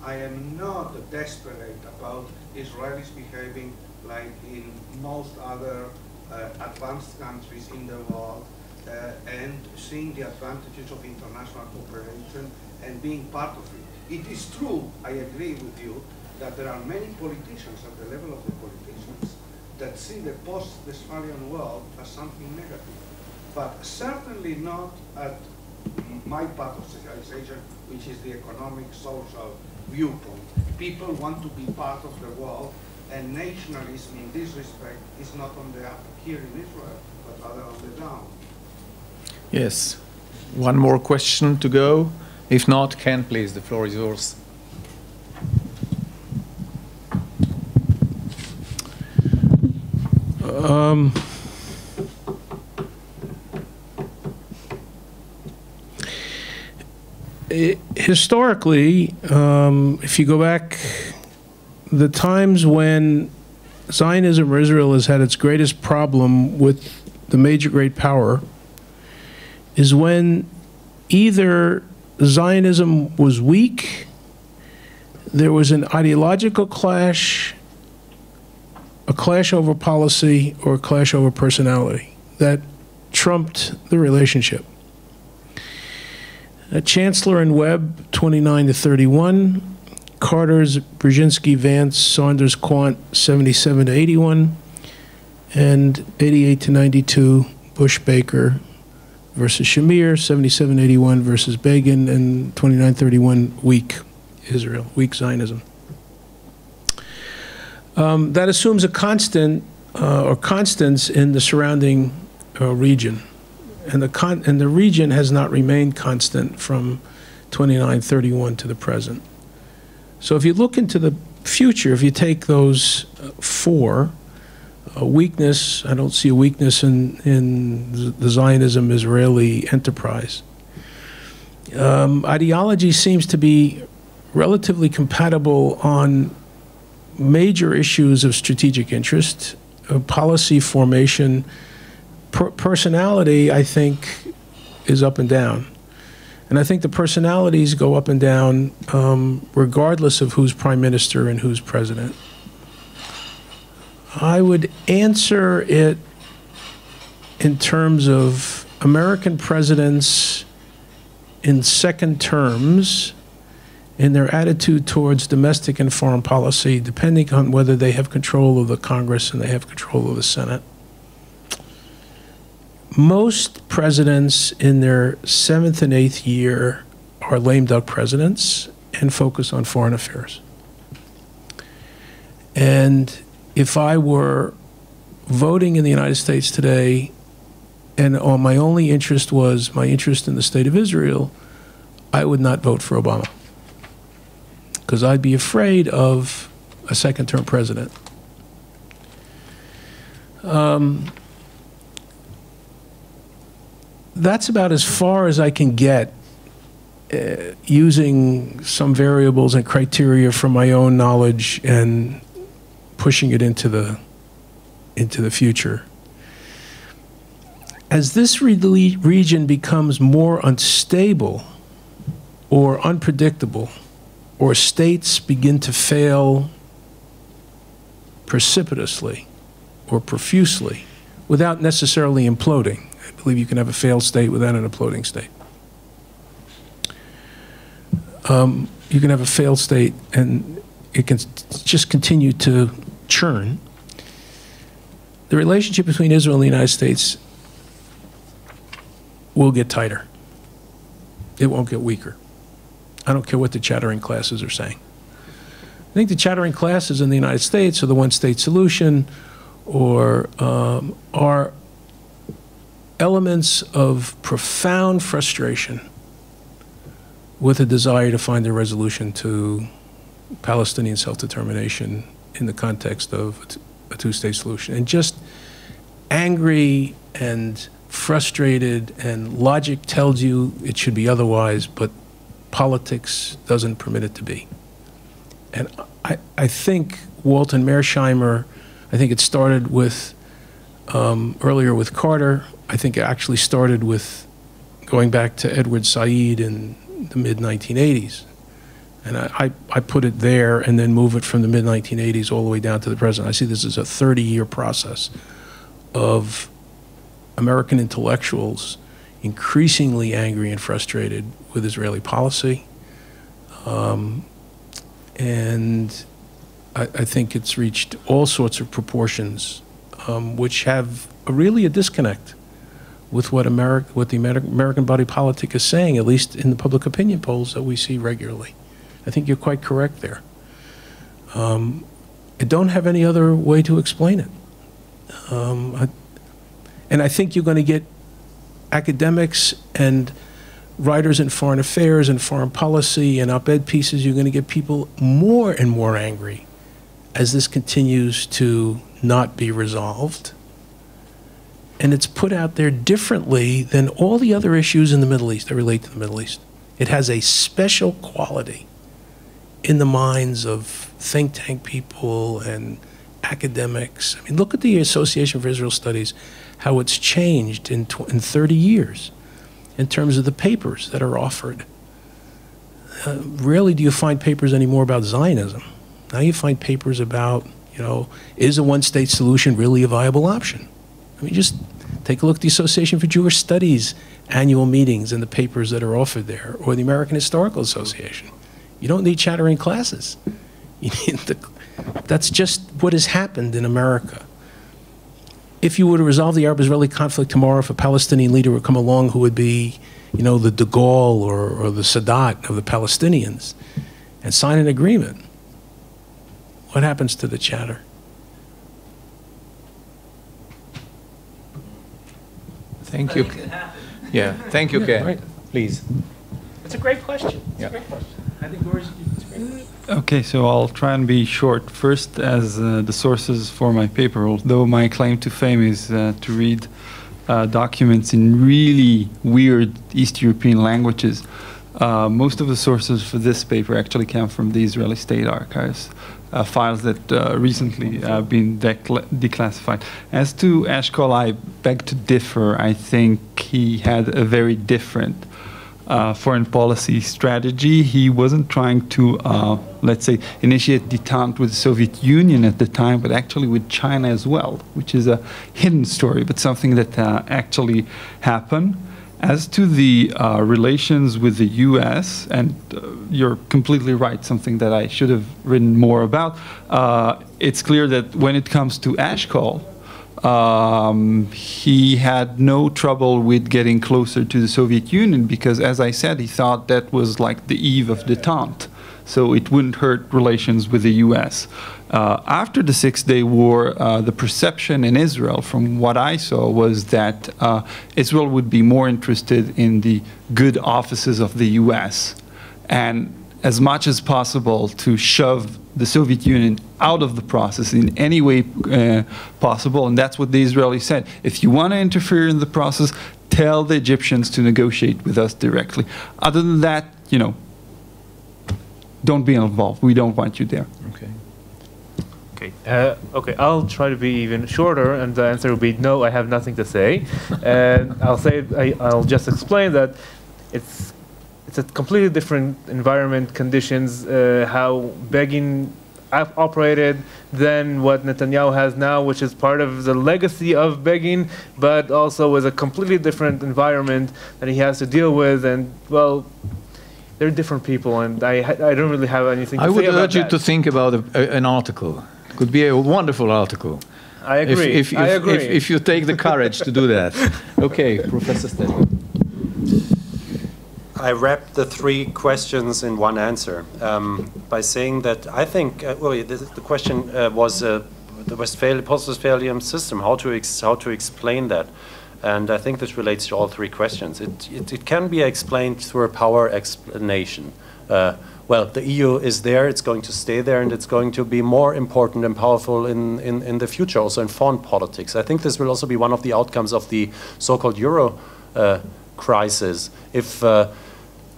I am not desperate about Israelis behaving like in most other advanced countries in the world and seeing the advantages of international cooperation and being part of it. It is true, I agree with you, that there are many politicians at the level of the politicians that see the post-Westphalian world as something negative. but certainly not at my part of civilization, which is the economic, social viewpoint. People want to be part of the world, and nationalism in this respect is not on the up here in Israel, but rather on the down. Yes. One more question to go. If not, Ken, please, the floor is yours. Historically, if you go back, the times when Zionism or Israel has had its greatest problem with the major great power is when either Zionism was weak, there was an ideological clash, a clash over policy, or a clash over personality that trumped the relationship. Chancellor and Webb, 29 to 31. Carter's, Brzezinski, Vance, Saunders, Quant, 77 to 81. And 88 to 92, Bush, Baker versus Shamir, 77 to 81 versus Begin, and 29-31, weak Israel, weak Zionism. That assumes a constant or constants in the surrounding region. And the region has not remained constant from 29-31 to the present. So if you look into the future, if you take those four, weakness, I don't see a weakness in the Zionism-Israeli enterprise. Ideology seems to be relatively compatible on major issues of strategic interest, policy formation. Personality, I think, is up and down. And I think the personalities go up and down regardless of who's prime minister and who's president. I would answer it in terms of American presidents in second terms in their attitude towards domestic and foreign policy, depending on whether they have control of the Congress and they have control of the Senate. Most presidents in their 7th and 8th year are lame duck presidents and focus on foreign affairs. And if I were voting in the United States today and my only interest was my interest in the state of Israel, I would not vote for Obama, because I'd be afraid of a second-term president. That's about as far as I can get using some variables and criteria from my own knowledge and pushing it into the future. As this region becomes more unstable or unpredictable, or states begin to fail precipitously or profusely without necessarily imploding. I believe you can have a failed state without an imploding state. You can have a failed state and it can just continue to churn. The relationship between Israel and the United States will get tighter. It won't get weaker. I don't care what the chattering classes are saying. I think the chattering classes in the United States, or the one-state solution, or are elements of profound frustration with a desire to find a resolution to Palestinian self-determination in the context of a two-state solution. And just angry and frustrated, and logic tells you it should be otherwise, but politics doesn't permit it to be. And I think Walton Mearsheimer, I think it started with, earlier with Carter. I think it actually started with going back to Edward Said in the mid-1980s. And I put it there and then move it from the mid-1980s all the way down to the present. I see this as a 30-year process of American intellectuals increasingly angry and frustrated with Israeli policy. And I think it's reached all sorts of proportions which have really a disconnect with what the American body politic is saying, at least in the public opinion polls that we see regularly. I think you're quite correct there. I don't have any other way to explain it. And I think you're going to get academics and writers in foreign affairs and foreign policy and op-ed pieces, you're going to get people more and more angry as this continues to not be resolved. And it's put out there differently than all the other issues in the Middle East that relate to the Middle East. It has a special quality in the minds of think tank people and academics. I mean, look at the Association for Israel Studies, how it's changed in 30 years in terms of the papers that are offered. Rarely do you find papers anymore about Zionism. Now you find papers about, you know, is a one-state solution really a viable option? I mean, just take a look at the Association for Jewish Studies annual meetings and the papers that are offered there, or the American Historical Association. You don't need chattering classes. You need that's just what has happened in America. If you were to resolve the Arab-Israeli conflict tomorrow, if a Palestinian leader would come along who would be, you know, the de Gaulle or the Sadat of the Palestinians and sign an agreement, what happens to the chatter? Thank you. Yeah, thank you, Ken. Right. Please. It's a great question. It's Yeah. a great question. I think yours is a great question. Okay, so I'll try and be short. First, as the sources for my paper, although my claim to fame is to read documents in really weird East European languages, most of the sources for this paper actually come from the Israeli State Archives, files that recently been declassified. As to Eshkol, I beg to differ. I think he had a very different foreign policy strategy. He wasn't trying to, let's say, initiate detente with the Soviet Union at the time, but actually with China as well, which is a hidden story, but something that actually happened. As to the relations with the U.S., and you're completely right, something that I should have written more about, it's clear that when it comes to Eshkol, he had no trouble with getting closer to the Soviet Union because, as I said, he thought that was like the eve of detente, so it wouldn't hurt relations with the U.S. After the Six-Day War, the perception in Israel, from what I saw, was that Israel would be more interested in the good offices of the U.S. and as much as possible to shove the Soviet Union out of the process in any way possible, and that's what the Israelis said. If you want to interfere in the process, tell the Egyptians to negotiate with us directly. Other than that, you know, don't be involved. We don't want you there. Okay. Okay, I'll try to be even shorter, and the answer will be no, I have nothing to say. And I'll just explain that it's a completely different environment, conditions, how Begin operated than what Netanyahu has now, which is part of the legacy of Begin, but also is a completely different environment that he has to deal with. And, well, they're different people, and I don't really have anything to say about that. I would urge you to think about an article. It could be a wonderful article. I agree. If you take the courage to do that. Okay, Professor Stetter. I wrapped the three questions in one answer by saying that I think, the question was the post-Westphalian system, how to explain that. And I think this relates to all three questions. It can be explained through a power explanation. Well, the EU is there, it's going to stay there, and it's going to be more important and powerful in the future, also in foreign politics. I think this will also be one of the outcomes of the so-called Euro crisis. If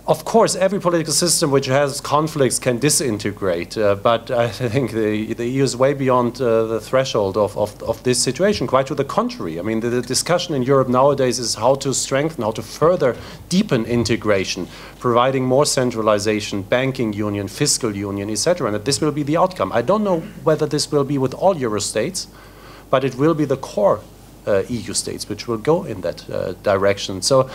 of course, every political system which has conflicts can disintegrate, but I think the EU is way beyond the threshold of this situation, quite to the contrary. I mean, the discussion in Europe nowadays is how to strengthen, how to further deepen integration, providing more centralization, banking union, fiscal union, etc., and that this will be the outcome. I don't know whether this will be with all Euro states, but it will be the core EU states which will go in that direction. So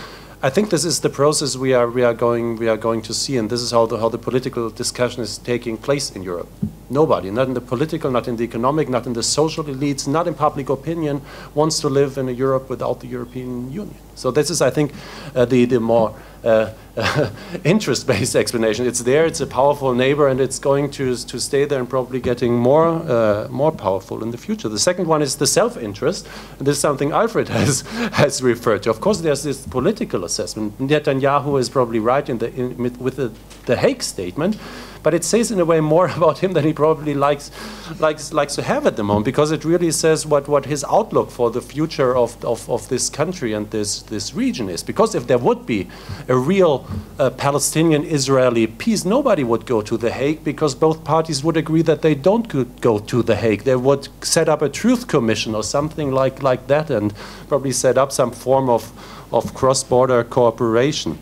I think this is the process we are going to see, and this is how the political discussion is taking place in Europe. Nobody, not in the political, not in the economic, not in the social elites, not in public opinion, wants to live in a Europe without the European Union. So this is, I think, the more interest-based explanation. It's there, it's a powerful neighbor, and it's going to stay there and probably getting more powerful in the future. The second one is the self-interest, and this is something Alfred has referred to. Of course, there's this political assessment. Netanyahu is probably right with the Hague statement, but it says in a way more about him than he probably likes to have at the moment, because it really says what his outlook for the future of this country and this region is. Because if there would be a real Palestinian-Israeli peace, nobody would go to The Hague, because both parties would agree that they don't go to The Hague. They would set up a truth commission or something like that, and probably set up some form of cross-border cooperation.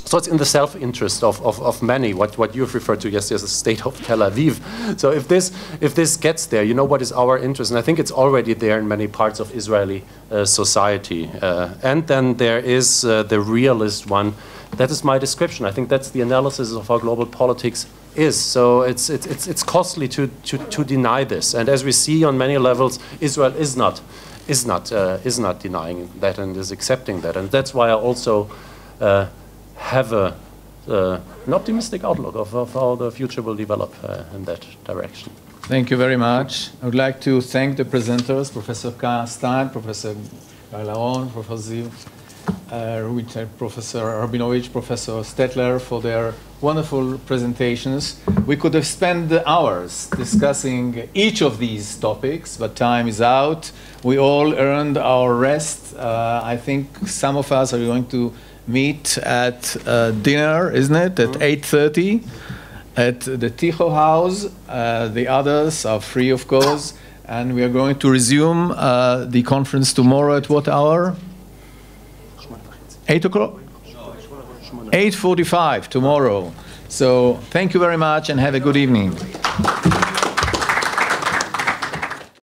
So it's in the self-interest of many, what you've referred to yesterday as the state of Tel Aviv. So if this gets there, you know what is our interest? And I think it's already there in many parts of Israeli society. And then there is the realist one. That is my description. I think that's the analysis of how global politics is. So it's costly to deny this. And as we see on many levels, Israel is not denying that and is accepting that. And that's why I also have an optimistic outlook of how the future will develop in that direction. Thank you very much. I would like to thank the presenters, Professor Stein, Professor Laron, Professor Professor Rubinovitz, Professor Stetter, for their wonderful presentations. We could have spent hours discussing each of these topics, but time is out. We all earned our rest. I think some of us are going to meet at dinner, isn't it, at 8:30 at the Ticho House. The others are free, of course, and we are going to resume the conference tomorrow at what hour? 8 o'clock? 8:45 tomorrow. So thank you very much and have a good evening.